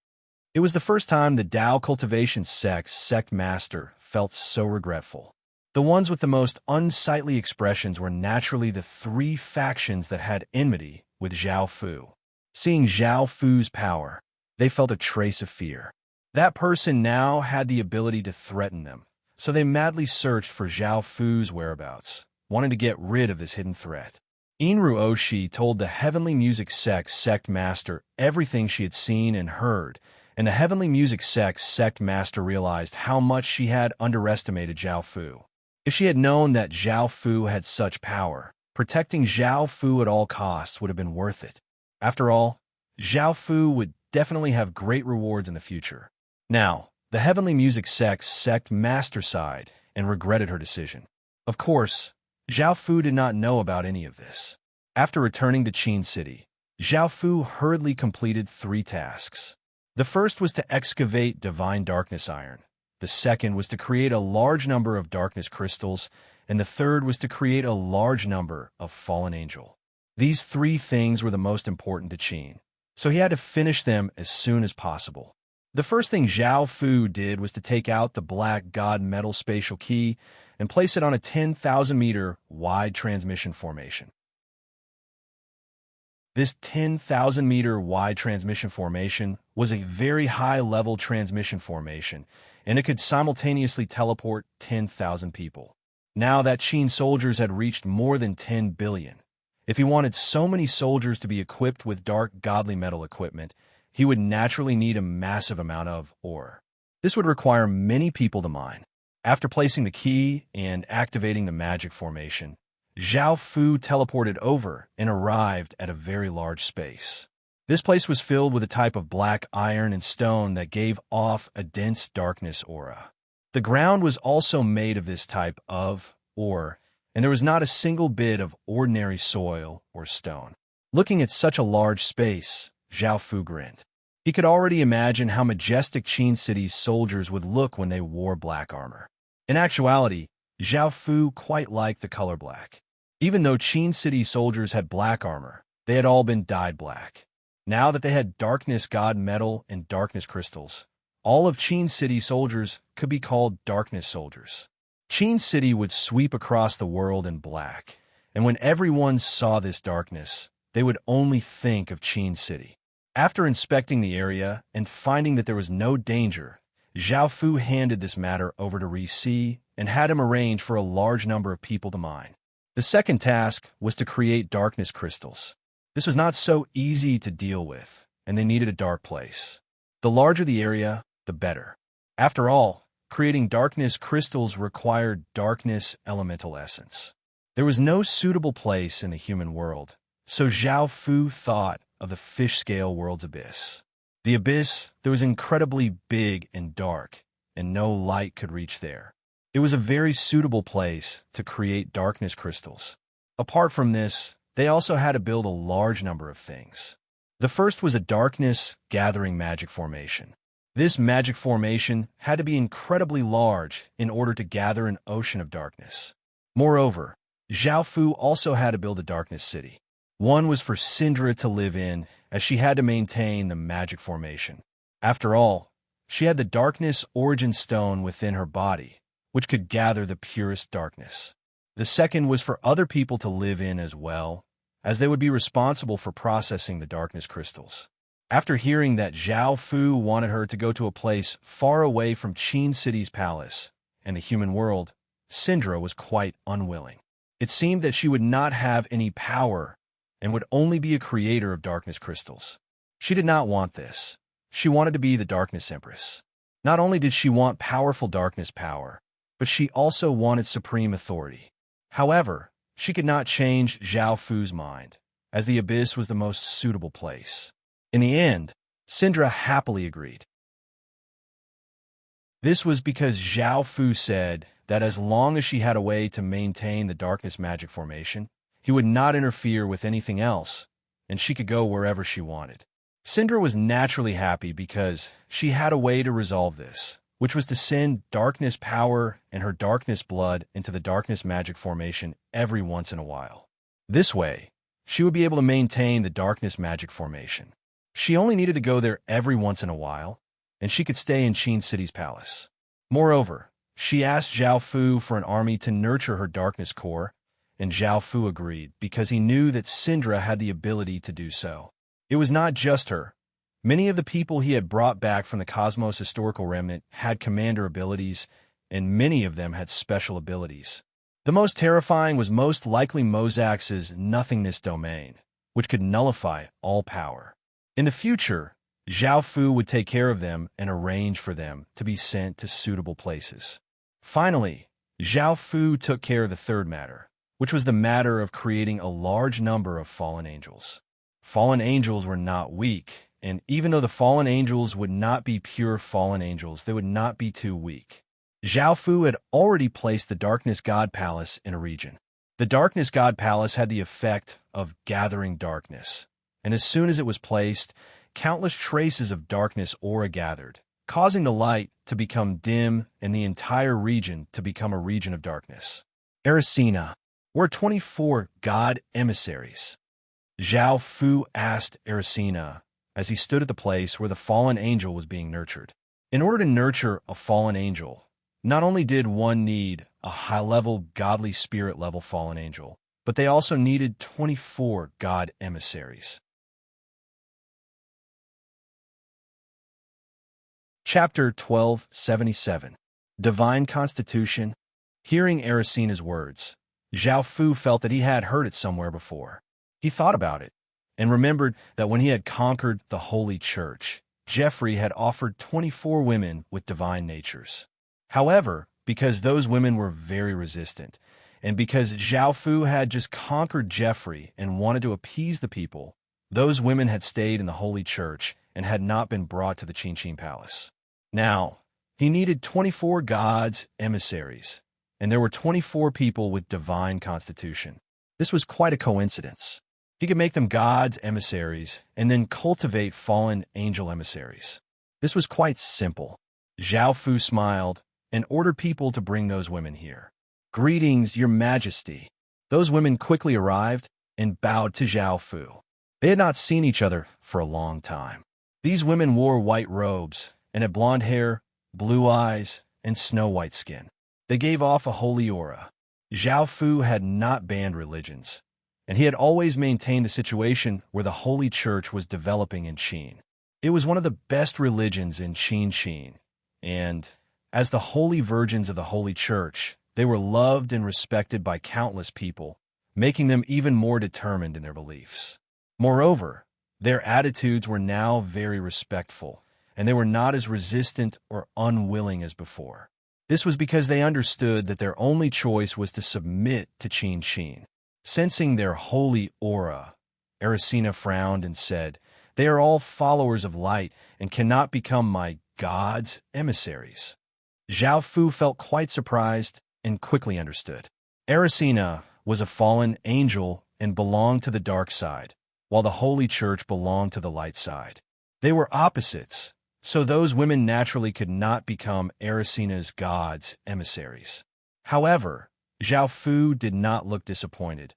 It was the first time the Tao cultivation sect master felt so regretful. The ones with the most unsightly expressions were naturally the three factions that had enmity with Zhao Fu. Seeing Zhao Fu's power, they felt a trace of fear. That person now had the ability to threaten them, so they madly searched for Zhao Fu's whereabouts, wanting to get rid of this hidden threat. Inru Oshi told the Heavenly Music sect master everything she had seen and heard, and the Heavenly Music sect master realized how much she had underestimated Zhao Fu. If she had known that Zhao Fu had such power, protecting Zhao Fu at all costs would have been worth it. After all, Zhao Fu would definitely have great rewards in the future. Now, the Heavenly Music sect master sighed and regretted her decision. Of course, Zhao Fu did not know about any of this. After returning to Qin City, Zhao Fu hurriedly completed 3 tasks. The first was to excavate divine darkness iron. The second was to create a large number of darkness crystals, and the third was to create a large number of fallen angel. These 3 things were the most important to Qin, so he had to finish them as soon as possible. The first thing Zhao Fu did was to take out the black god metal spatial key and place it on a 10,000-meter wide transmission formation. This 10,000-meter wide transmission formation was a very high-level transmission formation, and it could simultaneously teleport 10,000 people. Now that Qin soldiers had reached more than 10 billion, if he wanted so many soldiers to be equipped with dark godly metal equipment, he would naturally need a massive amount of ore. This would require many people to mine. After placing the key and activating the magic formation, Zhao Fu teleported over and arrived at a very large space. This place was filled with a type of black iron and stone that gave off a dense darkness aura. The ground was also made of this type of ore, and there was not a single bit of ordinary soil or stone. Looking at such a large space, Zhao Fu grinned. He could already imagine how majestic Qin City's soldiers would look when they wore black armor. In actuality, Zhao Fu quite liked the color black. Even though Qin City soldiers had black armor, they had all been dyed black. Now that they had darkness god metal and darkness crystals, all of Qin City soldiers could be called darkness soldiers. Qin City would sweep across the world in black, and when everyone saw this darkness, they would only think of Qin City. After inspecting the area and finding that there was no danger, Zhao Fu handed this matter over to Ri and had him arrange for a large number of people to mine. The second task was to create darkness crystals. This was not so easy to deal with, and they needed a dark place. The larger the area, the better. After all, creating darkness crystals required darkness elemental essence. There was no suitable place in the human world, so Zhao Fu thought of the fish-scale world's abyss. The abyss that was incredibly big and dark, and no light could reach there. It was a very suitable place to create darkness crystals. Apart from this, they also had to build a large number of things. The first was a darkness gathering magic formation. This magic formation had to be incredibly large in order to gather an ocean of darkness. Moreover, Zhao Fu also had to build a darkness city. One was for Syndra to live in, as she had to maintain the magic formation. After all, she had the darkness origin stone within her body, which could gather the purest darkness. The second was for other people to live in as well, as they would be responsible for processing the darkness crystals. After hearing that Zhao Fu wanted her to go to a place far away from Qin City's palace and the human world, Syndra was quite unwilling. It seemed that she would not have any power and would only be a creator of darkness crystals. She did not want this. she wanted to be the Darkness Empress. Not only did she want powerful darkness power, but she also wanted supreme authority. However, she could not change Zhao Fu's mind, as the abyss was the most suitable place. In the end, Syndra happily agreed. This was because Zhao Fu said that as long as she had a way to maintain the darkness magic formation, he would not interfere with anything else, and she could go wherever she wanted. Syndra was naturally happy because she had a way to resolve this, which was to send darkness power and her darkness blood into the darkness magic formation every once in a while. This way, she would be able to maintain the darkness magic formation. She only needed to go there every once in a while, and she could stay in Qin City's palace. Moreover, she asked Zhao Fu for an army to nurture her darkness core, and Zhao Fu agreed because he knew that Syndra had the ability to do so. It was not just her. Many of the people he had brought back from the Cosmos historical remnant had commander abilities, and many of them had special abilities. The most terrifying was most likely Mozax's nothingness domain, which could nullify all power. In the future, Zhao Fu would take care of them and arrange for them to be sent to suitable places. Finally, Zhao Fu took care of the third matter, which was the matter of creating a large number of fallen angels. Fallen angels were not weak, and even though the fallen angels would not be pure fallen angels, they would not be too weak. Zhao Fu had already placed the Darkness God Palace in a region. The Darkness God Palace had the effect of gathering darkness, and as soon as it was placed, countless traces of darkness aura gathered, causing the light to become dim and the entire region to become a region of darkness. Ericina were 24 god emissaries. Zhao Fu asked Ericina as he stood at the place where the fallen angel was being nurtured. In order to nurture a fallen angel, not only did one need a high-level godly spirit-level fallen angel, but they also needed 24 god emissaries. Chapter 1277 Divine Constitution. Hearing Ericina's words, Zhao Fu felt that he had heard it somewhere before. He thought about it, and remembered that when he had conquered the Holy Church, Jeffrey had offered 24 women with divine natures. However, because those women were very resistant, and because Zhao Fu had just conquered Jeffrey and wanted to appease the people, those women had stayed in the Holy Church and had not been brought to the Qin Palace. Now, he needed 24 gods' emissaries, and there were 24 people with divine constitution. This was quite a coincidence. He could make them gods' emissaries and then cultivate fallen angel emissaries. This was quite simple. Zhao Fu smiled and ordered people to bring those women here. "Greetings, Your Majesty." Those women quickly arrived and bowed to Zhao Fu. They had not seen each other for a long time. These women wore white robes and had blonde hair, blue eyes, and snow-white skin. They gave off a holy aura. Zhao Fu had not banned religions, and he had always maintained the situation where the Holy Church was developing in Qin. It was one of the best religions in Qin, and as the holy virgins of the Holy Church, they were loved and respected by countless people, making them even more determined in their beliefs. Moreover, their attitudes were now very respectful, and they were not as resistant or unwilling as before. This was because they understood that their only choice was to submit to Qin. Sensing their holy aura, Ericina frowned and said, "They are all followers of light and cannot become my gods' emissaries." Zhao Fu felt quite surprised and quickly understood. Ericina was a fallen angel and belonged to the dark side, while the Holy Church belonged to the light side. They were opposites, so those women naturally could not become Ericina's gods' emissaries. However, Zhao Fu did not look disappointed,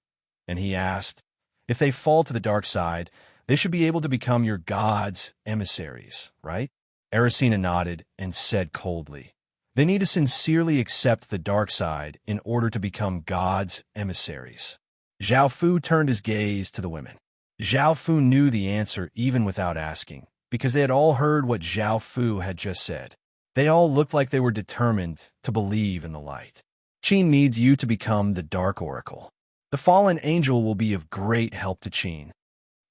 and he asked, "If they fall to the dark side, they should be able to become your gods' emissaries, right?" Ericina nodded and said coldly, "They need to sincerely accept the dark side in order to become gods' emissaries." Zhao Fu turned his gaze to the women. Zhao Fu knew the answer even without asking, because they had all heard what Zhao Fu had just said. They all looked like they were determined to believe in the light. "Qin needs you to become the Dark Oracle. The fallen angel will be of great help to Qin,"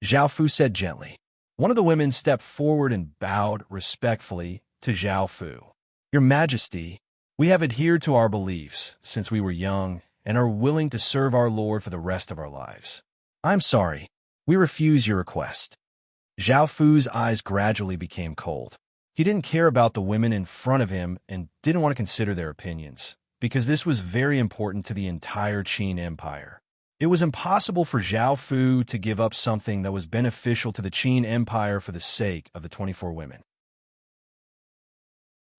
Zhao Fu said gently. One of the women stepped forward and bowed respectfully to Zhao Fu. Your Majesty, we have adhered to our beliefs since we were young and are willing to serve our Lord for the rest of our lives. I'm sorry, we refuse your request. Zhao Fu's eyes gradually became cold. He didn't care about the women in front of him and didn't want to consider their opinions, because this was very important to the entire Qin Empire. It was impossible for Zhao Fu to give up something that was beneficial to the Qin Empire for the sake of the 24 women.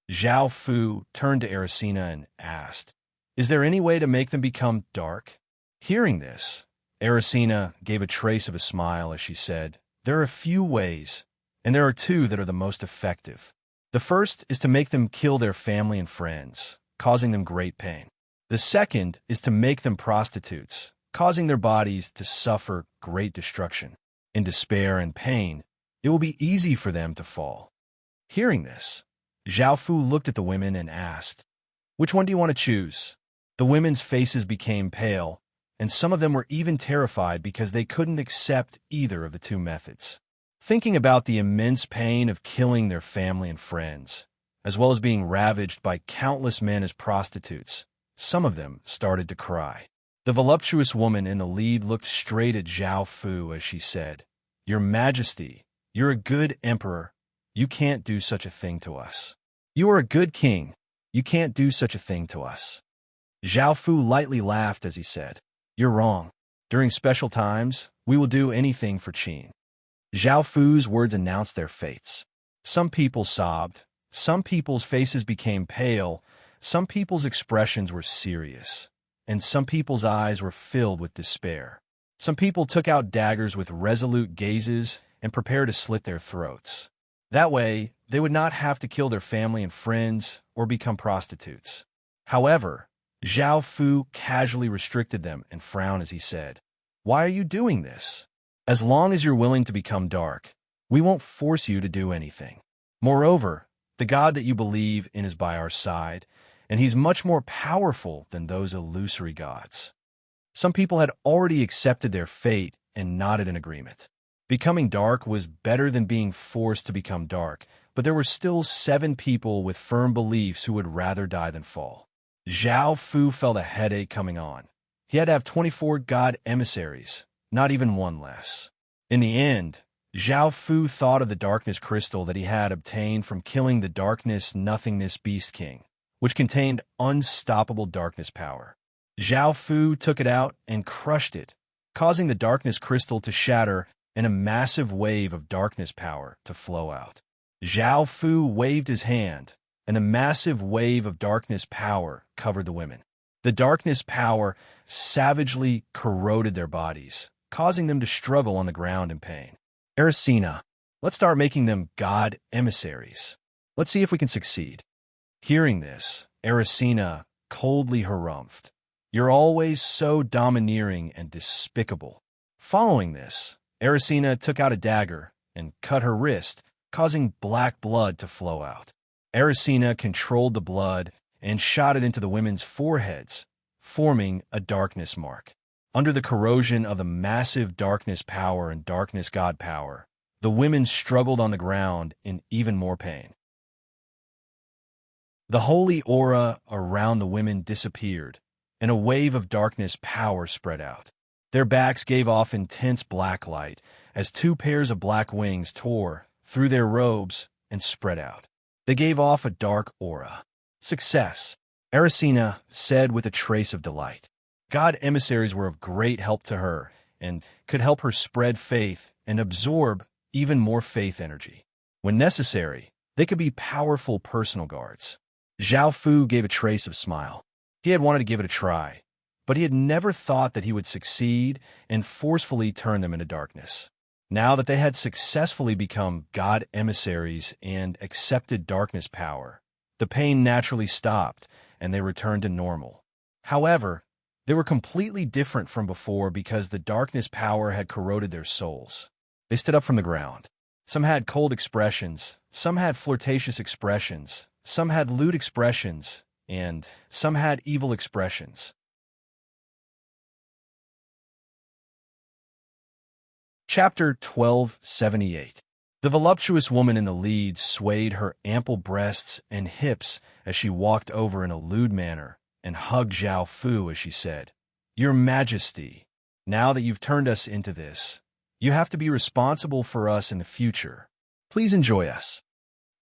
Zhao Fu turned to Ericina and asked, "Is there any way to make them become dark?" Hearing this, Ericina gave a trace of a smile as she said, "There are a few ways, and there are two that are the most effective. The first is to make them kill their family and friends, causing them great pain. The second is to make them prostitutes, causing their bodies to suffer great destruction. In despair and pain, it will be easy for them to fall." Hearing this, Zhao Fu looked at the women and asked, "Which one do you want to choose?" The women's faces became pale, and some of them were even terrified because they couldn't accept either of the two methods. Thinking about the immense pain of killing their family and friends, as well as being ravaged by countless men as prostitutes, some of them started to cry. The voluptuous woman in the lead looked straight at Zhao Fu as she said, "Your Majesty, you're a good emperor. You can't do such a thing to us. You are a good king. You can't do such a thing to us." Zhao Fu lightly laughed as he said, "You're wrong. During special times, we will do anything for Qin." Zhao Fu's words announced their fates. Some people sobbed, some people's faces became pale, some people's expressions were serious, and some people's eyes were filled with despair. Some people took out daggers with resolute gazes and prepared to slit their throats. That way, they would not have to kill their family and friends or become prostitutes. However, Zhao Fu casually restricted them and frowned as he said, "Why are you doing this? As long as you're willing to become dark, we won't force you to do anything. Moreover, the God that you believe in is by our side, and he's much more powerful than those illusory gods." Some people had already accepted their fate and nodded in agreement. Becoming dark was better than being forced to become dark, but there were still 7 people with firm beliefs who would rather die than fall. Zhao Fu felt a headache coming on. He had to have 24 god emissaries, not even one less. In the end, Zhao Fu thought of the darkness crystal that he had obtained from killing the darkness nothingness beast king, which contained unstoppable darkness power. Zhao Fu took it out and crushed it, causing the darkness crystal to shatter and a massive wave of darkness power to flow out. Zhao Fu waved his hand, and a massive wave of darkness power covered the women. The darkness power savagely corroded their bodies, causing them to struggle on the ground in pain. "Ericina, let's start making them god emissaries. Let's see if we can succeed." Hearing this, Ericina coldly harumphed, "You're always so domineering and despicable." Following this, Ericina took out a dagger and cut her wrist, causing black blood to flow out. Ericina controlled the blood and shot it into the women's foreheads, forming a darkness mark. Under the corrosion of the massive darkness power and darkness god power, the women struggled on the ground in even more pain. The holy aura around the women disappeared, and a wave of darkness power spread out. Their backs gave off intense black light as 2 pairs of black wings tore through their robes and spread out. They gave off a dark aura. "Success," Ericina said with a trace of delight. God emissaries were of great help to her and could help her spread faith and absorb even more faith energy. When necessary, they could be powerful personal guards. Zhao Fu gave a trace of smile. He had wanted to give it a try, but he had never thought that he would succeed and forcefully turn them into darkness. Now that they had successfully become god emissaries and accepted darkness power, the pain naturally stopped and they returned to normal. However, they were completely different from before because the darkness power had corroded their souls. They stood up from the ground. Some had cold expressions, some had flirtatious expressions, some had lewd expressions, and some had evil expressions. Chapter 1278. The voluptuous woman in the lead swayed her ample breasts and hips as she walked over in a lewd manner and hugged Zhao Fu as she said, "Your Majesty, now that you've turned us into this, you have to be responsible for us in the future. Please enjoy us."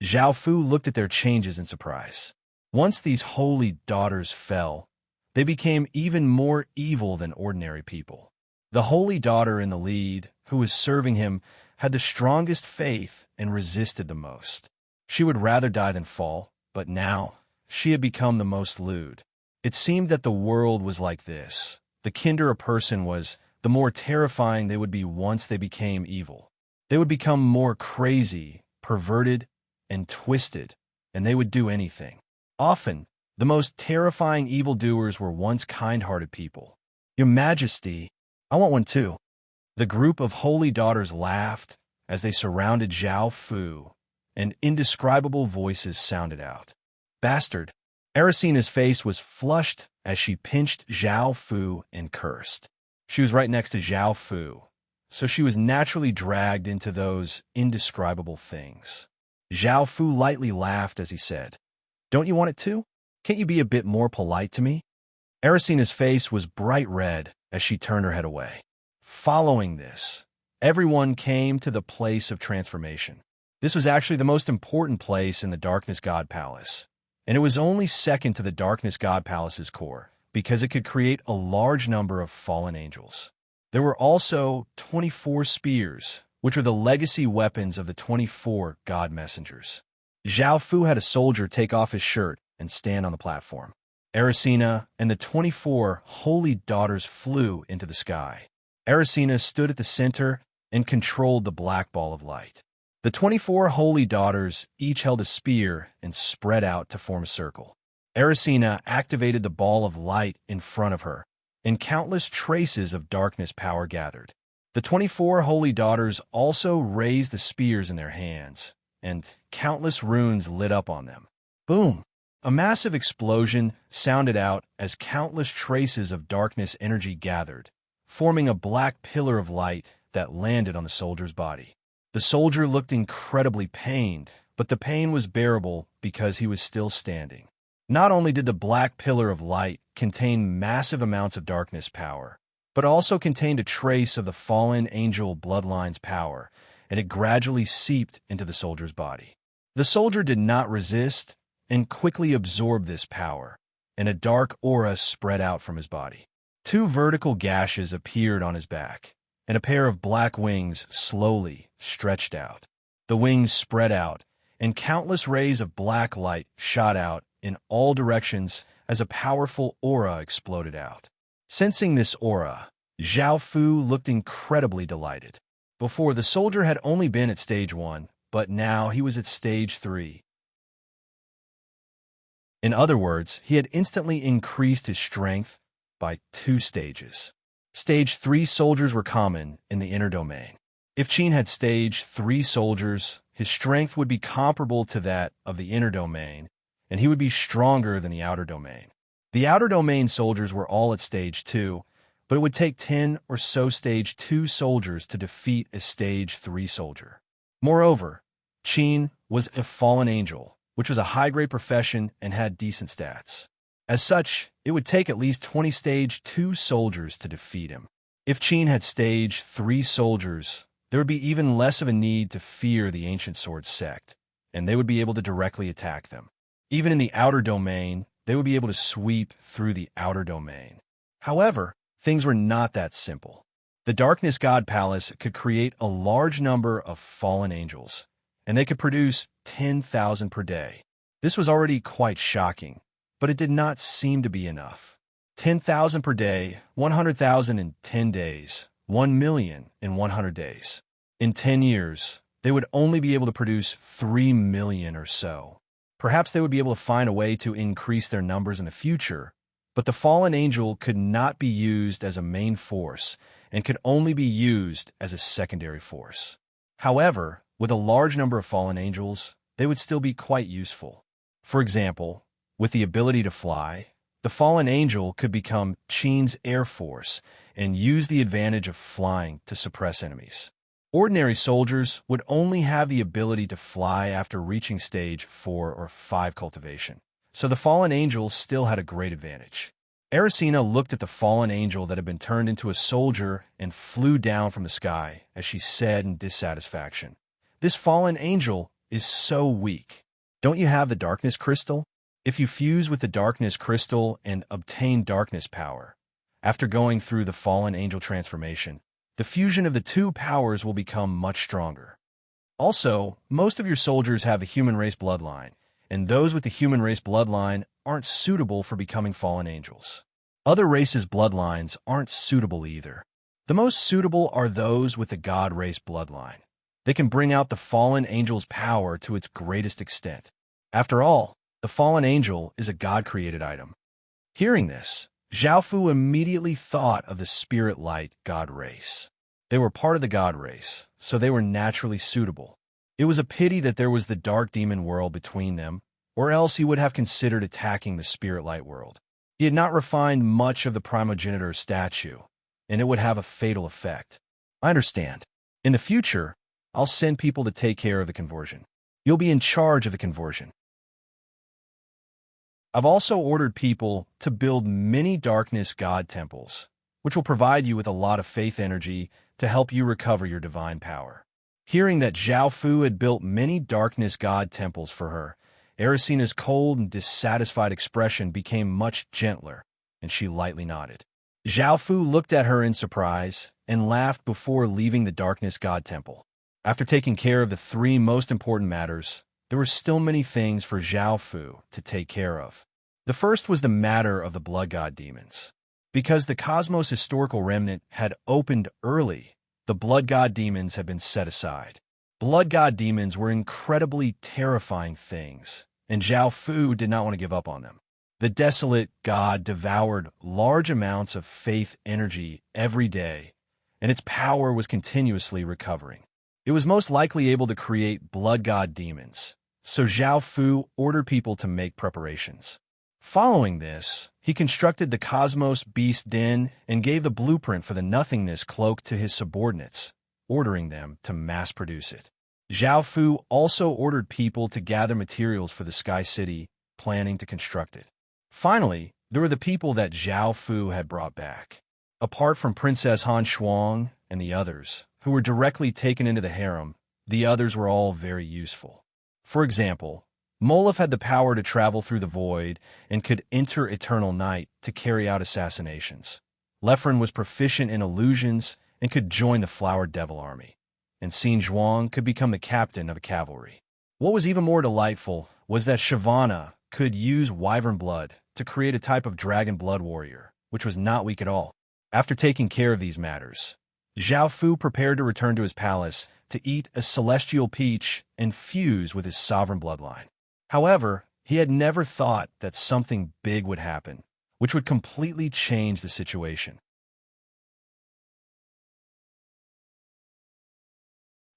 Zhao Fu looked at their changes in surprise. Once these holy daughters fell, they became even more evil than ordinary people. The holy daughter in the lead, who was serving him, had the strongest faith and resisted the most. She would rather die than fall, but now she had become the most lewd. It seemed that the world was like this. The kinder a person was, the more terrifying they would be once they became evil. They would become more crazy, perverted, and twisted, and they would do anything. Often, the most terrifying evildoers were once kind-hearted people. "Your Majesty, I want one too." The group of holy daughters laughed as they surrounded Zhao Fu, and indescribable voices sounded out. "Bastard!" Erisina's face was flushed as she pinched Zhao Fu and cursed. She was right next to Zhao Fu, so she was naturally dragged into those indescribable things. Zhao Fu lightly laughed as he said, "Don't you want it too? Can't you be a bit more polite to me?" Erisina's face was bright red as she turned her head away. Following this, everyone came to the place of transformation. This was actually the most important place in the Darkness God Palace, and it was only second to the Darkness God Palace's core because it could create a large number of fallen angels. There were also 24 spears, which were the legacy weapons of the 24 God Messengers. Zhao Fu had a soldier take off his shirt and stand on the platform. Erisina and the 24 holy daughters flew into the sky. Erisina stood at the center and controlled the black ball of light. The 24 holy daughters each held a spear and spread out to form a circle. Erisina activated the ball of light in front of her, and countless traces of darkness power gathered. The 24 holy daughters also raised the spears in their hands, and countless runes lit up on them. Boom! A massive explosion sounded out as countless traces of darkness energy gathered, forming a black pillar of light that landed on the soldier's body. The soldier looked incredibly pained, but the pain was bearable because he was still standing. Not only did the black pillar of light contain massive amounts of darkness power, but also contained a trace of the fallen angel bloodline's power, and it gradually seeped into the soldier's body. The soldier did not resist and quickly absorbed this power, and a dark aura spread out from his body. 2 vertical gashes appeared on his back, and a pair of black wings slowly stretched out. The wings spread out, and countless rays of black light shot out in all directions as a powerful aura exploded out. Sensing this aura, Zhao Fu looked incredibly delighted. Before, the soldier had only been at stage 1, but now he was at stage 3. In other words, he had instantly increased his strength by 2 stages. Stage 3 soldiers were common in the inner domain. If Qin had stage 3 soldiers, his strength would be comparable to that of the inner domain, and he would be stronger than the outer domain. The outer domain soldiers were all at stage 2, but it would take 10 or so stage 2 soldiers to defeat a stage 3 soldier. Moreover, Qin was a fallen angel, which was a high-grade profession and had decent stats. As such, it would take at least 20 stage 2 soldiers to defeat him. If Qin had stage 3 soldiers, there would be even less of a need to fear the Ancient Sword sect, and they would be able to directly attack them. Even in the outer domain, they would be able to sweep through the outer domain. However, things were not that simple. The Darkness God Palace could create a large number of fallen angels, and they could produce 10,000 per day. This was already quite shocking, but it did not seem to be enough. 10,000 per day, 100,000 in 10 days, 1 million in 100 days. In 10 years, they would only be able to produce 3 million or so. Perhaps they would be able to find a way to increase their numbers in the future, but the fallen angel could not be used as a main force and could only be used as a secondary force. However, with a large number of fallen angels, they would still be quite useful. For example, with the ability to fly, the fallen angel could become Qin's air force and use the advantage of flying to suppress enemies. Ordinary soldiers would only have the ability to fly after reaching stage 4 or 5 cultivation, so the fallen angel still had a great advantage. Erisina looked at the fallen angel that had been turned into a soldier and flew down from the sky as she said in dissatisfaction, "This fallen angel is so weak. Don't you have the darkness crystal? If you fuse with the darkness crystal and obtain darkness power, after going through the fallen angel transformation, the fusion of the two powers will become much stronger. Also, most of your soldiers have the human race bloodline, and those with the human race bloodline aren't suitable for becoming fallen angels. Other races' bloodlines aren't suitable either. The most suitable are those with the god race bloodline. They can bring out the fallen angel's power to its greatest extent. After all, the fallen angel is a god-created item." Hearing this, Zhaofu immediately thought of the spirit light god race. They were part of the god race, so they were naturally suitable. It was a pity that there was the dark demon world between them, or else he would have considered attacking the spirit light world. He had not refined much of the primogenitor statue, and it would have a fatal effect. "I understand. In the future, I'll send people to take care of the conversion. You'll be in charge of the conversion. I've also ordered people to build many darkness god temples, which will provide you with a lot of faith energy to help you recover your divine power." Hearing that Zhaofu had built many darkness god temples for her, Erisina's cold and dissatisfied expression became much gentler, and she lightly nodded. Zhaofu looked at her in surprise and laughed before leaving the darkness god temple. After taking care of the 3 most important matters, there were still many things for Zhaofu to take care of. The first was the matter of the blood god demons. Because the cosmos historical remnant had opened early, the blood god demons had been set aside. Blood god demons were incredibly terrifying things, and Zhaofu did not want to give up on them. The desolate god devoured large amounts of faith energy every day, and its power was continuously recovering. It was most likely able to create blood god demons, so Zhaofu ordered people to make preparations. Following this, he constructed the Cosmos Beast Den and gave the blueprint for the Nothingness Cloak to his subordinates, ordering them to mass-produce it. Zhaofu also ordered people to gather materials for the Sky City, planning to construct it. Finally, there were the people that Zhaofu had brought back. Apart from Princess Han Shuang and the others, who were directly taken into the harem, the others were all very useful. For example, Molov had the power to travel through the void and could enter eternal night to carry out assassinations. Lefren was proficient in illusions and could join the Flower Devil Army, and Xin Zhuang could become the captain of a cavalry. What was even more delightful was that Shyvana could use wyvern blood to create a type of dragon blood warrior, which was not weak at all. After taking care of these matters, Zhaofu prepared to return to his palace to eat a celestial peach and fuse with his sovereign bloodline. However, he had never thought that something big would happen, which would completely change the situation.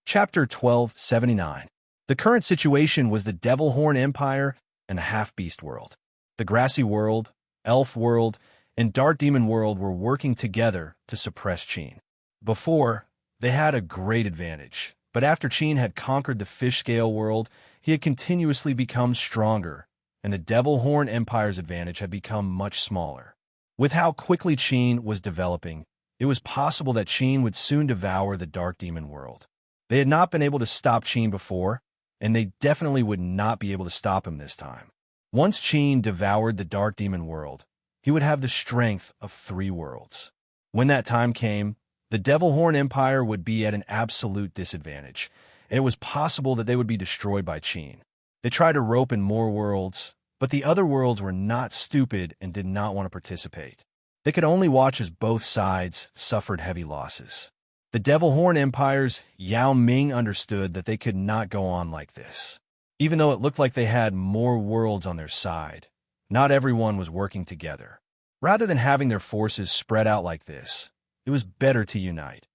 Chapter 1279. The current situation was the Devil Horn Empire and the Half-Beast World. The Grassy World, Elf World, and Dark Demon World were working together to suppress Qin. Before, they had a great advantage, but after Qin had conquered the Fish Scale World, he had continuously become stronger, and the Devil Horn Empire's advantage had become much smaller. With how quickly Qin was developing, it was possible that Qin would soon devour the Dark Demon World. They had not been able to stop Qin before, and they definitely would not be able to stop him this time. Once Qin devoured the Dark Demon World, he would have the strength of 3 worlds. When that time came, the Devil Horn Empire would be at an absolute disadvantage, and it was possible that they would be destroyed by Qin. They tried to rope in more worlds, but the other worlds were not stupid and did not want to participate. They could only watch as both sides suffered heavy losses. The Devil Horn Empire's Yao Ming understood that they could not go on like this. Even though it looked like they had more worlds on their side, not everyone was working together. Rather than having their forces spread out like this, it was better to unite.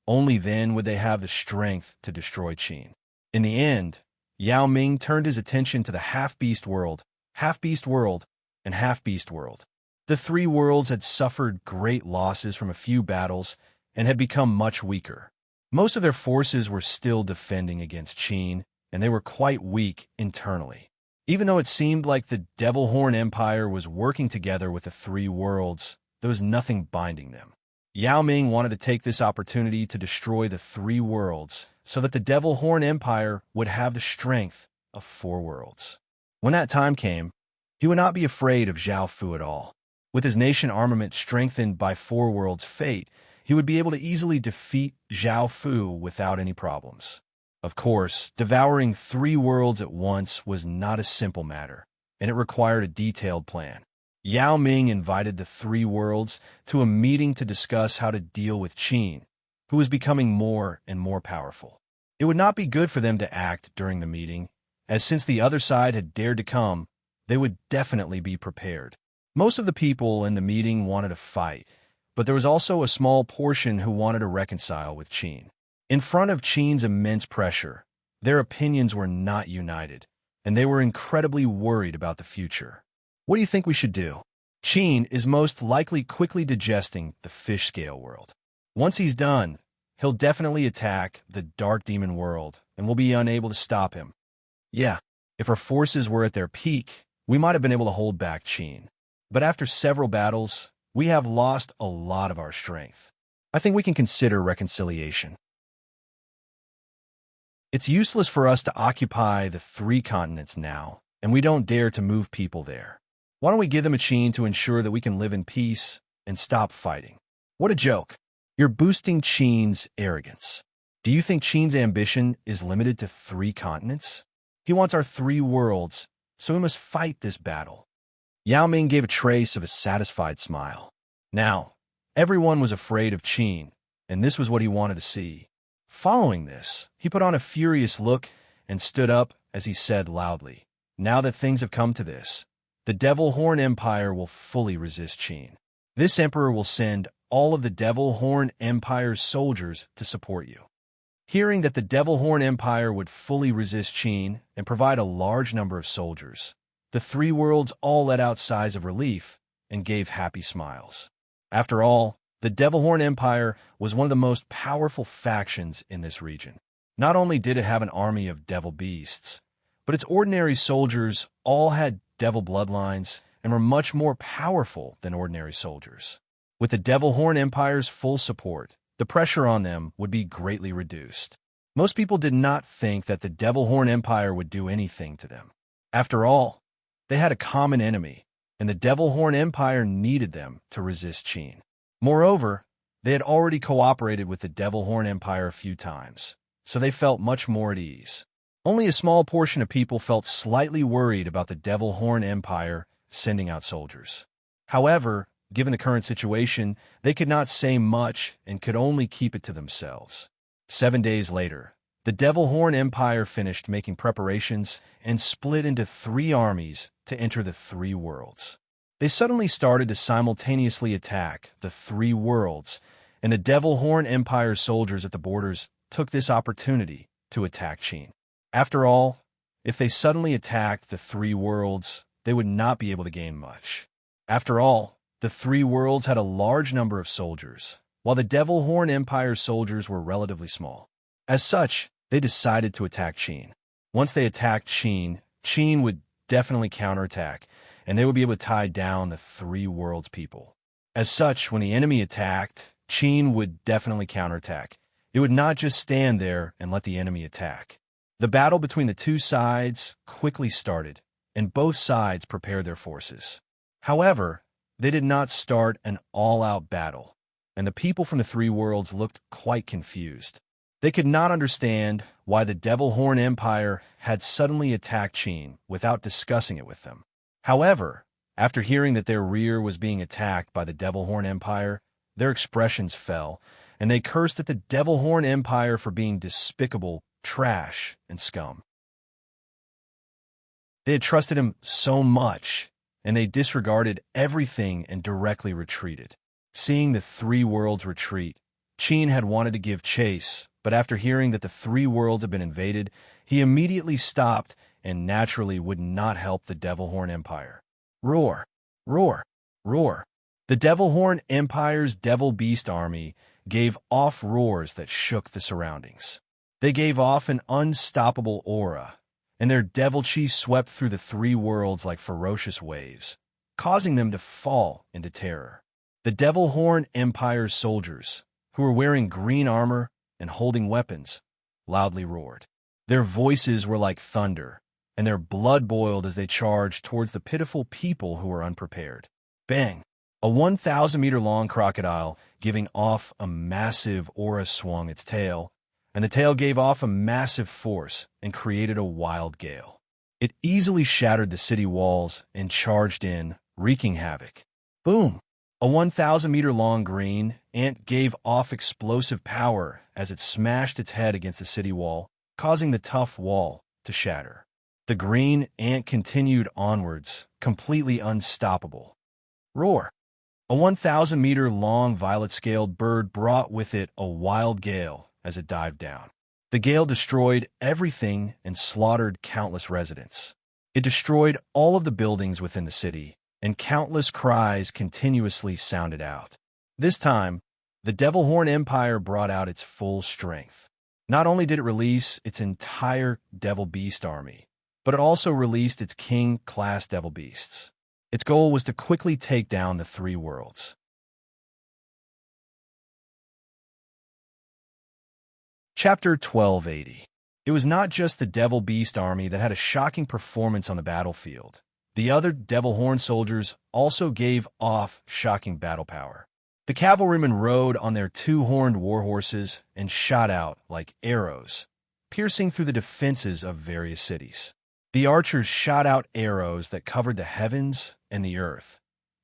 Only then would they have the strength to destroy Qin. In the end, Yao Ming turned his attention to the Half-Beast World, Half-Beast World, and Half-Beast World. The 3 worlds had suffered great losses from a few battles and had become much weaker. Most of their forces were still defending against Qin, and they were quite weak internally. Even though it seemed like the Devil Horn Empire was working together with the three worlds, there was nothing binding them. Yao Ming wanted to take this opportunity to destroy the three worlds so that the Devil Horn Empire would have the strength of four worlds. When that time came, he would not be afraid of Zhao Fu at all. With his nation armament strengthened by four worlds' fate, he would be able to easily defeat Zhao Fu without any problems. Of course, devouring three worlds at once was not a simple matter, and it required a detailed plan. Yao Ming invited the three worlds to a meeting to discuss how to deal with Qin, who was becoming more and more powerful. It would not be good for them to act during the meeting, as since the other side had dared to come, they would definitely be prepared. Most of the people in the meeting wanted to fight, but there was also a small portion who wanted to reconcile with Qin. In front of Qin's immense pressure, their opinions were not united, and they were incredibly worried about the future. What do you think we should do? Qin is most likely quickly digesting the fish scale world. Once he's done, he'll definitely attack the dark demon world, and we'll be unable to stop him. Yeah, if our forces were at their peak, we might have been able to hold back Qin. But after several battles, we have lost a lot of our strength. I think we can consider reconciliation. It's useless for us to occupy the three continents now, and we don't dare to move people there. Why don't we give them a Qin to ensure that we can live in peace and stop fighting? What a joke. You're boosting Qin's arrogance. Do you think Qin's ambition is limited to three continents? He wants our three worlds, so we must fight this battle. Yao Ming gave a trace of a satisfied smile. Now, everyone was afraid of Qin, and this was what he wanted to see. Following this, he put on a furious look and stood up as he said loudly, "Now that things have come to this, the Devil Horn Empire will fully resist Qin. This emperor will send all of the Devil Horn Empire's soldiers to support you." Hearing that the Devil Horn Empire would fully resist Qin and provide a large number of soldiers, the three worlds all let out sighs of relief and gave happy smiles. After all, the Devil Horn Empire was one of the most powerful factions in this region. Not only did it have an army of devil beasts, but its ordinary soldiers all had devil bloodlines and were much more powerful than ordinary soldiers. With the Devil Horn Empire's full support, the pressure on them would be greatly reduced. Most people did not think that the Devil Horn Empire would do anything to them. After all, they had a common enemy, and the Devil Horn Empire needed them to resist Qin. Moreover, they had already cooperated with the Devil Horn Empire a few times, so they felt much more at ease. Only a small portion of people felt slightly worried about the Devil Horn Empire sending out soldiers. However, given the current situation, they could not say much and could only keep it to themselves. 7 days later, the Devil Horn Empire finished making preparations and split into three armies to enter the three worlds. They suddenly started to simultaneously attack the three worlds, and the Devil Horn Empire's soldiers at the borders took this opportunity to attack Qin. After all, if they suddenly attacked the three worlds, they would not be able to gain much. After all, the three worlds had a large number of soldiers, while the Devil Horn Empire's soldiers were relatively small. As such, they decided to attack Qin. Once they attacked Qin, Qin would definitely counterattack, and they would be able to tie down the three worlds' people. As such, when the enemy attacked, Qin would definitely counterattack. It would not just stand there and let the enemy attack. The battle between the two sides quickly started, and both sides prepared their forces. However, they did not start an all-out battle, and the people from the three worlds looked quite confused. They could not understand why the Devil Horn Empire had suddenly attacked Qin without discussing it with them. However, after hearing that their rear was being attacked by the Devil Horn Empire, their expressions fell, and they cursed at the Devil Horn Empire for being despicable, trash, and scum. They had trusted him so much, and they disregarded everything and directly retreated. Seeing the three worlds retreat, Qin had wanted to give chase, but after hearing that the three worlds had been invaded, he immediately stopped and naturally would not help the Devil Horn Empire. Roar! Roar! Roar! The Devil Horn Empire's Devil Beast army gave off roars that shook the surroundings. They gave off an unstoppable aura, and their deviltry swept through the three worlds like ferocious waves, causing them to fall into terror. The Devil Horn Empire's soldiers, who were wearing green armor and holding weapons, loudly roared. Their voices were like thunder, and their blood boiled as they charged towards the pitiful people who were unprepared. Bang! A 1,000-meter-long crocodile, giving off a massive aura, swung its tail, and the tail gave off a massive force and created a wild gale. It easily shattered the city walls and charged in, wreaking havoc. Boom! A 1,000-meter-long green ant gave off explosive power as it smashed its head against the city wall, causing the tough wall to shatter. The green ant continued onwards, completely unstoppable. Roar! A 1,000-meter-long violet-scaled bird brought with it a wild gale as it dived down. The gale destroyed everything and slaughtered countless residents. It destroyed all of the buildings within the city, and countless cries continuously sounded out. This time, the Devil Horn Empire brought out its full strength. Not only did it release its entire Devil Beast army, but it also released its King-class Devil Beasts. Its goal was to quickly take down the three worlds. Chapter 1280. It was not just the Devil Beast army that had a shocking performance on the battlefield. The other Devil Horn soldiers also gave off shocking battle power. The cavalrymen rode on their two-horned warhorses and shot out like arrows, piercing through the defenses of various cities. The archers shot out arrows that covered the heavens and the earth,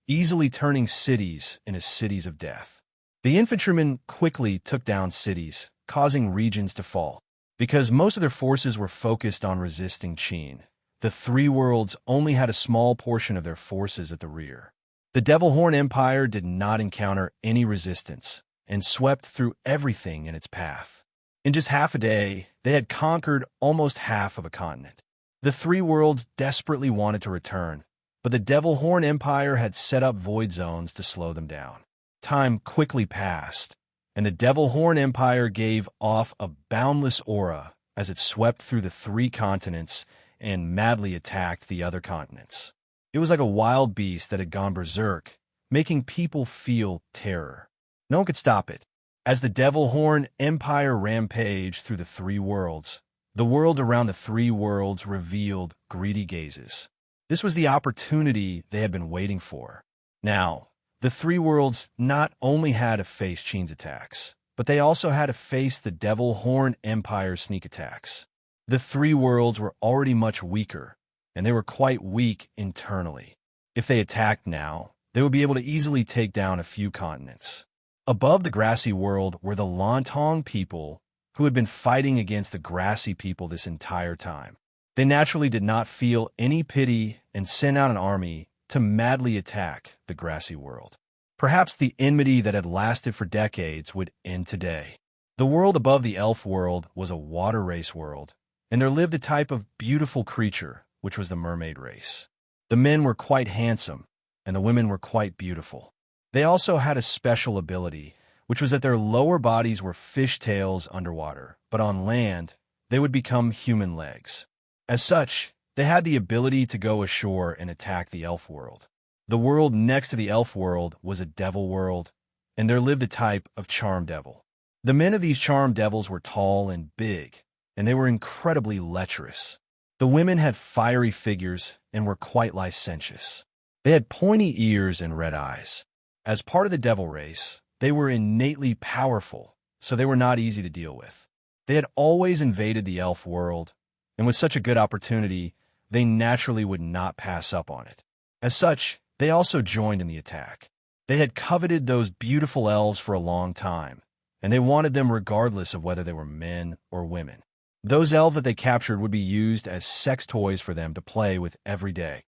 easily turning cities into cities of death. The infantrymen quickly took down cities, causing regions to fall. Because most of their forces were focused on resisting Qin, the three worlds only had a small portion of their forces at the rear. The Devil Horn Empire did not encounter any resistance and swept through everything in its path. In just half a day, they had conquered almost half of a continent. The three worlds desperately wanted to return, but the Devil Horn Empire had set up void zones to slow them down. Time quickly passed, and the Devil Horn Empire gave off a boundless aura as it swept through the three continents and madly attacked the other continents. It was like a wild beast that had gone berserk, making people feel terror. No one could stop it. As the Devil Horn Empire rampaged through the three worlds, the world around the three worlds revealed greedy gazes. This was the opportunity they had been waiting for. Now, the three worlds not only had to face Qin's attacks, but they also had to face the Devil Horn Empire's sneak attacks. The three worlds were already much weaker, and they were quite weak internally. If they attacked now, they would be able to easily take down a few continents. Above the grassy world were the Lontong people, who had been fighting against the grassy people this entire time. They naturally did not feel any pity and sent out an army to madly attack the grassy world. Perhaps the enmity that had lasted for decades would end today. The world above the elf world was a water race world, and there lived a type of beautiful creature, which was the mermaid race. The men were quite handsome, and the women were quite beautiful. They also had a special ability, which was that their lower bodies were fish tails underwater, but on land, they would become human legs. As such, they had the ability to go ashore and attack the elf world. The world next to the elf world was a devil world, and there lived a type of charm devil. The men of these charm devils were tall and big, and they were incredibly lecherous. The women had fiery figures and were quite licentious. They had pointy ears and red eyes. As part of the devil race, they were innately powerful, so they were not easy to deal with. They had always invaded the elf world, and with such a good opportunity, they naturally would not pass up on it. As such, they also joined in the attack. They had coveted those beautiful elves for a long time, and they wanted them regardless of whether they were men or women. Those elves that they captured would be used as sex toys for them to play with every day.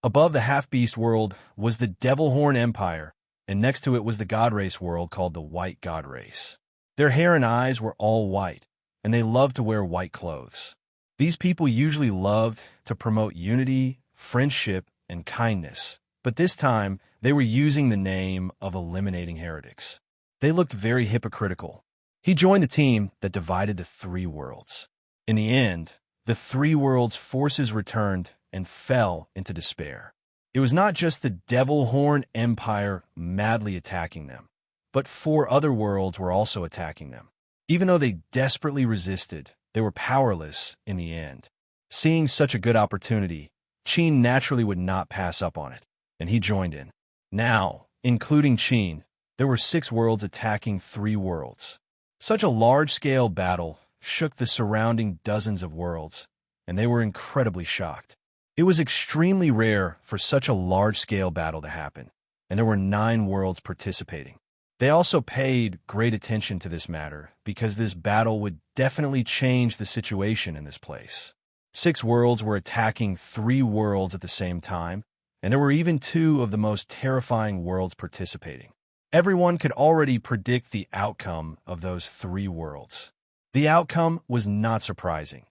Above the half-beast world was the Devil Horn Empire, and next to it was the god race world called the White God Race. Their hair and eyes were all white, and they loved to wear white clothes. These people usually loved to promote unity, friendship, and kindness, but this time they were using the name of eliminating heretics. They looked very hypocritical. He joined the team that divided the three worlds. In the end, the three worlds' forces returned and fell into despair. It was not just the Devil Horn Empire madly attacking them, but 4 other worlds were also attacking them. Even though they desperately resisted, they were powerless in the end. Seeing such a good opportunity, Qin naturally would not pass up on it, and he joined in. Now, including Qin, there were 6 worlds attacking 3 worlds. Such a large-scale battle shook the surrounding dozens of worlds, and they were incredibly shocked. It was extremely rare for such a large-scale battle to happen, and there were 9 worlds participating. They also paid great attention to this matter because this battle would definitely change the situation in this place. 6 worlds were attacking 3 worlds at the same time, and there were even 2 of the most terrifying worlds participating. Everyone could already predict the outcome of those 3 worlds. The outcome was not surprising.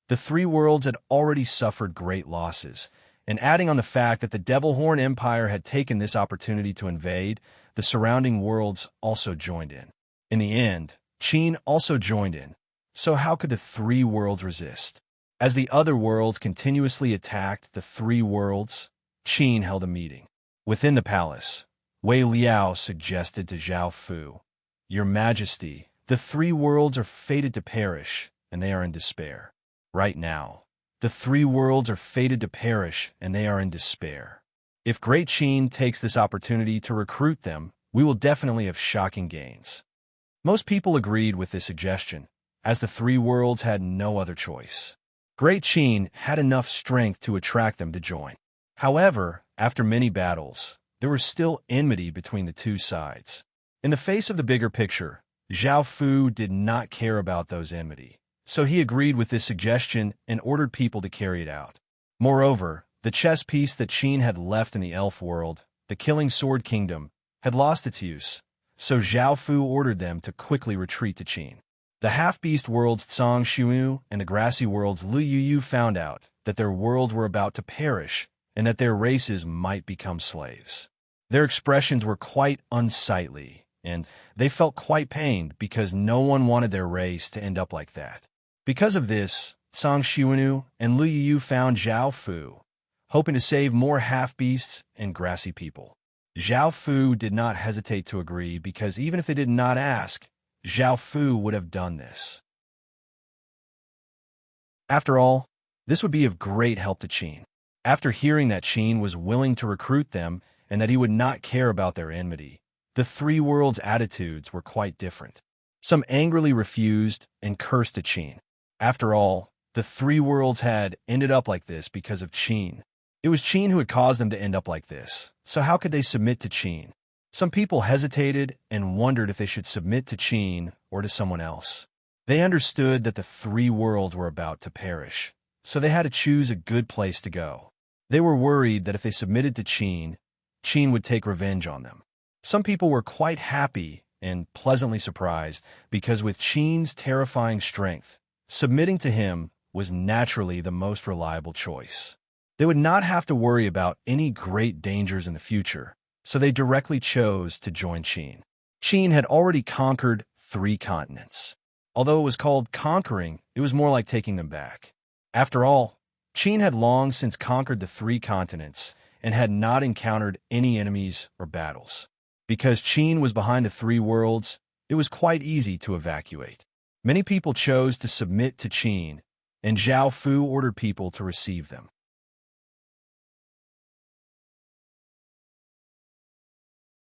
The 3 worlds had already suffered great losses, and adding on the fact that the Devil Horn Empire had taken this opportunity to invade, the surrounding worlds also joined in. In the end, Qin also joined in. So how could the 3 worlds resist? As the other worlds continuously attacked the 3 worlds, Qin held a meeting. Within the palace, Wei Liao suggested to Zhao Fu, "Your Majesty, the 3 worlds are fated to perish, and they are in despair. Right now, the 3 worlds are fated to perish, and they are in despair. If Great Qin takes this opportunity to recruit them, we will definitely have shocking gains." Most people agreed with this suggestion, as the 3 worlds had no other choice. Great Qin had enough strength to attract them to join. However, after many battles, there was still enmity between the 2 sides. In the face of the bigger picture, Zhao Fu did not care about those enmity, so he agreed with this suggestion and ordered people to carry it out. Moreover, the chess piece that Qin had left in the elf world, the Killing Sword Kingdom, had lost its use, so Zhao Fu ordered them to quickly retreat to Qin. The half-beast worlds Cang Xiu and the grassy worlds Lu Yu found out that their worlds were about to perish and that their races might become slaves. Their expressions were quite unsightly, and they felt quite pained because no one wanted their race to end up like that. Because of this, Cang Xiu and Lu Yu found Zhao Fu, hoping to save more half-beasts and grassy people. Zhao Fu did not hesitate to agree because even if they did not ask, Zhao Fu would have done this. After all, this would be of great help to Qin. After hearing that Qin was willing to recruit them and that he would not care about their enmity, the 3 worlds' attitudes were quite different. Some angrily refused and cursed at Qin. After all, the 3 worlds had ended up like this because of Qin. It was Qin who had caused them to end up like this, so how could they submit to Qin? Some people hesitated and wondered if they should submit to Qin or to someone else. They understood that the 3 worlds were about to perish, so they had to choose a good place to go. They were worried that if they submitted to Qin, Qin would take revenge on them. Some people were quite happy and pleasantly surprised because with Qin's terrifying strength, submitting to him was naturally the most reliable choice. They would not have to worry about any great dangers in the future, so they directly chose to join Qin. Qin had already conquered 3 continents. Although it was called conquering, it was more like taking them back. After all, Qin had long since conquered the 3 continents and had not encountered any enemies or battles. Because Qin was behind the 3 worlds, it was quite easy to evacuate. Many people chose to submit to Qin, and Zhao Fu ordered people to receive them.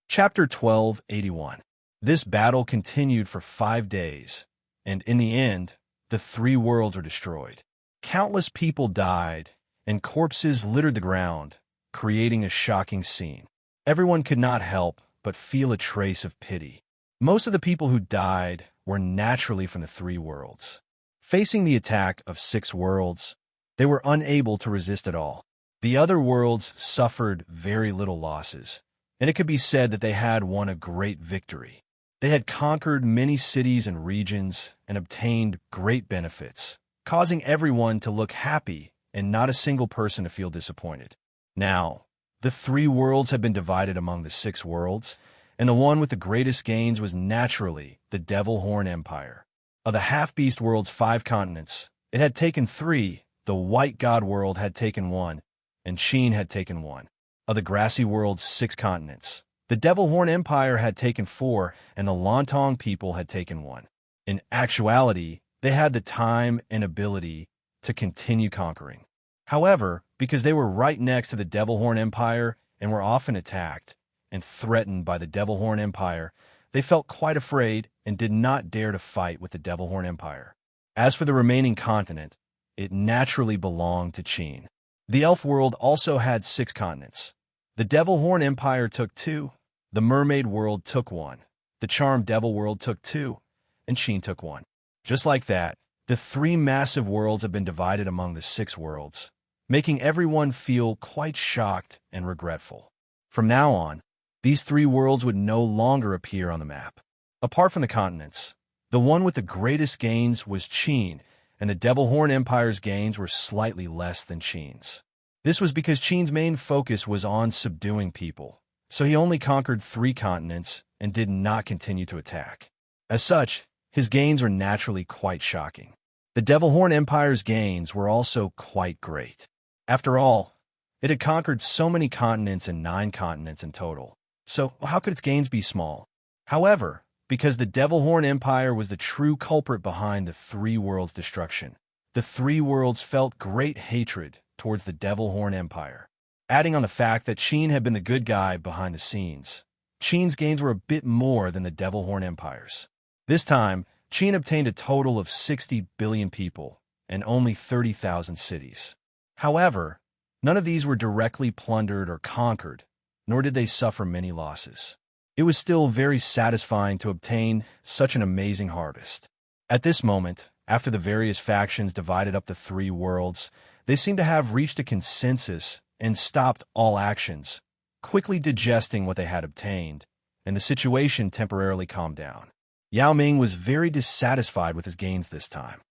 Chapter 1281. This battle continued for 5 days, and in the end, the 3 worlds were destroyed. Countless people died, and corpses littered the ground, creating a shocking scene. Everyone could not help but feel a trace of pity. Most of the people who died were naturally from the 3 worlds. Facing the attack of 6 worlds, they were unable to resist at all. The other worlds suffered very little losses, and it could be said that they had won a great victory. They had conquered many cities and regions and obtained great benefits, causing everyone to look happy and not a single person to feel disappointed. Now, the The 3 worlds had been divided among the 6 worlds, and the one with the greatest gains was naturally the Devil Horn Empire. Of the half-beast world's 5 continents, it had taken 3, the White God world had taken 1, and Sheen had taken 1. Of the grassy world's 6 continents, the Devil Horn Empire had taken 4, and the Lontong people had taken 1. In actuality, they had the time and ability to continue conquering. However, because they were right next to the Devil Horn Empire and were often attacked and threatened by the Devil Horn Empire, they felt quite afraid and did not dare to fight with the Devil Horn Empire. As for the remaining continent, it naturally belonged to Sheen. The Elf world also had 6 continents. The Devil Horn Empire took 2, the Mermaid world took 1, the Charmed Devil world took 2, and Sheen took 1. Just like that, the 3 massive worlds have been divided among the 6 worlds, making everyone feel quite shocked and regretful. From now on, these 3 worlds would no longer appear on the map. Apart from the continents, the one with the greatest gains was Sheen, and the Devil Horn Empire's gains were slightly less than Sheen's. This was because Sheen's main focus was on subduing people, so he only conquered 3 continents and did not continue to attack. As such, his gains were naturally quite shocking. The Devil Horn Empire's gains were also quite great. After all, it had conquered so many continents and 9 continents in total, so how could its gains be small? However, because the Devil Horn Empire was the true culprit behind the 3 worlds' destruction, the 3 worlds felt great hatred towards the Devil Horn Empire. Adding on the fact that Sheen had been the good guy behind the scenes, Sheen's gains were a bit more than the Devil Horn Empire's. This time, Sheen obtained a total of 60 billion people and only 30,000 cities. However, none of these were directly plundered or conquered, nor did they suffer many losses. It was still very satisfying to obtain such an amazing harvest. At this moment, after the various factions divided up the 3 worlds, they seemed to have reached a consensus and stopped all actions, quickly digesting what they had obtained, and the situation temporarily calmed down. Yao Ming was very dissatisfied with his gains this time.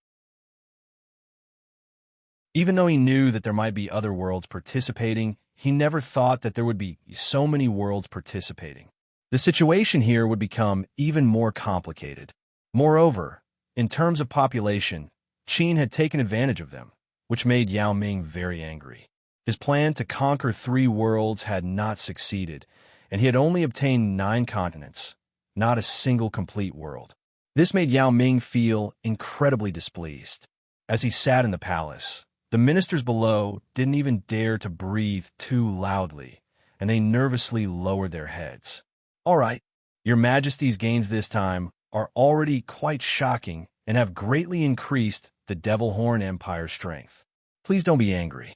Even though he knew that there might be other worlds participating, he never thought that there would be so many worlds participating. The situation here would become even more complicated. Moreover, in terms of population, Sheen had taken advantage of them, which made Yao Ming very angry. His plan to conquer 3 worlds had not succeeded, and he had only obtained 9 continents, not a single complete world. This made Yao Ming feel incredibly displeased. As he sat in the palace, the ministers below didn't even dare to breathe too loudly, and they nervously lowered their heads. "All right, Your Majesty's gains this time are already quite shocking and have greatly increased the Devil Horn Empire's strength. Please don't be angry."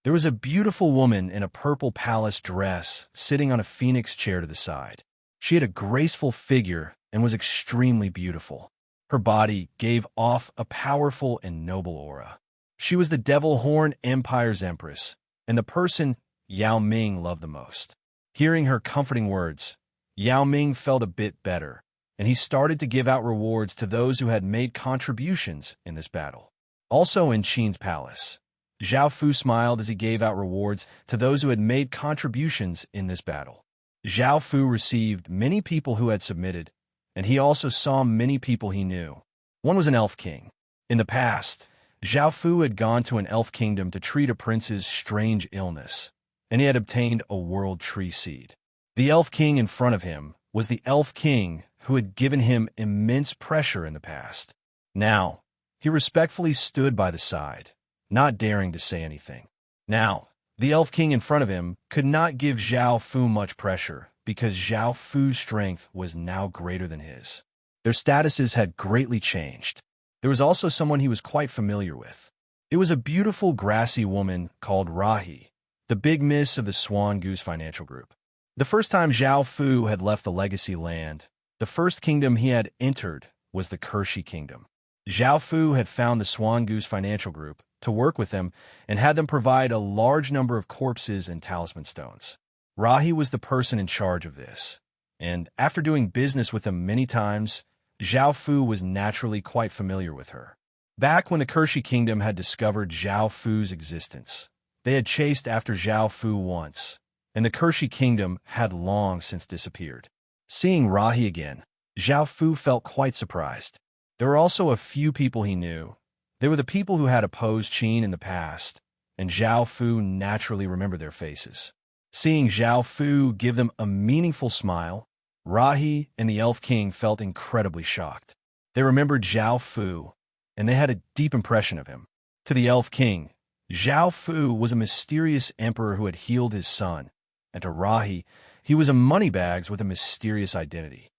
There was a beautiful woman in a purple palace dress sitting on a phoenix chair to the side. She had a graceful figure and was extremely beautiful. Her body gave off a powerful and noble aura. She was the Devil Horn Empire's empress, and the person Yao Ming loved the most. Hearing her comforting words, Yao Ming felt a bit better, and he started to give out rewards to those who had made contributions in this battle. Also in Sheen's palace, Zhao Fu smiled as he gave out rewards to those who had made contributions in this battle. Zhao Fu received many people who had submitted, and he also saw many people he knew. One was an elf king. In the past, Zhao Fu had gone to an elf kingdom to treat a prince's strange illness, and he had obtained a world tree seed. The elf king in front of him was the elf king who had given him immense pressure in the past. Now, he respectfully stood by the side, not daring to say anything. Now, the elf king in front of him could not give Zhao Fu much pressure because Zhao Fu's strength was now greater than his. Their statuses had greatly changed. There was also someone he was quite familiar with. It was a beautiful grassy woman called Rahi, the big miss of the Swan Goose Financial Group. The first time Zhao Fu had left the Legacy Land, the first kingdom he had entered was the Kershi Kingdom. Zhao Fu had found the Swan Goose Financial Group to work with them and had them provide a large number of corpses and talisman stones. Rahi was the person in charge of this, and after doing business with them many times, Zhao Fu was naturally quite familiar with her. Back when the Kershi Kingdom had discovered Zhao Fu's existence, they had chased after Zhao Fu once, and the Kershi kingdom had long since disappeared. Seeing Rahi again, Zhao Fu felt quite surprised. There were also a few people he knew. They were the people who had opposed Qin in the past, and Zhao Fu naturally remembered their faces. Seeing Zhao Fu give them a meaningful smile, Rahi and the Elf King felt incredibly shocked. They remembered Zhao Fu, and they had a deep impression of him. To the Elf King, Zhao Fu was a mysterious emperor who had healed his son, and to Rahi, he was a moneybags with a mysterious identity.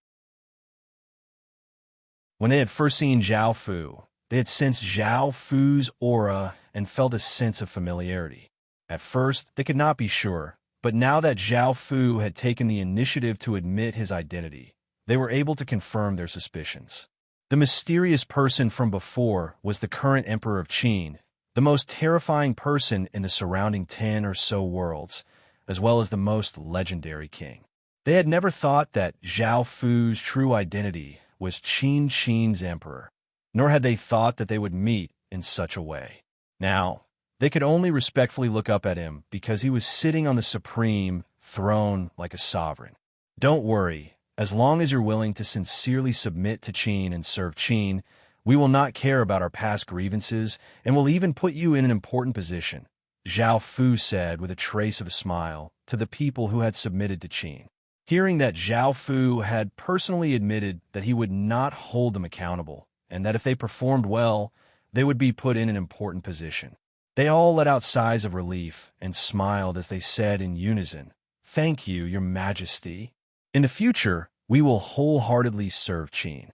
When they had first seen Zhao Fu, they had sensed Zhao Fu's aura and felt a sense of familiarity. At first, they could not be sure, but now that Zhao Fu had taken the initiative to admit his identity, they were able to confirm their suspicions. The mysterious person from before was the current emperor of Qin, the most terrifying person in the surrounding 10 or so worlds, as well as the most legendary king. They had never thought that Zhao Fu's true identity was Qin's emperor, nor had they thought that they would meet in such a way. Now, they could only respectfully look up at him because he was sitting on the supreme throne like a sovereign. Don't worry, as long as you're willing to sincerely submit to Qin and serve Qin, we will not care about our past grievances and will even put you in an important position, Zhao Fu said with a trace of a smile to the people who had submitted to Qin. Hearing that Zhao Fu had personally admitted that he would not hold them accountable, and that if they performed well, they would be put in an important position, they all let out sighs of relief and smiled as they said in unison, "Thank you, Your Majesty. In the future, we will wholeheartedly serve Qin."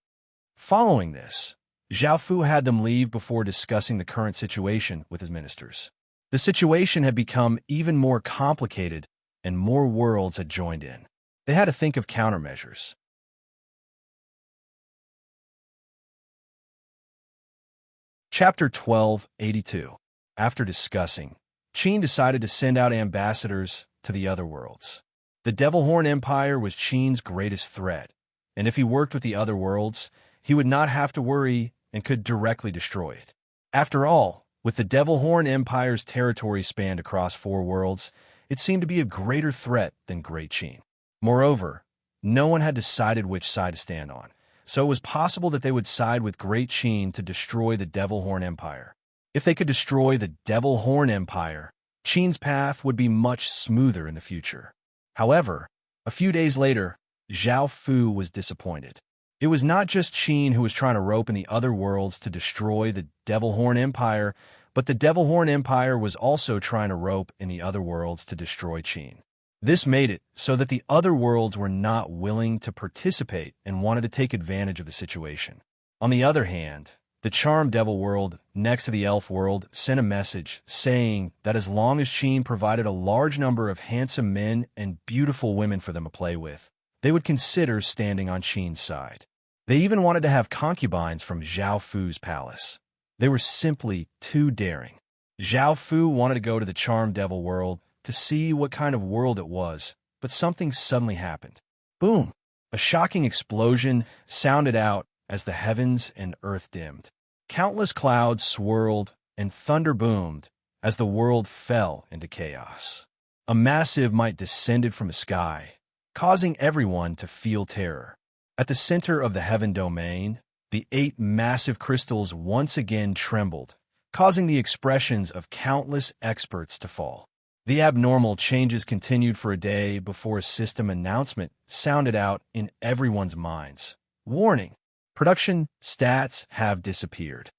Following this, Zhao Fu had them leave before discussing the current situation with his ministers. The situation had become even more complicated, and more worlds had joined in. They had to think of countermeasures. Chapter 1282. After discussing, Qin decided to send out ambassadors to the other worlds. The Devilhorn Empire was Qin's greatest threat, and if he worked with the other worlds, he would not have to worry and could directly destroy it. After all, with the Devilhorn Empire's territory spanned across 4 worlds, it seemed to be a greater threat than Great Qin. Moreover, no one had decided which side to stand on, so it was possible that they would side with Great Qin to destroy the Devilhorn Empire. If they could destroy the Devilhorn Empire, Qin's path would be much smoother in the future. However, a few days later, Zhao Fu was disappointed. It was not just Qin who was trying to rope in the other worlds to destroy the Devilhorn Empire, but the Devilhorn Empire was also trying to rope in the other worlds to destroy Qin. This made it so that the other worlds were not willing to participate and wanted to take advantage of the situation. On the other hand, the Charm Devil world next to the Elf world sent a message saying that as long as Qin provided a large number of handsome men and beautiful women for them to play with, they would consider standing on Qin's side. They even wanted to have concubines from Zhao Fu's palace. They were simply too daring. Zhao Fu wanted to go to the Charm Devil world to see what kind of world it was, but something suddenly happened. Boom! A shocking explosion sounded out as the heavens and earth dimmed. Countless clouds swirled and thunder boomed as the world fell into chaos. A massive might descended from the sky, causing everyone to feel terror. At the center of the heaven domain, the 8 massive crystals once again trembled, causing the expressions of countless experts to fall. The abnormal changes continued for a day before a system announcement sounded out in everyone's minds. Warning! Production stats have disappeared.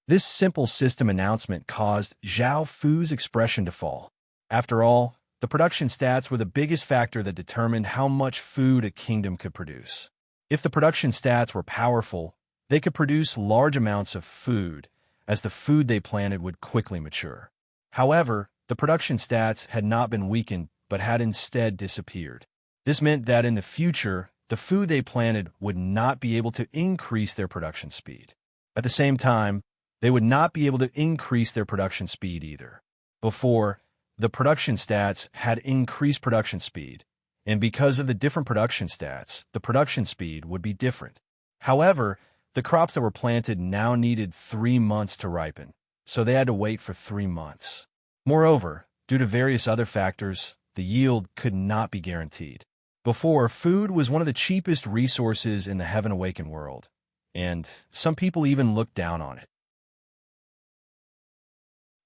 This simple system announcement caused Zhao Fu's expression to fall. After all, the production stats were the biggest factor that determined how much food a kingdom could produce. If the production stats were powerful, they could produce large amounts of food, as the food they planted would quickly mature. However, the production stats had not been weakened, but had instead disappeared. This meant that in the future, the food they planted would not be able to increase their production speed. At the same time, they would not be able to increase their production speed either. Before, the production stats had increased production speed, and because of the different production stats, the production speed would be different. However, the crops that were planted now needed 3 months to ripen, so they had to wait for 3 months. Moreover, due to various other factors, the yield could not be guaranteed. Before, food was one of the cheapest resources in the heaven-awakened world, and some people even looked down on it.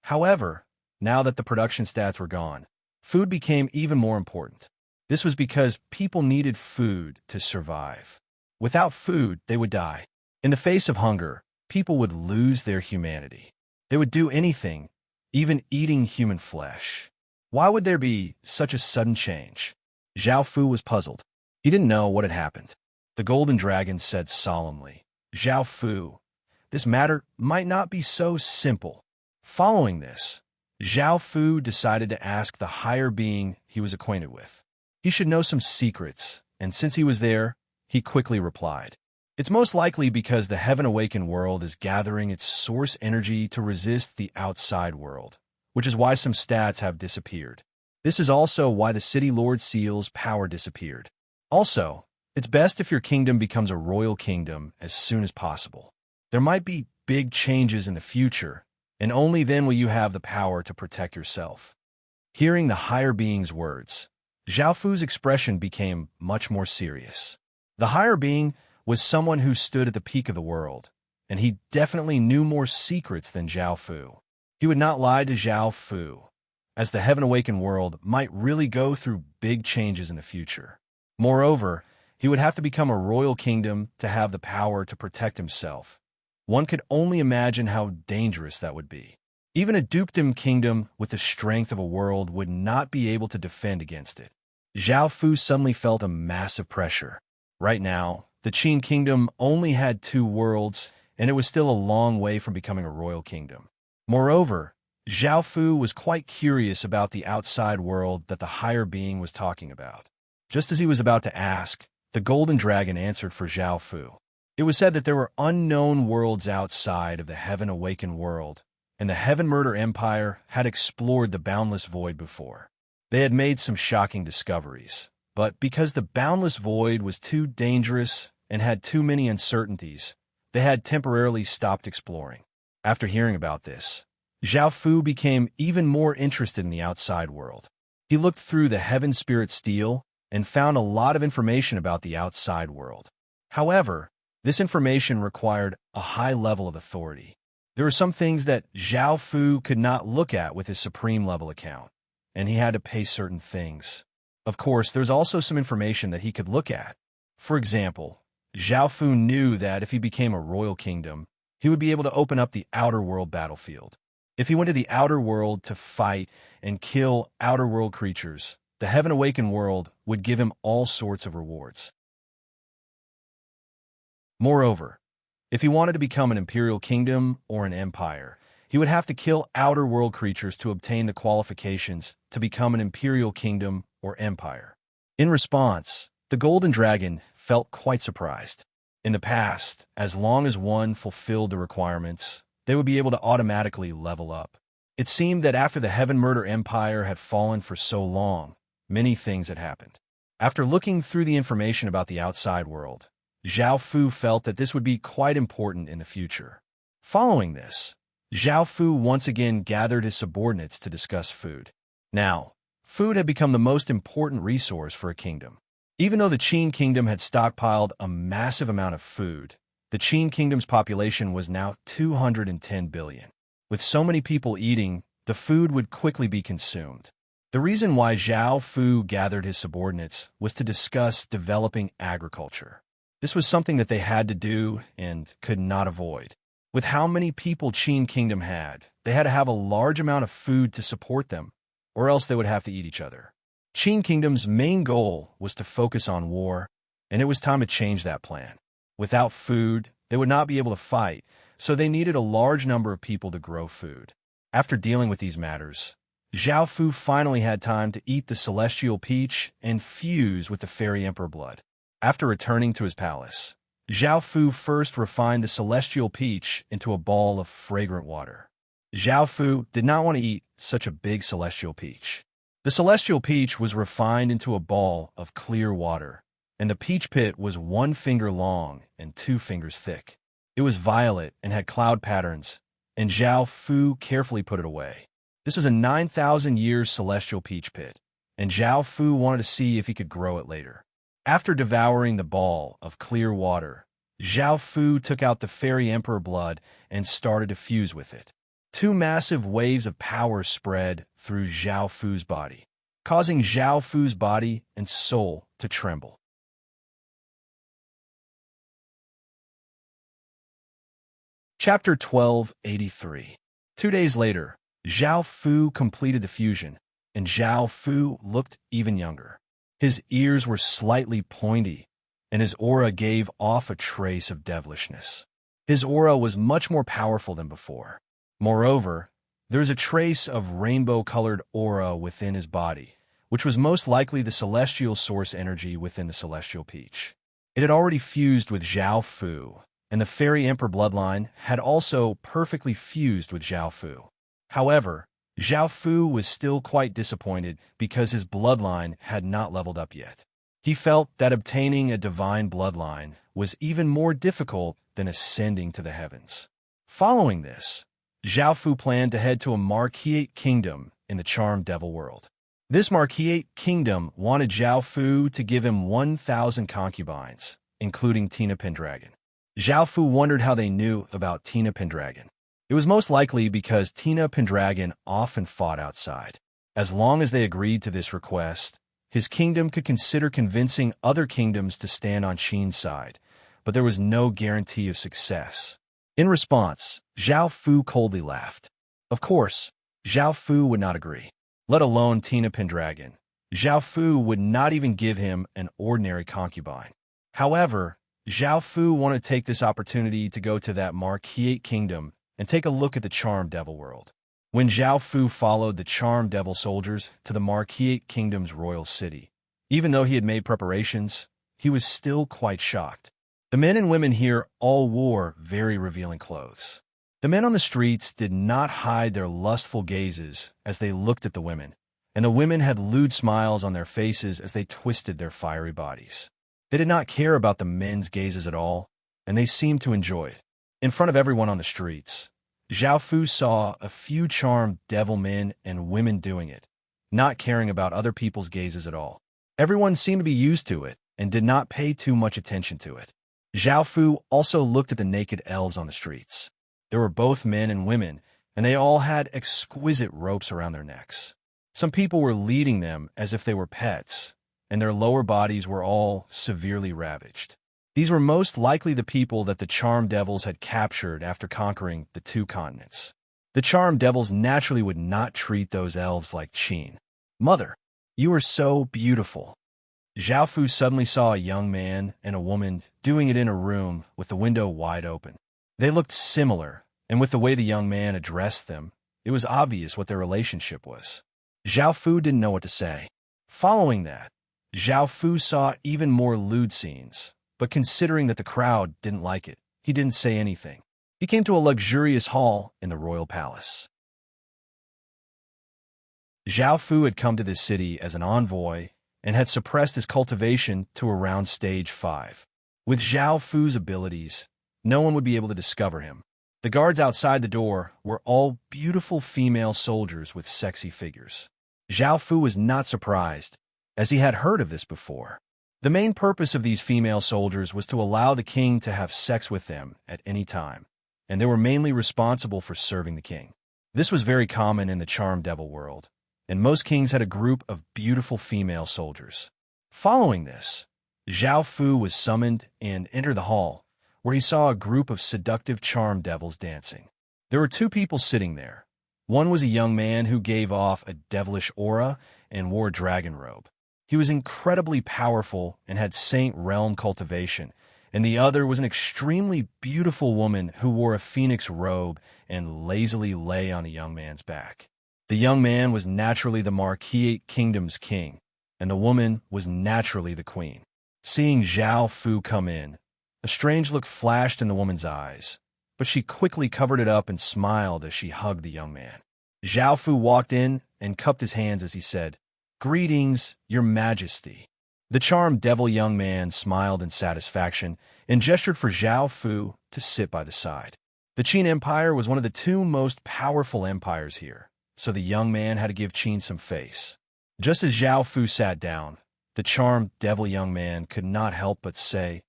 However, now that the production stats were gone, food became even more important. This was because people needed food to survive. Without food, they would die. In the face of hunger, people would lose their humanity. They would do anything, even eating human flesh. Why would there be such a sudden change? Zhao Fu was puzzled. He didn't know what had happened. The golden dragon said solemnly, "Zhao Fu, this matter might not be so simple." Following this, Zhao Fu decided to ask the higher being he was acquainted with. He should know some secrets, and since he was there, he quickly replied, "It's most likely because the heaven-awakened world is gathering its source energy to resist the outside world, which is why some stats have disappeared. This is also why the City Lord Seal's power disappeared. Also, it's best if your kingdom becomes a royal kingdom as soon as possible. There might be big changes in the future, and only then will you have the power to protect yourself." Hearing the higher being's words, Zhao Fu's expression became much more serious. The higher being was someone who stood at the peak of the world, and he definitely knew more secrets than Zhao Fu. He would not lie to Zhao Fu, as the heaven-awakened world might really go through big changes in the future. Moreover, he would have to become a royal kingdom to have the power to protect himself. One could only imagine how dangerous that would be. Even a dukedom kingdom with the strength of a world would not be able to defend against it. Zhao Fu suddenly felt a massive pressure. Right now, the Qin kingdom only had 2 worlds, and it was still a long way from becoming a royal kingdom. Moreover, Zhao Fu was quite curious about the outside world that the higher being was talking about. Just as he was about to ask, the golden dragon answered for Zhao Fu. It was said that there were unknown worlds outside of the heaven-awakened world, and the Heaven Murder Empire had explored the boundless void before. They had made some shocking discoveries, but because the boundless void was too dangerous and had too many uncertainties, they had temporarily stopped exploring. After hearing about this, Zhao Fu became even more interested in the outside world. He looked through the Heaven Spirit Steel and found a lot of information about the outside world. However, this information required a high level of authority. There were some things that Zhao Fu could not look at with his supreme level account, and he had to pay certain things. Of course, there's also some information that he could look at. For example, Zhao Fu knew that if he became a royal kingdom, he would be able to open up the outer world battlefield. If he went to the outer world to fight and kill outer world creatures, the heaven-awakened world would give him all sorts of rewards. Moreover, if he wanted to become an imperial kingdom or an empire, he would have to kill outer world creatures to obtain the qualifications to become an imperial kingdom or empire. In response, the golden dragon felt quite surprised. In the past, as long as one fulfilled the requirements, they would be able to automatically level up. It seemed that after the Heaven Murder Empire had fallen for so long, many things had happened. After looking through the information about the outside world, Zhao Fu felt that this would be quite important in the future. Following this, Zhao Fu once again gathered his subordinates to discuss food. Now, food had become the most important resource for a kingdom. Even though the Qin kingdom had stockpiled a massive amount of food, the Qin kingdom's population was now 210 billion. With so many people eating, the food would quickly be consumed. The reason why Zhao Fu gathered his subordinates was to discuss developing agriculture. This was something that they had to do and could not avoid. With how many people Qin Kingdom had, they had to have a large amount of food to support them, or else they would have to eat each other. Qin Kingdom's main goal was to focus on war, and it was time to change that plan. Without food, they would not be able to fight, so they needed a large number of people to grow food. After dealing with these matters, Zhao Fu finally had time to eat the celestial peach and fuse with the fairy emperor blood. After returning to his palace, Zhao Fu first refined the celestial peach into a ball of fragrant water. Zhao Fu did not want to eat such a big celestial peach. The celestial peach was refined into a ball of clear water, and the peach pit was 1 finger long and 2 fingers thick. It was violet and had cloud patterns, and Zhao Fu carefully put it away. This was a 9,000 years celestial peach pit, and Zhao Fu wanted to see if he could grow it later. After devouring the ball of clear water, Zhao Fu took out the fairy emperor blood and started to fuse with it. Two massive waves of power spread through Zhao Fu's body, causing Zhao Fu's body and soul to tremble. Chapter 1283. 2 days later, Zhao Fu completed the fusion, and Zhao Fu looked even younger. His ears were slightly pointy, and his aura gave off a trace of devilishness. His aura was much more powerful than before. Moreover, there is a trace of rainbow-colored aura within his body, which was most likely the celestial source energy within the celestial peach. It had already fused with Zhao Fu, and the fairy emperor bloodline had also perfectly fused with Zhao Fu. However, Zhao Fu was still quite disappointed because his bloodline had not leveled up yet. He felt that obtaining a divine bloodline was even more difficult than ascending to the heavens. Following this, Zhao Fu planned to head to a Marquise kingdom in the charmed devil world. This Marquise kingdom wanted Zhao Fu to give him 1,000 concubines, including Tina Pendragon. Zhao Fu wondered how they knew about Tina Pendragon. It was most likely because Tina Pendragon often fought outside. As long as they agreed to this request, his kingdom could consider convincing other kingdoms to stand on Qin's side, but there was no guarantee of success. In response, Zhao Fu coldly laughed. Of course, Zhao Fu would not agree, let alone Tina Pendragon. Zhao Fu would not even give him an ordinary concubine. However, Zhao Fu wanted to take this opportunity to go to that Marquise kingdom and take a look at the charmed devil world. When Zhao Fu followed the charmed devil soldiers to the Marquise kingdom's royal city, even though he had made preparations, he was still quite shocked. The men and women here all wore very revealing clothes. The men on the streets did not hide their lustful gazes as they looked at the women, and the women had lewd smiles on their faces as they twisted their fiery bodies. They did not care about the men's gazes at all, and they seemed to enjoy it. In front of everyone on the streets, Zhao Fu saw a few charmed devil men and women doing it, not caring about other people's gazes at all. Everyone seemed to be used to it and did not pay too much attention to it. Zhao Fu also looked at the naked elves on the streets. There were both men and women, and they all had exquisite ropes around their necks. Some people were leading them as if they were pets, and their lower bodies were all severely ravaged. These were most likely the people that the charmed devils had captured after conquering the 2 continents. The charmed devils naturally would not treat those elves like Qin. Mother, you are so beautiful. Zhao Fu suddenly saw a young man and a woman doing it in a room with the window wide open. They looked similar, and with the way the young man addressed them, it was obvious what their relationship was. Zhao Fu didn't know what to say. Following that, Zhao Fu saw even more lewd scenes. But considering that the crowd didn't like it, he didn't say anything. He came to a luxurious hall in the royal palace. Zhao Fu had come to this city as an envoy and had suppressed his cultivation to around stage 5. With Zhao Fu's abilities, no one would be able to discover him. The guards outside the door were all beautiful female soldiers with sexy figures. Zhao Fu was not surprised, as he had heard of this before. The main purpose of these female soldiers was to allow the king to have sex with them at any time, and they were mainly responsible for serving the king. This was very common in the charmed devil world, and most kings had a group of beautiful female soldiers. Following this, Zhao Fu was summoned and entered the hall, where he saw a group of seductive charmed devils dancing. There were 2 people sitting there. One was a young man who gave off a devilish aura and wore a dragon robe. He was incredibly powerful and had saint realm cultivation, and the other was an extremely beautiful woman who wore a phoenix robe and lazily lay on the young man's back. The young man was naturally the Marquise kingdom's king, and the woman was naturally the queen. Seeing Zhao Fu come in, a strange look flashed in the woman's eyes, but she quickly covered it up and smiled as she hugged the young man. Zhao Fu walked in and cupped his hands as he said, "Greetings, your majesty." The charmed devil young man smiled in satisfaction and gestured for Zhao Fu to sit by the side. The Qin Empire was one of the 2 most powerful empires here, so the young man had to give Qin some face. Just as Zhao Fu sat down, the charmed devil young man could not help but say,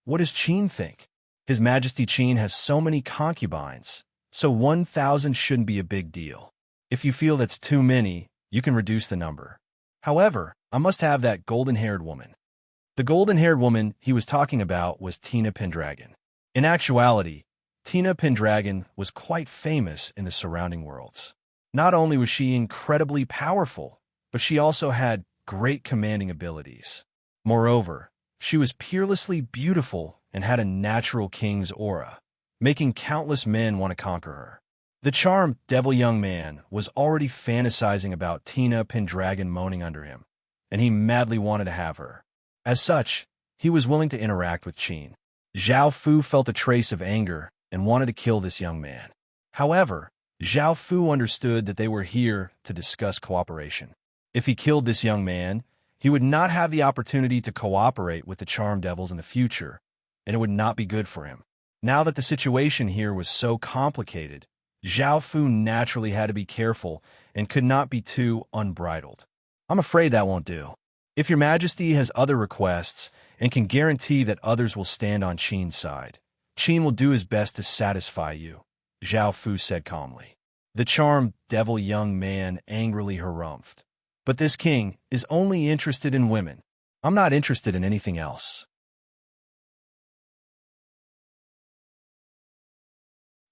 "What does Qin think? His Majesty Qin has so many concubines, so 1,000 shouldn't be a big deal. If you feel that's too many, you can reduce the number. However, I must have that golden-haired woman." The golden-haired woman he was talking about was Tina Pendragon. In actuality, Tina Pendragon was quite famous in the surrounding worlds. Not only was she incredibly powerful, but she also had great commanding abilities. Moreover, she was peerlessly beautiful and had a natural king's aura, making countless men want to conquer her. The charmed devil young man was already fantasizing about Tina Pendragon moaning under him, and he madly wanted to have her. As such, he was willing to interact with Qin. Zhao Fu felt a trace of anger and wanted to kill this young man. However, Zhao Fu understood that they were here to discuss cooperation. If he killed this young man, he would not have the opportunity to cooperate with the charmed devils in the future, and it would not be good for him. Now that the situation here was so complicated, Zhao Fu naturally had to be careful and could not be too unbridled. "I'm afraid that won't do. If your Majesty has other requests and can guarantee that others will stand on Qin's side, Qin will do his best to satisfy you," Zhao Fu said calmly. The charmed devil young man angrily harumphed. "But this king is only interested in women. I'm not interested in anything else."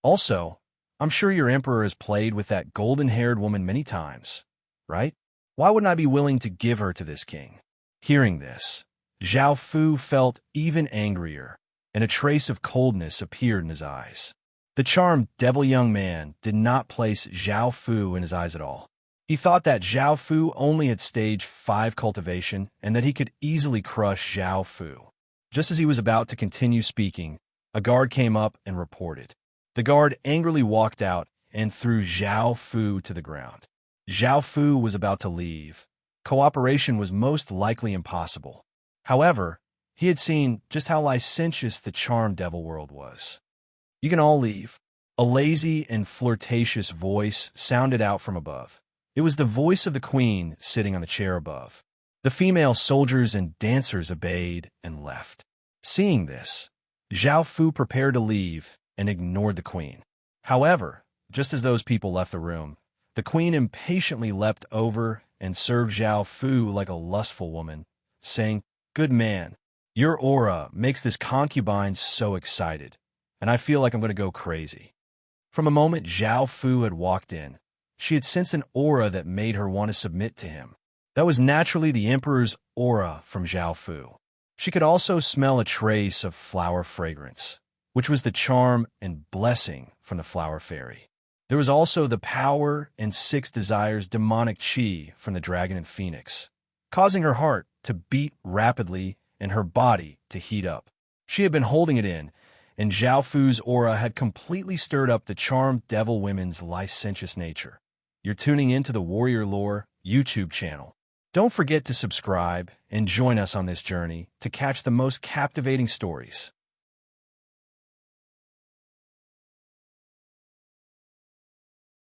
Also, I'm sure your emperor has played with that golden-haired woman many times, right? Why wouldn't I be willing to give her to this king? Hearing this, Zhao Fu felt even angrier, and a trace of coldness appeared in his eyes. The charmed devil young man did not place Zhao Fu in his eyes at all. He thought that Zhao Fu only had stage 5 cultivation and that he could easily crush Zhao Fu. Just as he was about to continue speaking, a guard came up and reported. The guard angrily walked out and threw Zhao Fu to the ground. Zhao Fu was about to leave. Cooperation was most likely impossible. However, he had seen just how licentious the charmed devil world was. "You can all leave." A lazy and flirtatious voice sounded out from above. It was the voice of the queen sitting on the chair above. The female soldiers and dancers obeyed and left. Seeing this, Zhao Fu prepared to leave and ignored the queen. However, just as those people left the room, the queen impatiently leapt over and served Zhao Fu like a lustful woman, saying, "Good man, your aura makes this concubine so excited, and I feel like I'm going to go crazy." From the moment Zhao Fu had walked in, she had sensed an aura that made her want to submit to him. That was naturally the emperor's aura from Zhao Fu. She could also smell a trace of flower fragrance, which was the charm and blessing from the flower fairy. There was also the power and 6 desires demonic chi from the dragon and phoenix, causing her heart to beat rapidly and her body to heat up. She had been holding it in, and Zhao Fu's aura had completely stirred up the charmed devil women's licentious nature. You're tuning into the Warrior Lore YouTube channel. Don't forget to subscribe and join us on this journey to catch the most captivating stories.